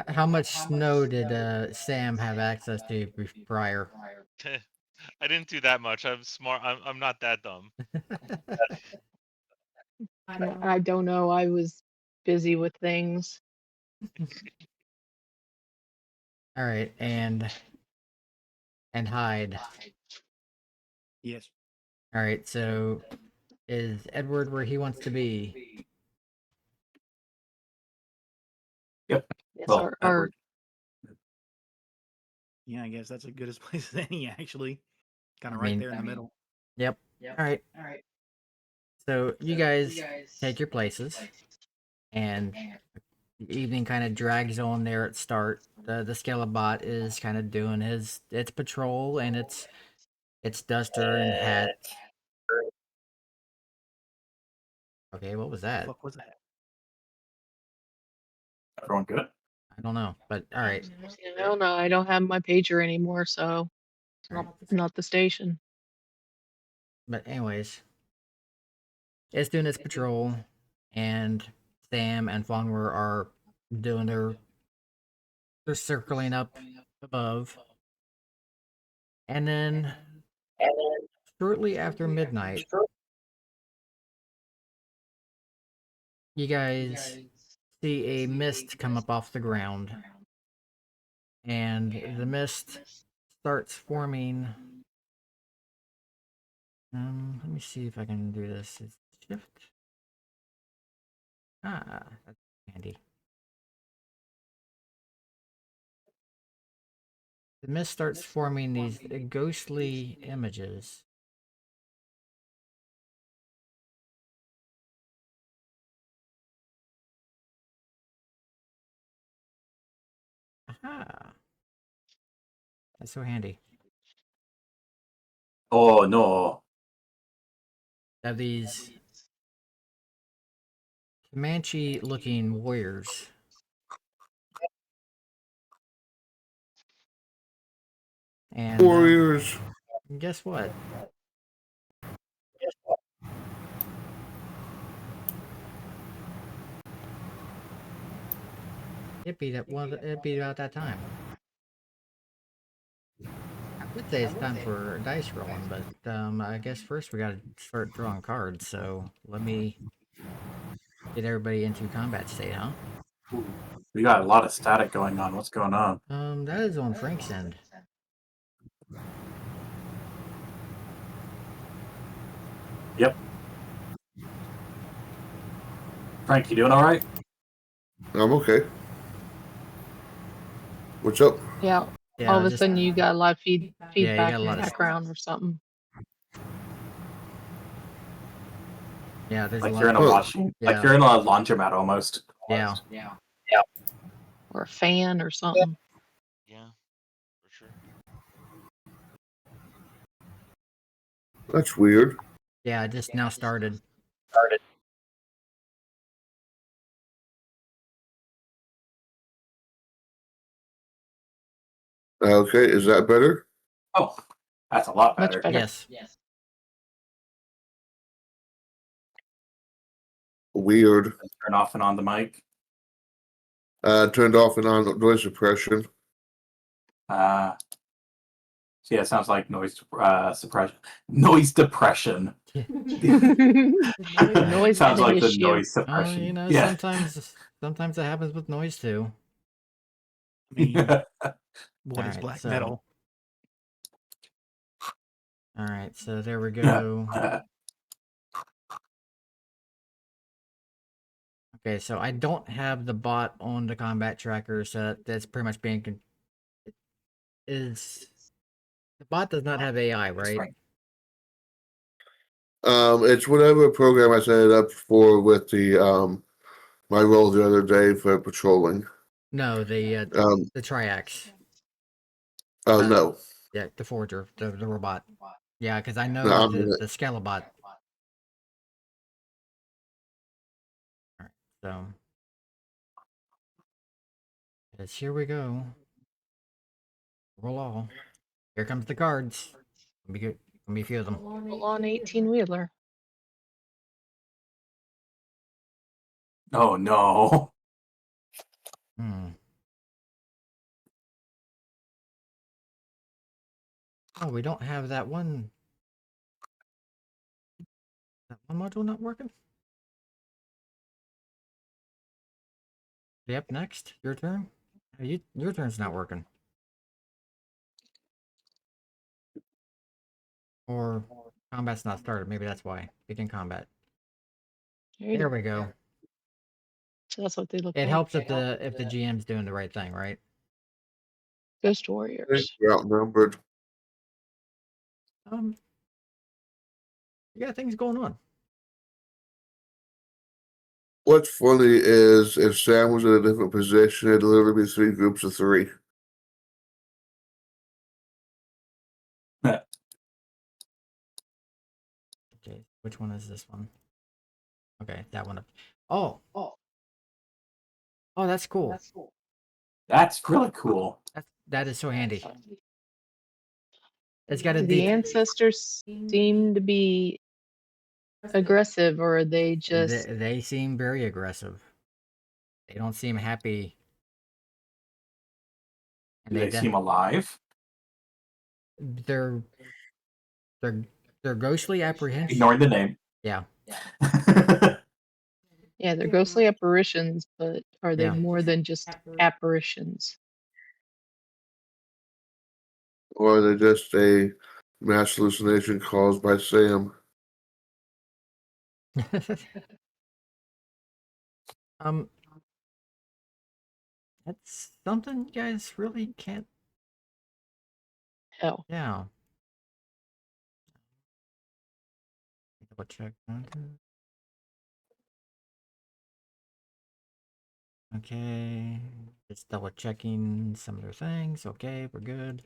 How much snow did Sam have access to prior? I didn't do that much. I'm smart. I'm not that dumb. I don't know. I was busy with things. All right, and hide. Yes. All right, so is Edward where he wants to be? Yes, Well, Edward. Yeah, I guess that's as good a place as any, actually. Kind I of right mean- there in the middle. Yep. All right. So you guys take your places, and the evening kind of drags on there at start. The Skelebot is kind of doing its patrol and its duster and hat. Okay, what was that? Fuck was that? Everyone good? I don't know, but all right. I don't know. I don't have my pager anymore, so it's not the station. But anyways, it's doing its patrol, and Sam and Fonwer are doing they're circling up above, and then shortly after midnight, you guys see a mist come up off the ground, and the mist starts forming. Let me see if I can do this. It's shift. Ah, that's handy. The mist starts forming these ghostly images. Aha. That's so handy. Oh no. Have these Comanche-looking warriors. And Warriors. guess what? It'd be about that time. I would say it's time for dice rolling, but I guess first we gotta start drawing cards. So let me get everybody into combat state, huh? We got a lot of static going on. What's going on? That is on Frank's end. Yep. Frank, you doing all right? I'm okay. What's up? Yeah. Yeah, All of a just sudden you got a lot of you feedback got a in lot the of background or something. yeah. There's a Like lot you're in of a Huh. washing, like yeah, you're in a laundromat almost. yeah. Or a fan or something. Yeah, for sure. That's weird. Yeah, it just now started. Okay, is that better? Oh, that's a lot Much better. better. Yes. Weird. Turn off and on the mic. Turned off and on noise suppression. So yeah, it sounds like noise suppression. Noise depression. Noise Sounds had an like the issue. noise suppression. You know, Yeah. sometimes it happens with noise too. I mean, what is Alright, black so- metal? All right, so there we go. Okay, so I don't have the bot on the combat tracker, so that's pretty much being is the bot does not have AI, right? It's whatever program I set it up for with the my role the other day for patrolling. No, the triax. No. Yeah, the forger, the robot. Yeah, because I know No, the Scalabot. All right, so yes, here we go. Roll all. Here comes the cards. Let me get. Let me feel them. Full on 18-wheeler. Oh no. Hmm. Oh, we don't have that one. That one module not working. Yep, next. Your turn. Your turn's not working. Or combat's not started. Maybe that's why. Begin combat. There we go. So that's what they look It like. helps if the GM's doing the right thing, right? Ghost warriors. We're outnumbered. You got things going on. What's funny is if Sam was in a different position, it'd literally be 3 groups of 3. Okay, which one is this one? Okay, that one. Oh, that's cool. That's really cool. That is so handy. It's got a Do the detail. ancestors seem to be aggressive, or are they just They seem very aggressive. They don't seem happy. And Do they seem alive? They're they're ghostly apprehension. Ignoring the name. Yeah. yeah, they're ghostly apparitions, but are they Yeah. more than just apparitions? Or are they just a mass hallucination caused by Sam? um, that's something you guys really can't. Hell. Yeah. Double check. Okay. Just double checking some other things. Okay, we're good.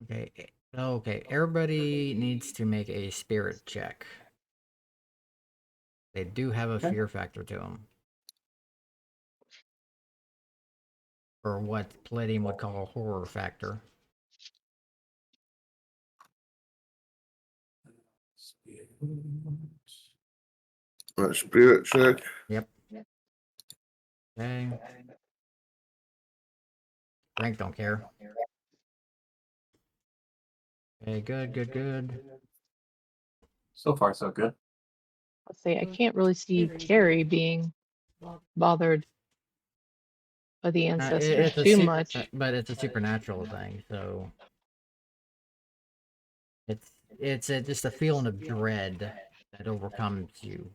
Okay. Okay. Everybody needs to make a spirit check. They do have a fear factor to them. Or what Palladium would call a horror factor. Spirit check. Yep. Okay. Frank don't care. Okay, good. So far, so good. Let's see, I can't really see Terry being bothered by the ancestors It's a too much. but it's a supernatural thing, so it's just a feeling of dread that overcomes you.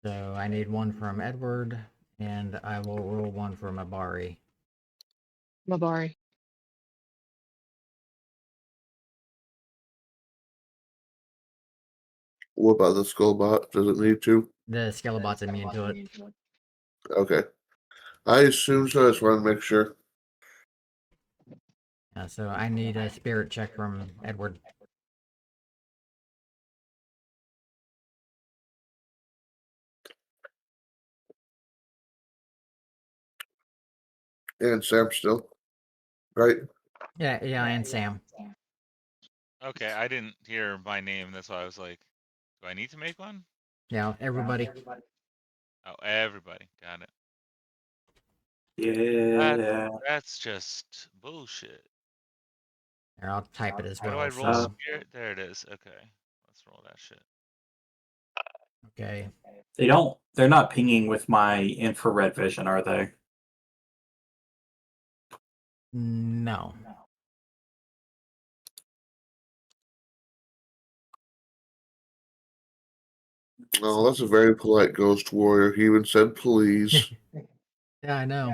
So I need one from Edward, and I will roll one from Abari. Mabari. What about the skull bot? Does it need to? The Skelebot's immune to it. Okay. I assume so. I just want to make sure. So I need a spirit check from Edward. And Sam still. Right? Yeah, and Sam. Okay, I didn't hear my name. That's why I was like, do I need to make one? Yeah, everybody. Oh, everybody. Got it. Yeah. That's just bullshit. Here, I'll type it as How do well. I roll So, spirit? There it is. Okay. Let's roll that shit. okay. They're not pinging with my infrared vision, are they? No. Oh, that's a very polite ghost warrior. He even said please. Yeah, I know.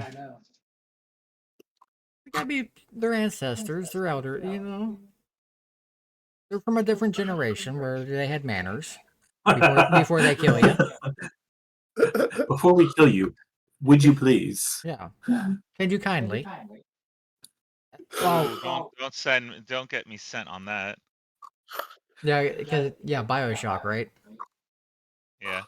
They gotta be their ancestors, their elder, you know. They're from a different generation where they had manners before they kill you. Before we kill you, would you please? Yeah. Can you kindly? Oh, Well, don't get me sent on that. yeah, because Bioshock, right? Yeah.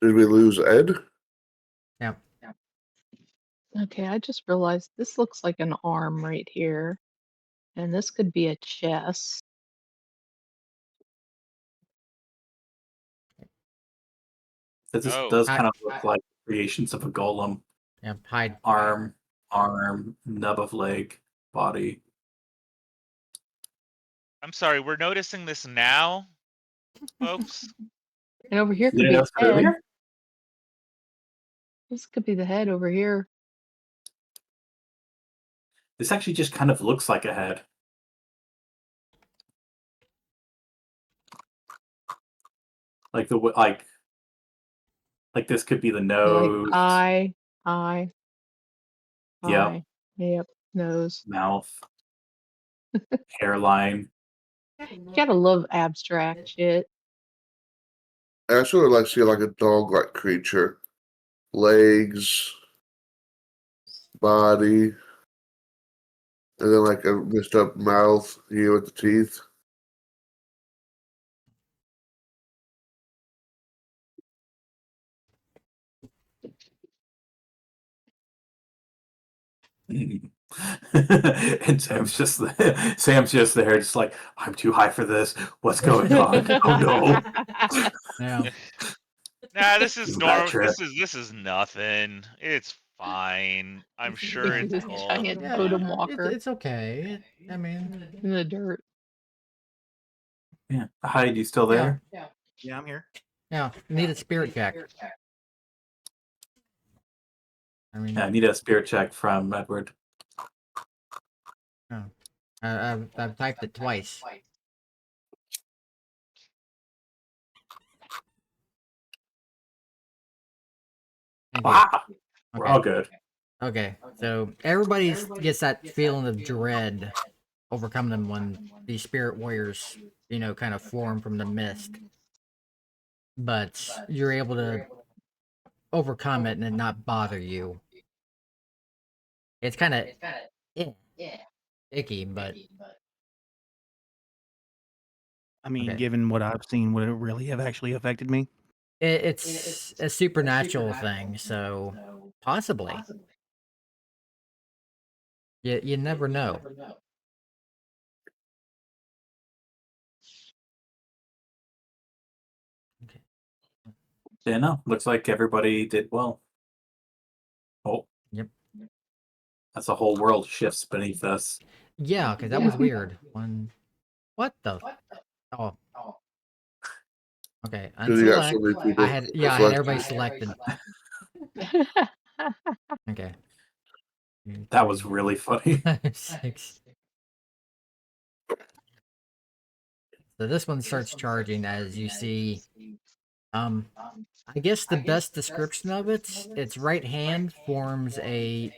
Did we lose Ed? Yeah. Okay, I just realized this looks like an arm right here. And this could be a chest. This Oh, does kind of look like creations of a golem. Yeah, hide. Arm, nub of leg, body. I'm sorry. We're noticing this now, folks. And over here could You be know, the head. earlier? This could be the head over here. This actually just kind of looks like a head. Like like this could be the Like nose. eye. Yep. Yep, nose. Mouth. Hairline. You gotta love abstract shit. I sort of like see like a dog-like creature. Legs, body, and then like a messed up mouth here with the teeth. And Sam's just there, just like, I'm too high for this. What's going on? Oh no. Yeah. Nah, this is Bad normal. trip. This is nothing. It's fine. I'm sure Look at it's this all giant Yeah, totem walker it's okay. I mean, in the dirt. Yeah. Hyde, you still there? Yeah, I'm here. yeah, need a spirit check. I mean, Yeah, I need a spirit check from Edward. oh. I've typed it twice. Thank you. Ah, we're Okay. all good. Okay, so everybody gets that feeling of dread overcome them when the spirit warriors, kind of form from the mist. But you're able to overcome it and it not bother you. It's kind of icky, but I mean, Okay. given what I've seen, would it really have actually affected me? it's a supernatural thing, so possibly. You never know. Okay. Yeah, no. Looks like everybody did well. Oh. Yep. That's a whole world shifts beneath us. Yeah, because that was weird. What the? Oh. Okay. Because you got so Unselect. many people. I had everybody selected. Okay. That was really funny. 6. So this one starts charging as you see. I guess the best description of its right hand forms an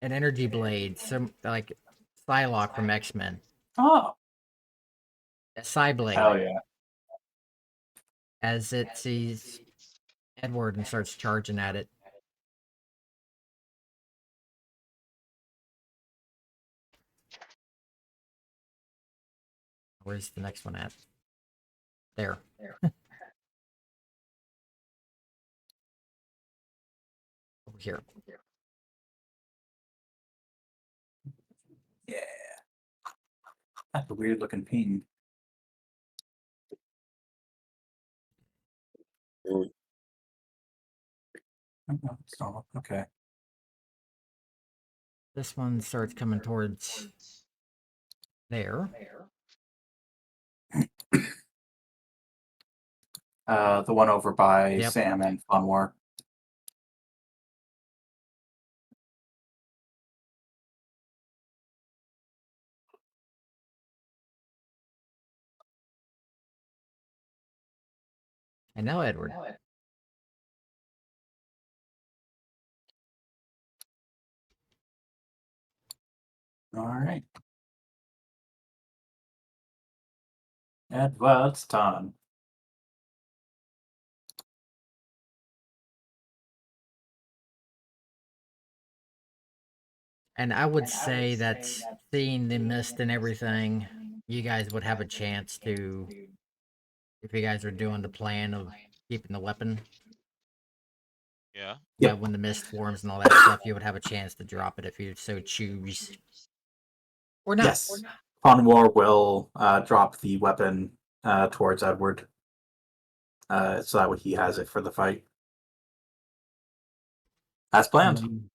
energy blade, some like Psylocke from X-Men. Oh, A Psy blade. hell yeah. As it sees Edward and starts charging at it. Where's the next one at? There. Over here. Yeah. That's a weird looking ping. Mm. Oh, it's not- okay. This one starts coming towards there. The one over by Yep. Sam and Fun War. And now Edward. All right. Edward's turn. And I would say that seeing the mist and everything, you guys would have a chance to, if you guys are doing the plan of keeping the weapon. Yeah. Yeah, when the mist forms and all that stuff, you would have a chance to drop it if you so choose. Or not. Yes. Fun War will drop the weapon towards Edward. So that way he has it for the fight. As planned.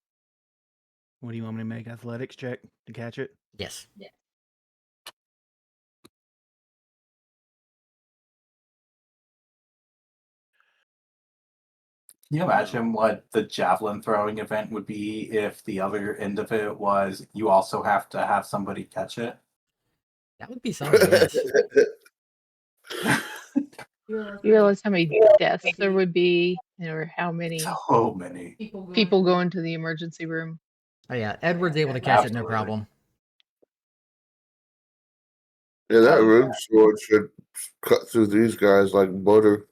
What do you want me to make? Athletics check to catch it? Yes. Can you imagine what the javelin throwing event would be if the other end of it was you also have to have somebody catch it? That would be something, yes. You realize how many deaths there would be, or how many So many. people go into the emergency room? Oh yeah, Edward's able to catch it, no Absolutely. problem. Yeah, that rune sword should cut through these guys like butter.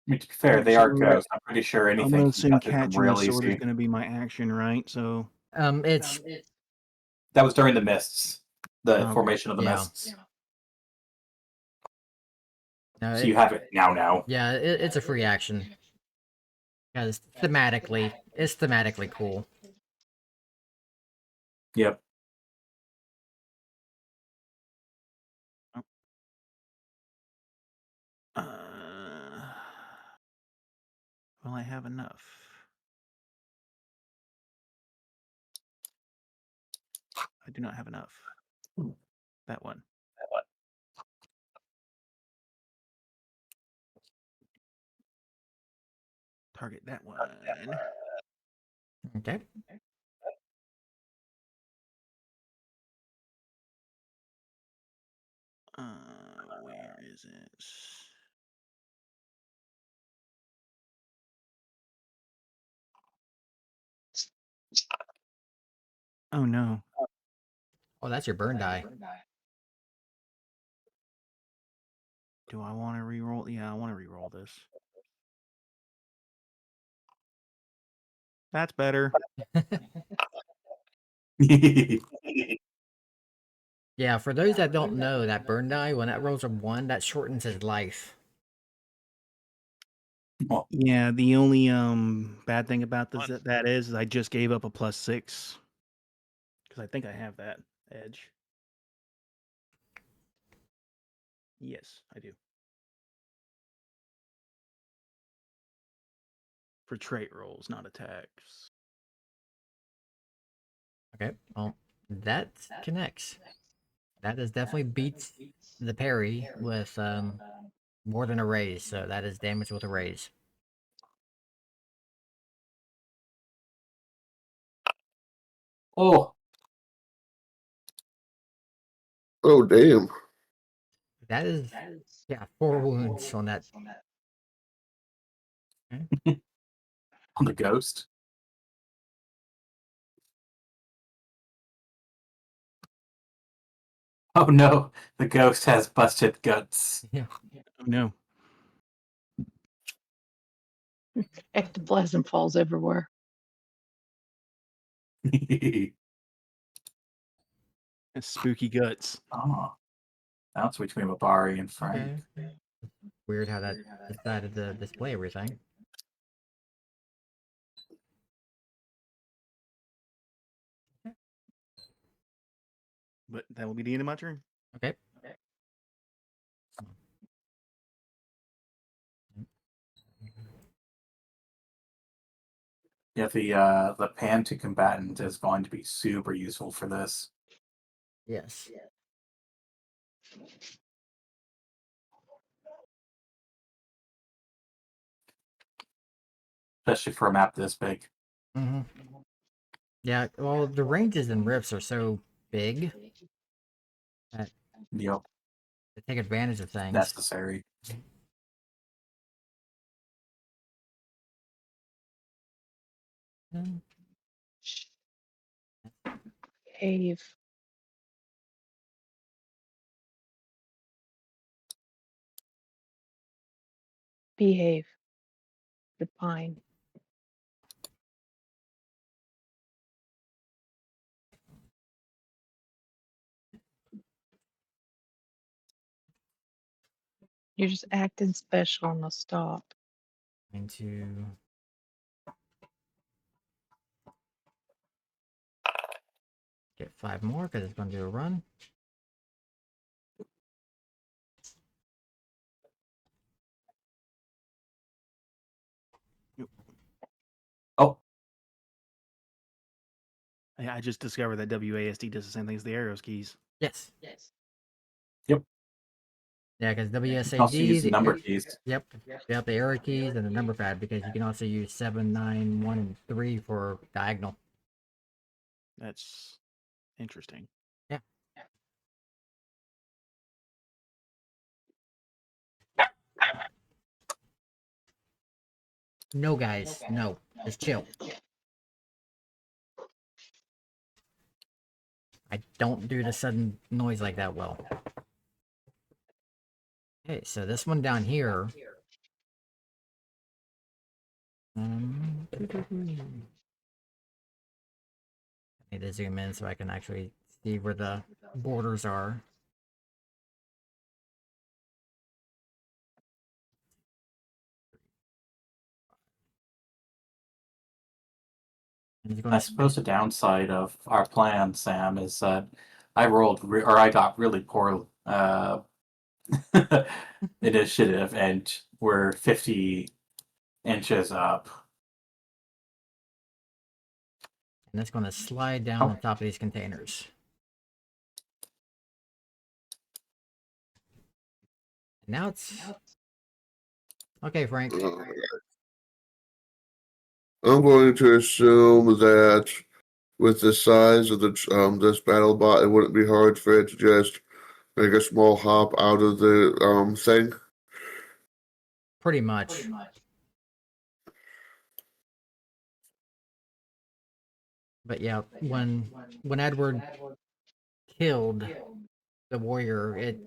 I mean, to be fair, they are ghosts. I'm pretty sure I'm anything gonna can assume cut through them catching the real sword is easy. gonna be my action, right? So It's That was during the mists, the Okay, formation of the yeah. mists. no, So you have it now. yeah, it's a free action. Because thematically, it's thematically cool. Yep. will I have enough? I do not have enough. That one. Target that one. Okay. Where is it? Oh no. Oh, that's your burn die. Do I want to re-roll? Yeah, I want to re-roll this. That's better. Yeah, for those that don't know, that burn die, when that rolls a 1, that shortens his life. Well, Yeah, the only bad thing about this One. that is I just gave up a +6 because I think I have that edge. Yes, I do. For trait rolls, not attacks. Okay, well, that connects. That is definitely beats the parry with more than a raise, so that is damage with a raise. oh, Oh, damn. That is, yeah, 4 wounds on that. Okay. on the ghost. Oh no, the ghost has busted guts. Yeah. Oh no. Ectoplasm falls everywhere. That's spooky guts. Oh, that's between Mabari and Frank. Okay. Weird how that decided to display everything. But that will be the end of my turn. Okay. Yeah, the pan to combatant is going to be super useful for this. Yes. Especially for a map this big. Mm-hmm. Yeah, well, the ranges and rifts are so big that Yep, they take advantage of things. necessary. Mm, Behave. Behave. The pine. You're just acting special on the stop. Going to get 5 more because it's going to do a run. Oh, I just discovered that WASD does the same thing as the arrows keys. Yes. yep. Yeah, because You can also use WSAD, the number keys. yep, the arrow keys and the number pad because you can also use 7, 9, 1, and 3 for diagonal. That's interesting. Yeah. No, guys, no. Just chill. I don't do the sudden noise like that well. Okay, so this one down here. I need to zoom in so I can actually see where the borders are. I suppose the downside of our plan, Sam, is that I or I got really poor initiative, and we're 50 inches up. And it's going to slide down on top of these containers. And now it's okay, Frank. I'm going to assume that with the size of the this battle bot, it wouldn't be hard for it to just make a small hop out of the thing. Pretty much. But yeah, when Edward killed the warrior, it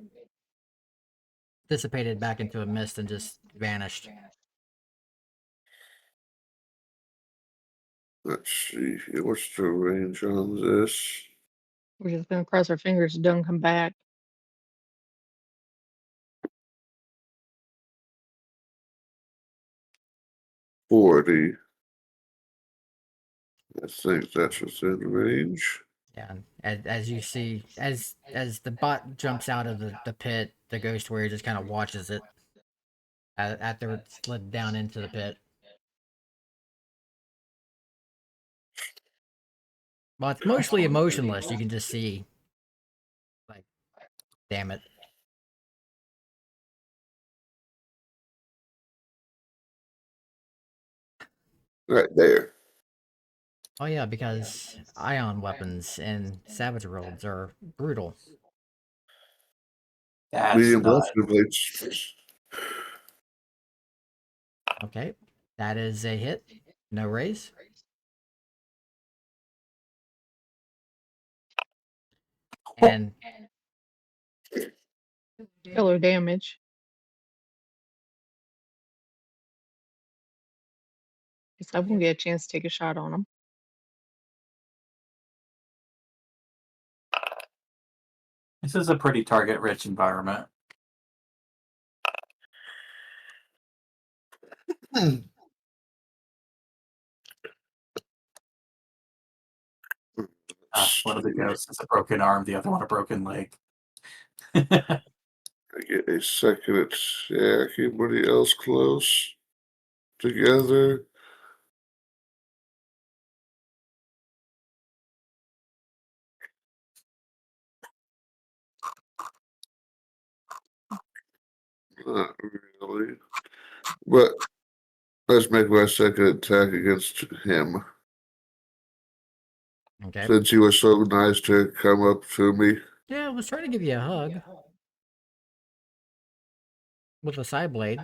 dissipated back into a mist and just vanished. Let's see here. What's the range on this? We're just gonna cross our fingers it don't come back. 40. I think that's within range. Yeah, as you see, as the bot jumps out of the pit, the ghost warrior just kind of watches it after it slid down into the pit. Well, it's mostly emotionless. You can just see, like, damn it. Right there. Oh yeah, because ion weapons in Savage Worlds are brutal. That's Medium not. blaster blades. Okay, that is a hit. No raise. And Killer damage. Guess I won't get a chance to take a shot on him. This is a pretty target-rich environment. One of the ghosts has a broken arm, the other one a broken leg. I get a second attack. Anybody else close? Together. Not really. But let's make my second attack against him. okay. Since he was so nice to come up to me. Yeah, I was trying to give you a hug with a side blade.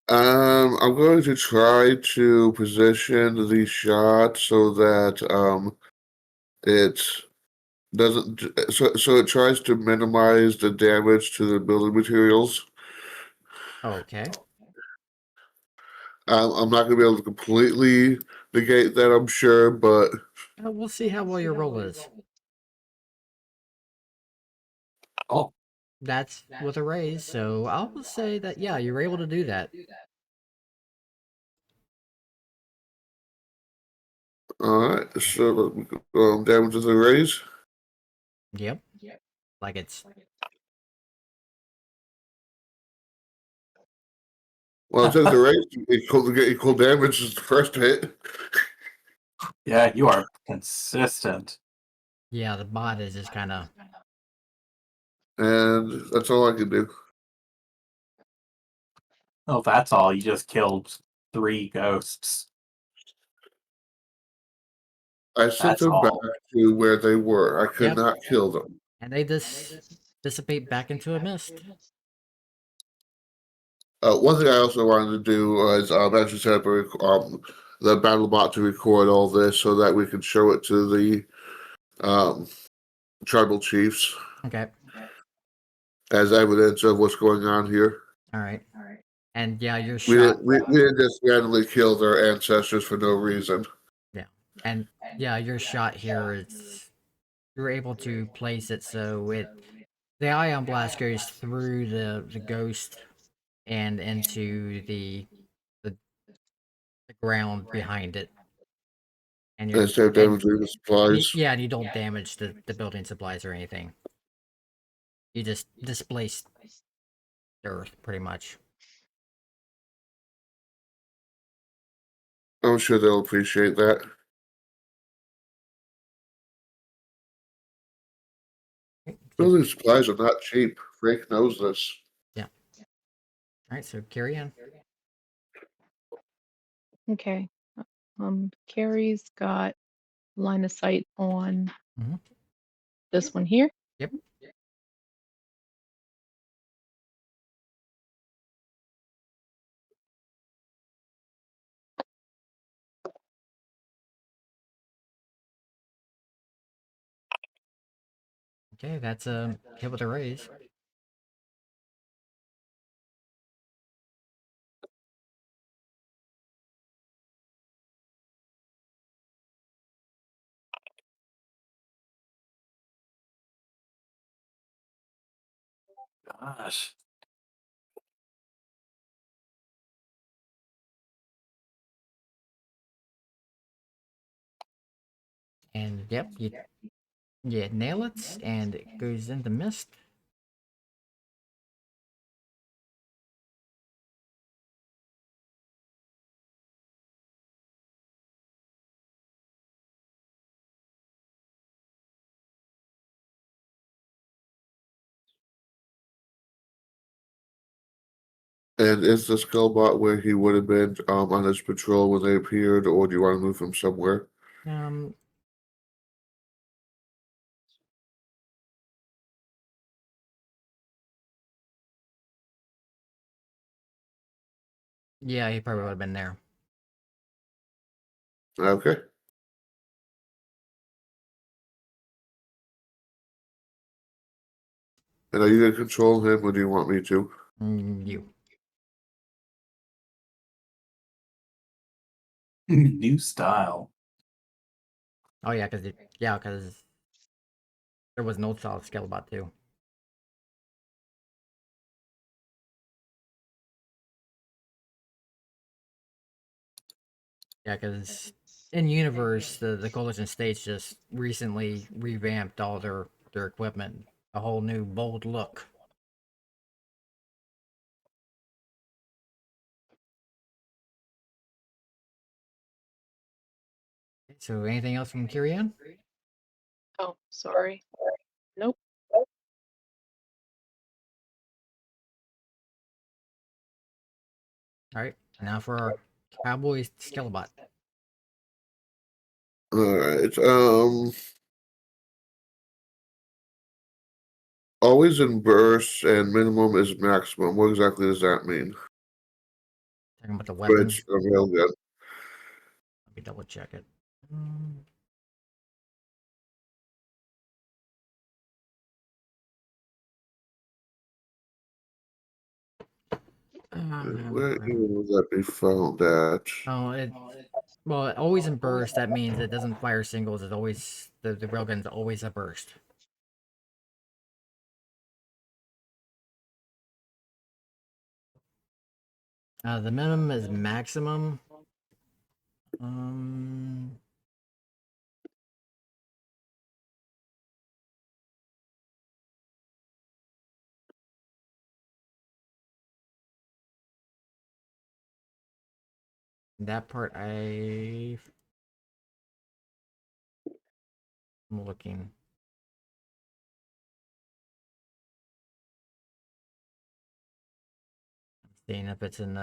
I'm going to try to position the shot so that it doesn't so it tries to minimize the damage to the building materials. Okay. I'm not going to be able to completely negate that, I'm sure, but We'll see how well your roll is. Oh, That's with a raise, so I'll say that yeah, you were able to do that. all right. So damage with a raise. Yep. Like it's Well, it says the raise equal damage is the first hit. yeah, you are consistent. yeah, the bot is just kind of And that's all I can do. Oh, that's all. You just killed 3 ghosts. I sent That's them back all. to where they were. I could Yep. not kill them. and they just dissipate back into a mist. One thing I also wanted to do was actually set up the battle bot to record all this so that we can show it to the tribal chiefs Okay. as evidence of what's going on here. All right. And yeah, your We shot. didn't, we didn't just randomly kill their ancestors for no reason. Yeah. And yeah, your shot here is you're able to place it so the ion blast goes through the ghost and into the, the ground behind it. And you're Instead of and damaging the supplies. yeah, and you don't damage the building supplies or anything. You just displace earth pretty much. I'm sure they'll appreciate that. Building supplies are not cheap. Frank knows this. Yeah. All right, so carry on. Okay. Carrie's got line of sight on Mhm. this one here. Yep. Okay, that's a hit with a raise. Gosh. And yep, you nail it, and it goes into mist. And is the Skullbot where he would have been on his patrol when they appeared, or do you want to move him somewhere? Um, yeah, he probably would have been there. Okay. And are you going to control him, or do you want me to? You. New style. Oh yeah, because there was an old style of Skellbot too. Yeah, because in universe, the Coalition States just recently revamped all their equipment, a whole new bold look. So, anything else from Kirian? Oh, sorry. Nope. All right, now for our Cowboy Skellbot. All right. Always in bursts and minimum is maximum. What exactly does that mean? Talking about the But weapons. it's a railgun. Let me double check it. Mm. Where even would that be found at? Oh, well, always in burst. That means it doesn't fire singles. It's always the railgun's always a burst. The minimum is maximum. Um, that part I'm looking. Seeing if it's in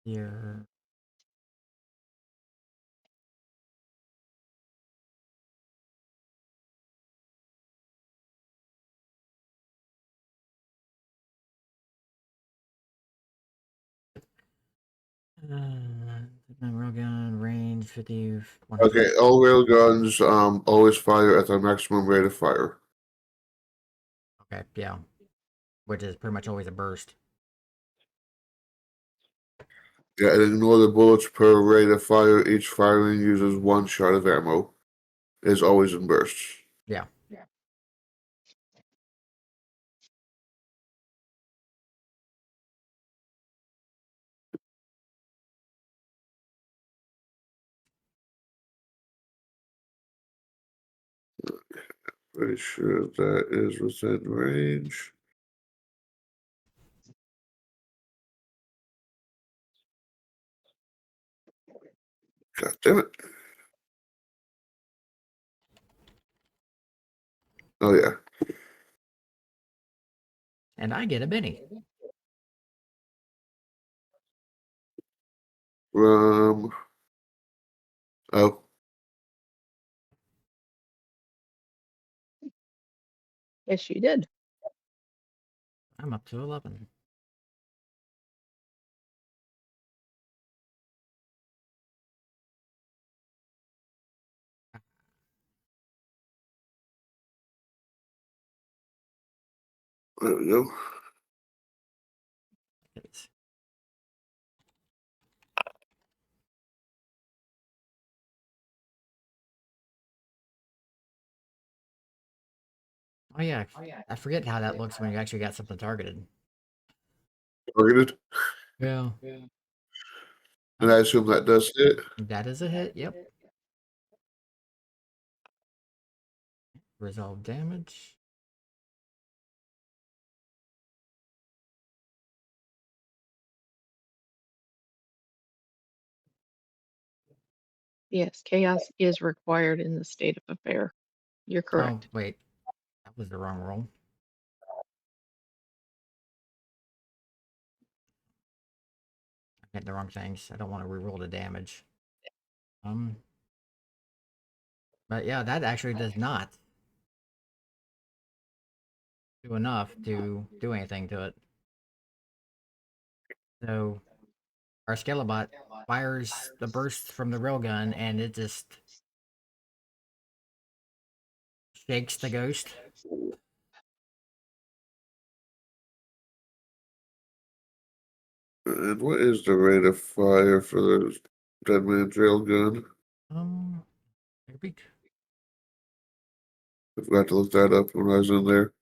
here. Railgun range 50, 100. Okay, all railguns always fire at their maximum rate of fire. Okay, yeah, which is pretty much always a burst. Yeah, and ignore the bullets per rate of fire. Each firing uses one shot of ammo. Is always in bursts. Yeah. Pretty sure that is within range. God damn it. Oh yeah. And I get a Benny. Oh. Yes, you did. I'm up to 11. There we go. It's- Oh yeah, I forget how that looks when you actually got something targeted. Targeted. Yeah. And I assume that does hit. That is a hit, yep. Resolve damage. Yes, chaos is required in the state of affair. You're Oh, correct. wait. That was the wrong roll. I'm getting the wrong things. I don't want to reroll the damage. But yeah, that actually does not do enough to do anything to it. So our Scalabot fires the burst from the railgun and it just shakes the ghost. And what is the rate of fire for the dead man's railgun? Take a peek. I forgot to look that up when I was in there.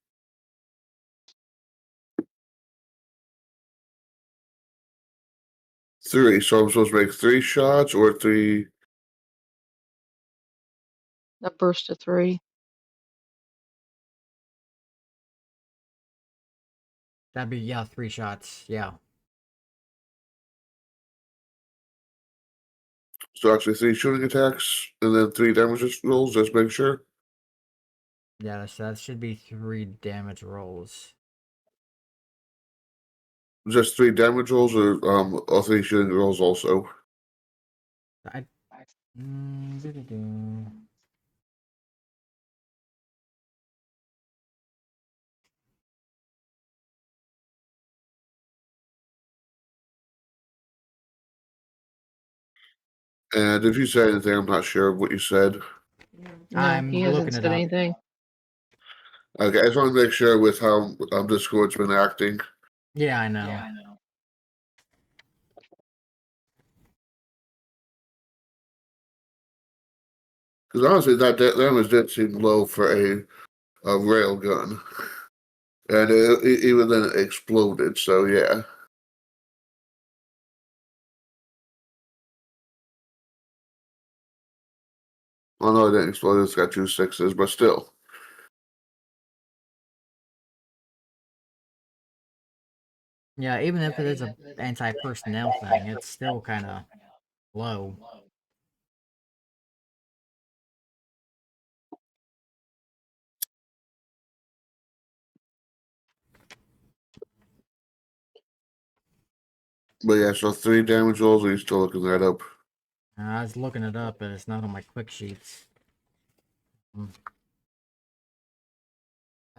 3. So I'm supposed to make 3 shots or 3. A burst of 3. That'd be, yeah, 3 shots. Yeah. So actually 3 shooting attacks and then 3 damage rolls. Just make sure. Yeah, so that should be 3 damage rolls. Just 3 damage rolls or all 3 shooting rolls also. I. Doo-doo-doo. And if you say anything, I'm not sure what you said. No, I'm he looking hasn't it said up. anything. Okay, I just want to make sure with how Discord's been acting. Yeah, I know. Because honestly, that damage did seem low for a rail gun. And even then it exploded, so yeah. Well, no, it didn't explode, it's got 2 6s, but still. Yeah, even if it is a anti-personnel thing, it's still kind of low. But yeah, so 3 damage rolls, are you still looking that up? I was looking it up, but it's not on my quick sheets. I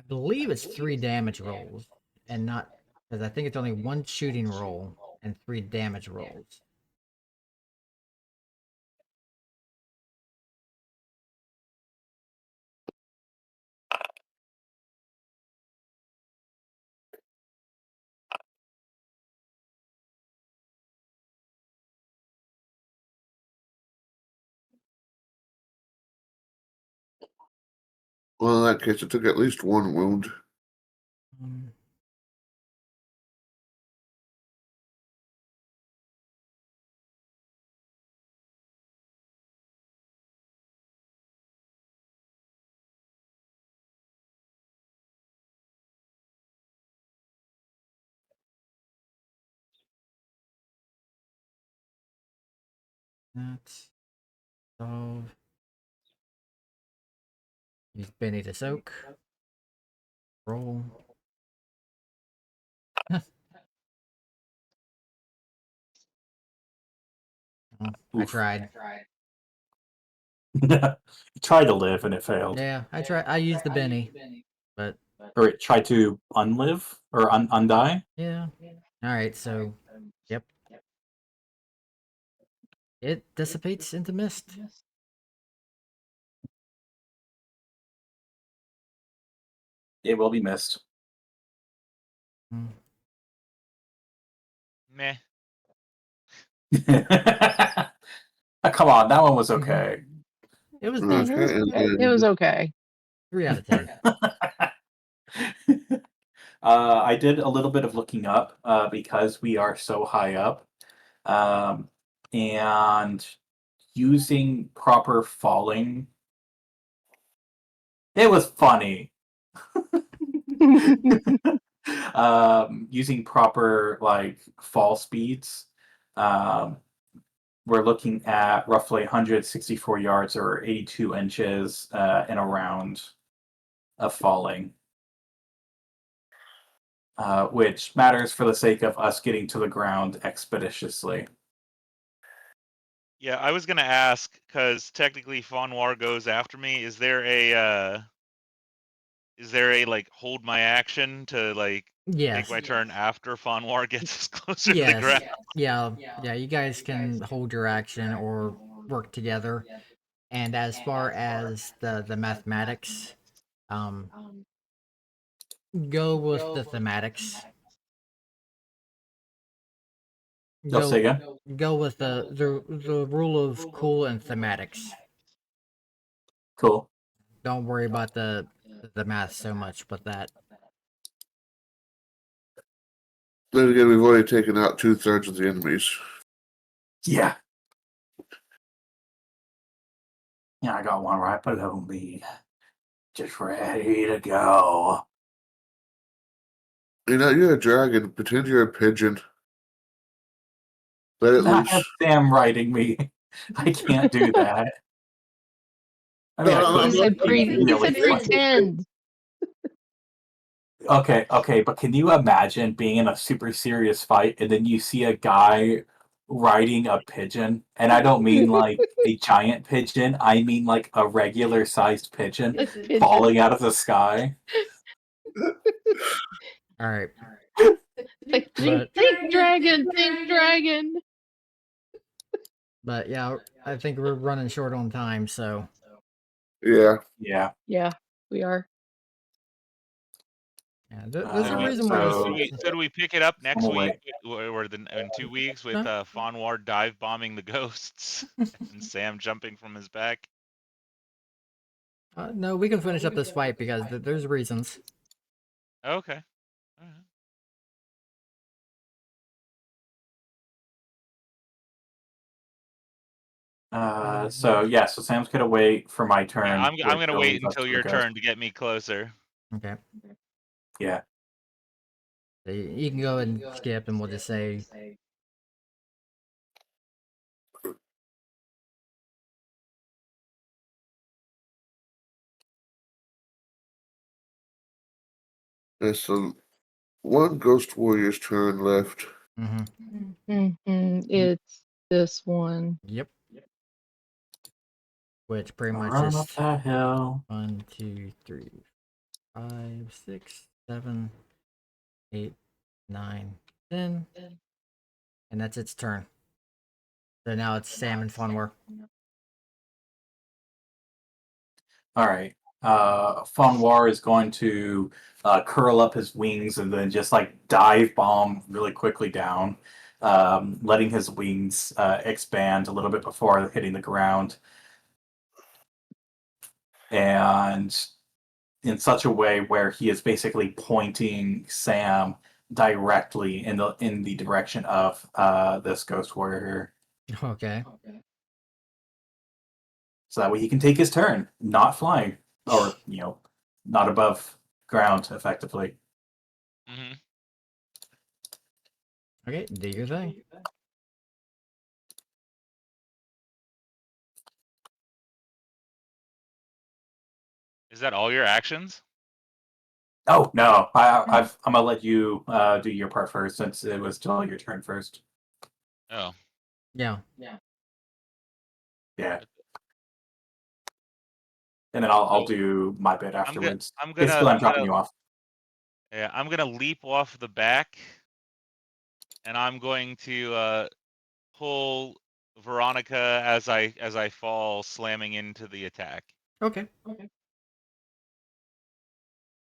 believe it's 3 damage rolls, and not because I think it's only 1 shooting roll and 3 damage rolls. Well, in that case, it took at least 1 wound. Um, that's solve. Use Benny to soak. Roll. Oh, I Oof. tried. Try to live and it failed. Yeah, I tried. I used the Benny, but Or it tried to unlive or undie. yeah. All right, so yep, it dissipates into mist. It will be missed. Meh. Come on, that one was okay. It was Okay, decent. and It was okay. 3 out of 10. I did a little bit of looking up because we are so high up, and using proper falling. It was funny. Using proper like fall speeds, we're looking at roughly 164 yards or 82 inches in a round of falling, which matters for the sake of us getting to the ground expeditiously. Yeah, I was gonna ask because technically Fonwar goes after me. Is there a like hold my action to like Yes. take my turn after Fonwar gets us closer to the Yes. ground? Yeah, you guys can hold your action or work together. And as far as the mathematics, go with the thematics. You'll say again? Go with the rule of cool and thematics. Cool. Don't worry about the math so much, but that. then again, we've already taken out 2/3 of the enemies. Yeah. Yeah, I got one right below me. Just ready to go. You know, you're a dragon. Pretend you're a pigeon. Let it I loose. have Sam riding me. I can't do that. I mean, I No, could. He said Really funny. pretend. Okay, but can you imagine being in a super serious fight and then you see a guy riding a pigeon? And I don't mean like a giant pigeon, I mean like a regular sized pigeon A pigeon. falling out of the sky. All right. Like, think dragon, think dragon. But yeah, I think we're running short on time, so. Yeah. Yeah. Yeah, we are. Yeah, there's a reason why so- this. So do we pick it up next I'm week away. or in 2 weeks with Fonwar dive bombing the ghosts and Sam jumping from his back? No, we can finish up this fight because there's reasons. Okay. All right. So Sam's gonna wait for my turn. Yeah, I'm gonna which wait leaves us until to your the turn to get me closer. Okay. Yeah. So you can go and skip, and we'll just say. There's some one ghost warrior's turn left. It's this one. Yep. Which pretty much Run is up that hill. 1, 2, 3, 5, 6, 7, 8, 9, 10, and that's its turn. So now it's Sam and Fonwar. All right. Fonwar is going to curl up his wings and then just like dive bomb really quickly down, letting his wings expand a little bit before hitting the ground, and in such a way where he is basically pointing Sam directly in the direction of this ghost warrior, Okay. so that way he can take his turn, not flying or not above ground effectively. Mm-hmm. Okay, do your thing. Is that all your actions? Oh no, I'm gonna let you do your part first since it was still your turn first. Oh. Yeah. Yeah, and then I'll do my bit afterwards. Basically, I'm dropping you off. Yeah, I'm gonna leap off the back, and I'm going to pull Veronica as I fall, slamming into the attack. Okay.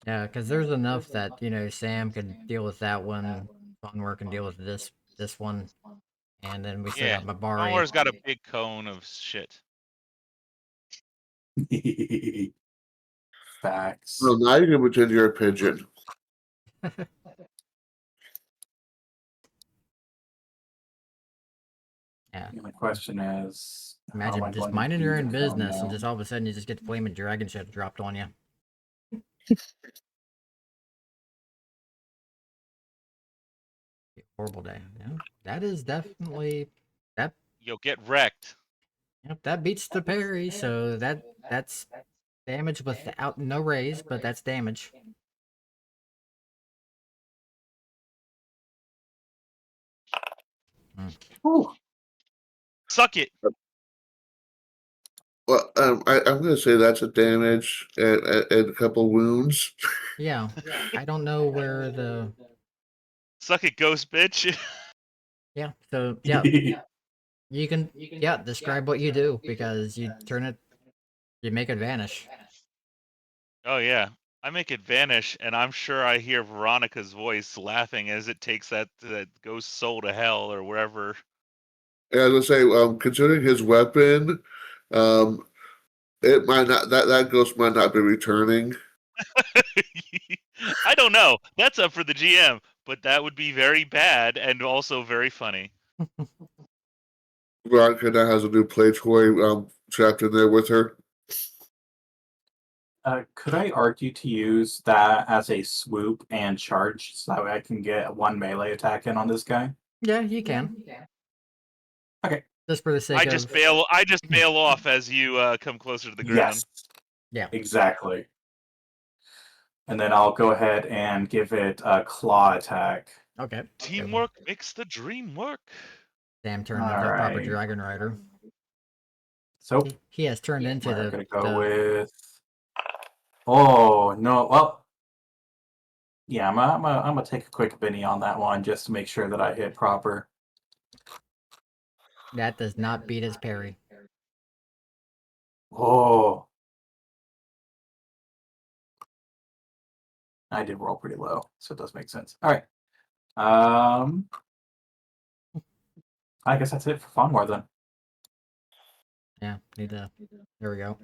Yeah, because there's enough that Sam can deal with that one. Funware can deal with this one, and then we still Yeah, got Mabari. Onwar's got a big cone of shit. Facts. Well, now you can pretend you're a pigeon. Yeah. The only question is, how am I Imagine just going to minding do your the own phone business and now? just all of a sudden you just get flaming dragon shit dropped on you. Horrible day. Yeah, that is definitely that. You'll get wrecked. Yep, that beats the parry. So that's damage without no raise, but that's damage. Ooh. Suck it. Well, I'm going to say that's a damage and a couple wounds. Yeah, I don't know where the. Suck it, ghost bitch. Yeah, so yeah, you can describe what you do because you turn it, you make it vanish. Oh yeah. I make it vanish, and I'm sure I hear Veronica's voice laughing as it takes that ghost soul to hell or wherever. Yeah, I was going to say, considering his weapon, it might not that ghost might not be returning. I don't know. That's up for the GM, but that would be very bad and also very funny. Veronica now has a new play toy trapped in there with her. Could I argue to use that as a swoop and charge so that way I can get one melee attack in on this guy? Yeah, you can. Okay. Just for the sake I of. just bail off as you come closer to the ground. Yes. Yeah. Exactly. And then I'll go ahead and give it a claw attack. Okay. Teamwork makes the dream work. Sam turned into a proper Alright. dragon rider. So He has turned into we're gonna go the with. Oh no! Well, yeah, I'm gonna take a quick Benny on that one just to make sure that I hit proper. that does not beat his parry. Oh, I did roll pretty low, so it does make sense. All right. I guess that's it for Fonmore then. Yeah, need to. There we go.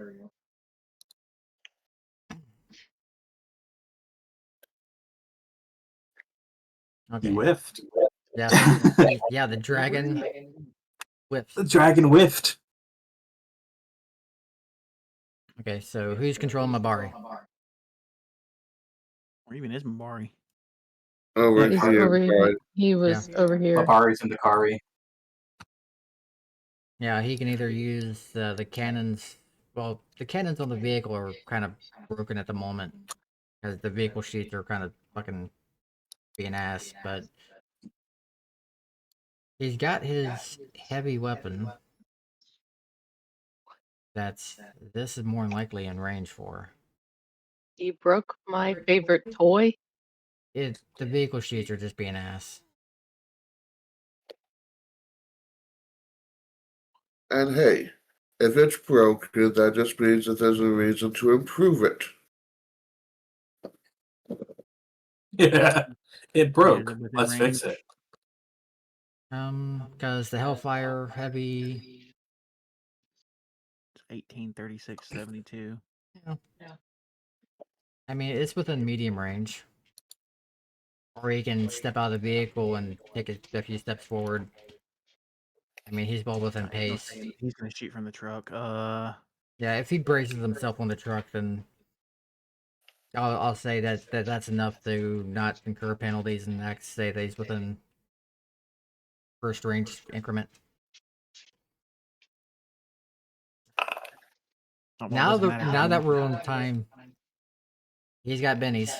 Okay. He whiffed. Yeah, yeah, the dragon whiffs. The dragon whiffed. Okay, so who's controlling Mabari? Or even is Mabari. Over He's here. over here. Sorry. He was over here. Babari's in the Kari. Yeah, he can either use the cannons. Well, the cannons on the vehicle are kind of broken at the moment because the vehicle sheets are kind of fucking being ass. But he's got his heavy weapon. This is more than likely in range for. He broke my favorite toy. The vehicle sheets are just being ass. And hey, if it's broken, that just means that there's a reason to improve it. Yeah, it broke. it within Let's fix it. Because the Hellfire heavy. It's 1836.72. Yeah. I mean, it's within medium range. Or he can step out of the vehicle and take a few steps forward. I mean, he's well within pace. He's gonna shoot from the truck. Yeah, if he braces himself on the truck, then I'll say that's enough to not incur penalties and say that he's within first range increment. Now that we're on time, he's got bennies.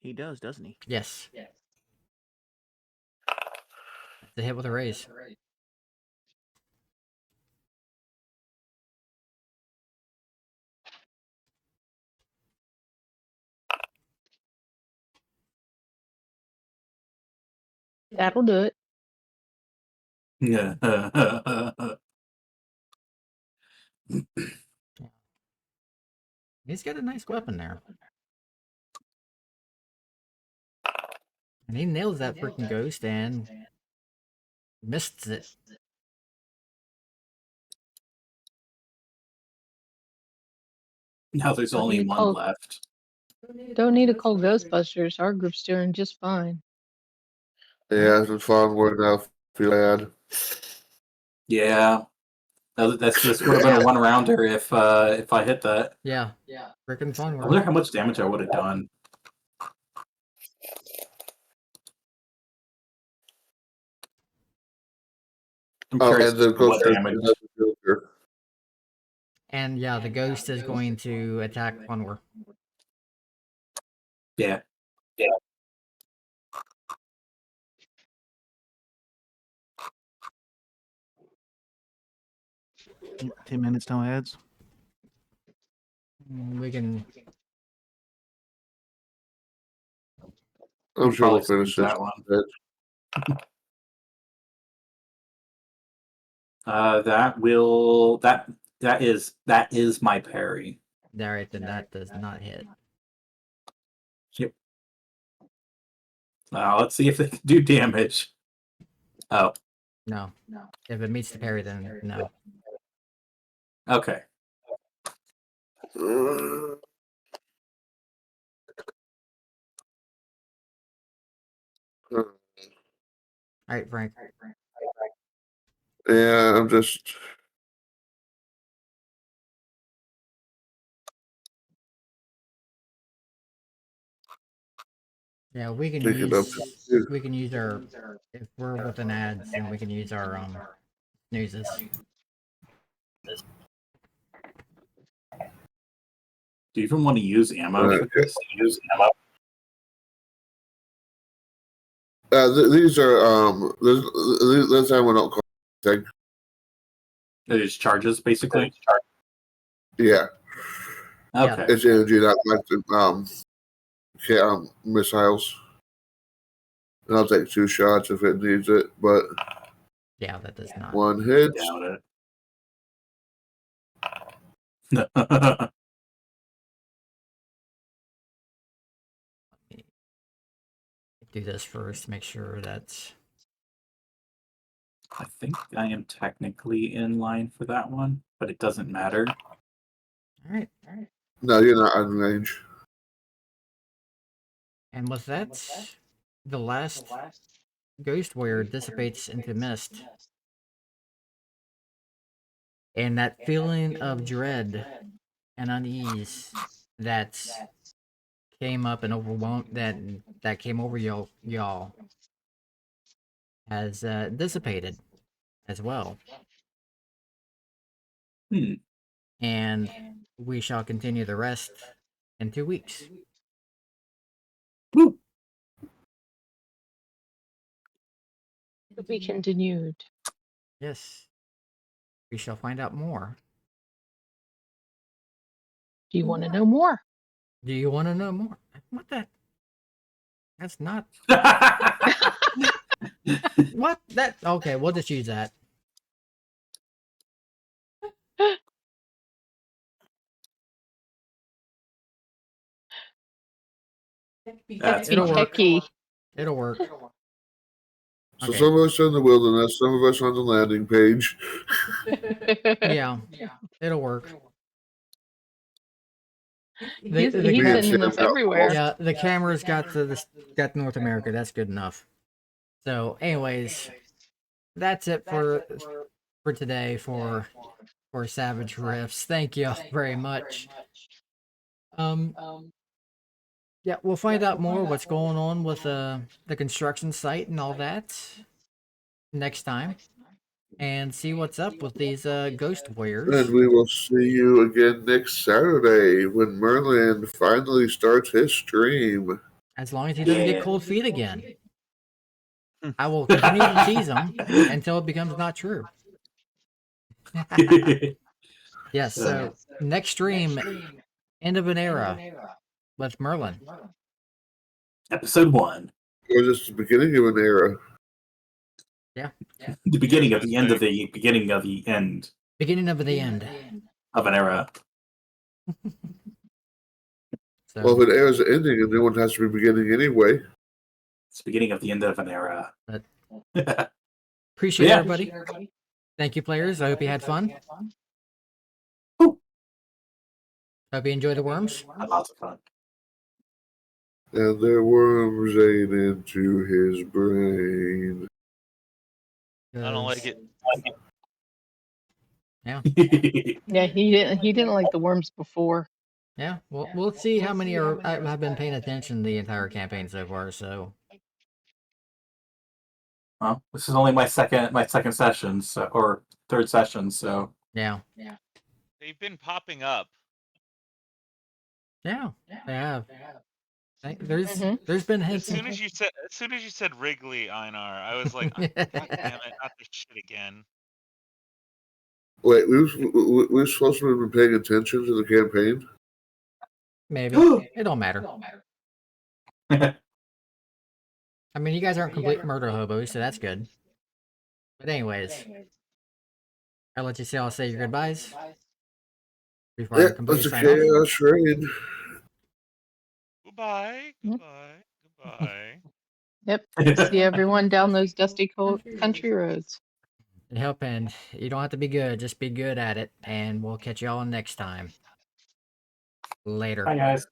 He does, doesn't he? Yes. The hit with a raise. That'll do it. Yeah. He's got a nice weapon there. And he nails that freaking ghost and missed it. Now there's Don't only need one call- left. Don't need to call Ghostbusters. Our group's doing just fine. Yeah, it's fun. We're now feel bad. Yeah. This would have been a one rounder if I hit that. Yeah. Freaking fun. I wonder how much damage I would have done. I'm curious And the as to what ghost damage. And yeah, the ghost is going to attack Funwar. Yeah. 10 minutes, no ads. We can. I'm sure we'll Probably finish skip this that one. one. That is my parry. Alright, then that does not hit. Yep. Let's see if they can do damage. Oh, No. If it meets the parry, then no. okay. Alright, Frank. Yeah, I'm just. Yeah, we can Pick it up. use our, if we're within ads, then we can use our snoozes. Do you even want to use ammo for this? These are this time we don't call it. It just charges, basically. Yeah, Okay. it's energy that missiles. And I'll take 2 shots if it needs it, but Yeah, that does not. 1 hit. Doubt it. Do this first, make sure that. I think I am technically in line for that one, but it doesn't matter. Alright. No, you're not in range. And with that, the last ghost warrior dissipates into mist. And that feeling of dread and unease that came up and overwhelmed that came over y'all has dissipated as well. And we shall continue the rest in 2 weeks. Woo. To be continued. Yes. We shall find out more. Do you want to know more? Do you want to know more? What the? That's not. What? That. Okay, we'll just use that. That's Be It'll work. techie. It'll work. So Okay. some of us are in the wilderness, some of us on the landing page. Yeah, it'll work. He's the sending us everywhere. Yeah, the camera's got got North America. That's good enough. So, anyways, that's it for today for Savage Rifts. Thank you all very much. Yeah, we'll find out more what's going on with the construction site and all that next time, and see what's up with these ghost warriors. And we will see you again next Saturday when Merlin finally starts his stream. As long as he doesn't get cold feet again. I will continue to tease him until it becomes not true. Yes, so next stream, End of an Era with Merlin. Episode 1. Or just the beginning of an era. Yeah. The beginning of the end of the beginning of the end. Beginning of the end. of an era. So Well, if an era's ending, a new one has to be beginning anyway. It's the beginning of the end of an era. But- appreciate Yeah. everybody. Thank you, players. I hope you had fun. Whew. Hope you enjoy the worms. Had lots of fun. And their worms ate into his brain. I don't like it. Yeah, he didn't like the worms before. Yeah, well, we'll see how many are have been paying attention the entire campaign so far. So Well, this is only my second session, so, or third session, so yeah, They've been popping up. they have. There's been As hints. soon as you said Wrigley, Einar, I was like, God damn it, not this shit again. Wait, we're supposed to have been paying attention to the campaign? Maybe it don't matter. I mean, you guys aren't complete murder hobos, so that's good. But anyways, I'll let you all say your goodbyes before Yeah, I completely that's a sign off. chaos rain. Goodbye, Yep. goodbye. Yep. See everyone down those dusty country roads. And help, and you don't have to be good, just be good at it, and we'll catch y'all next time. Later. Bye, guys.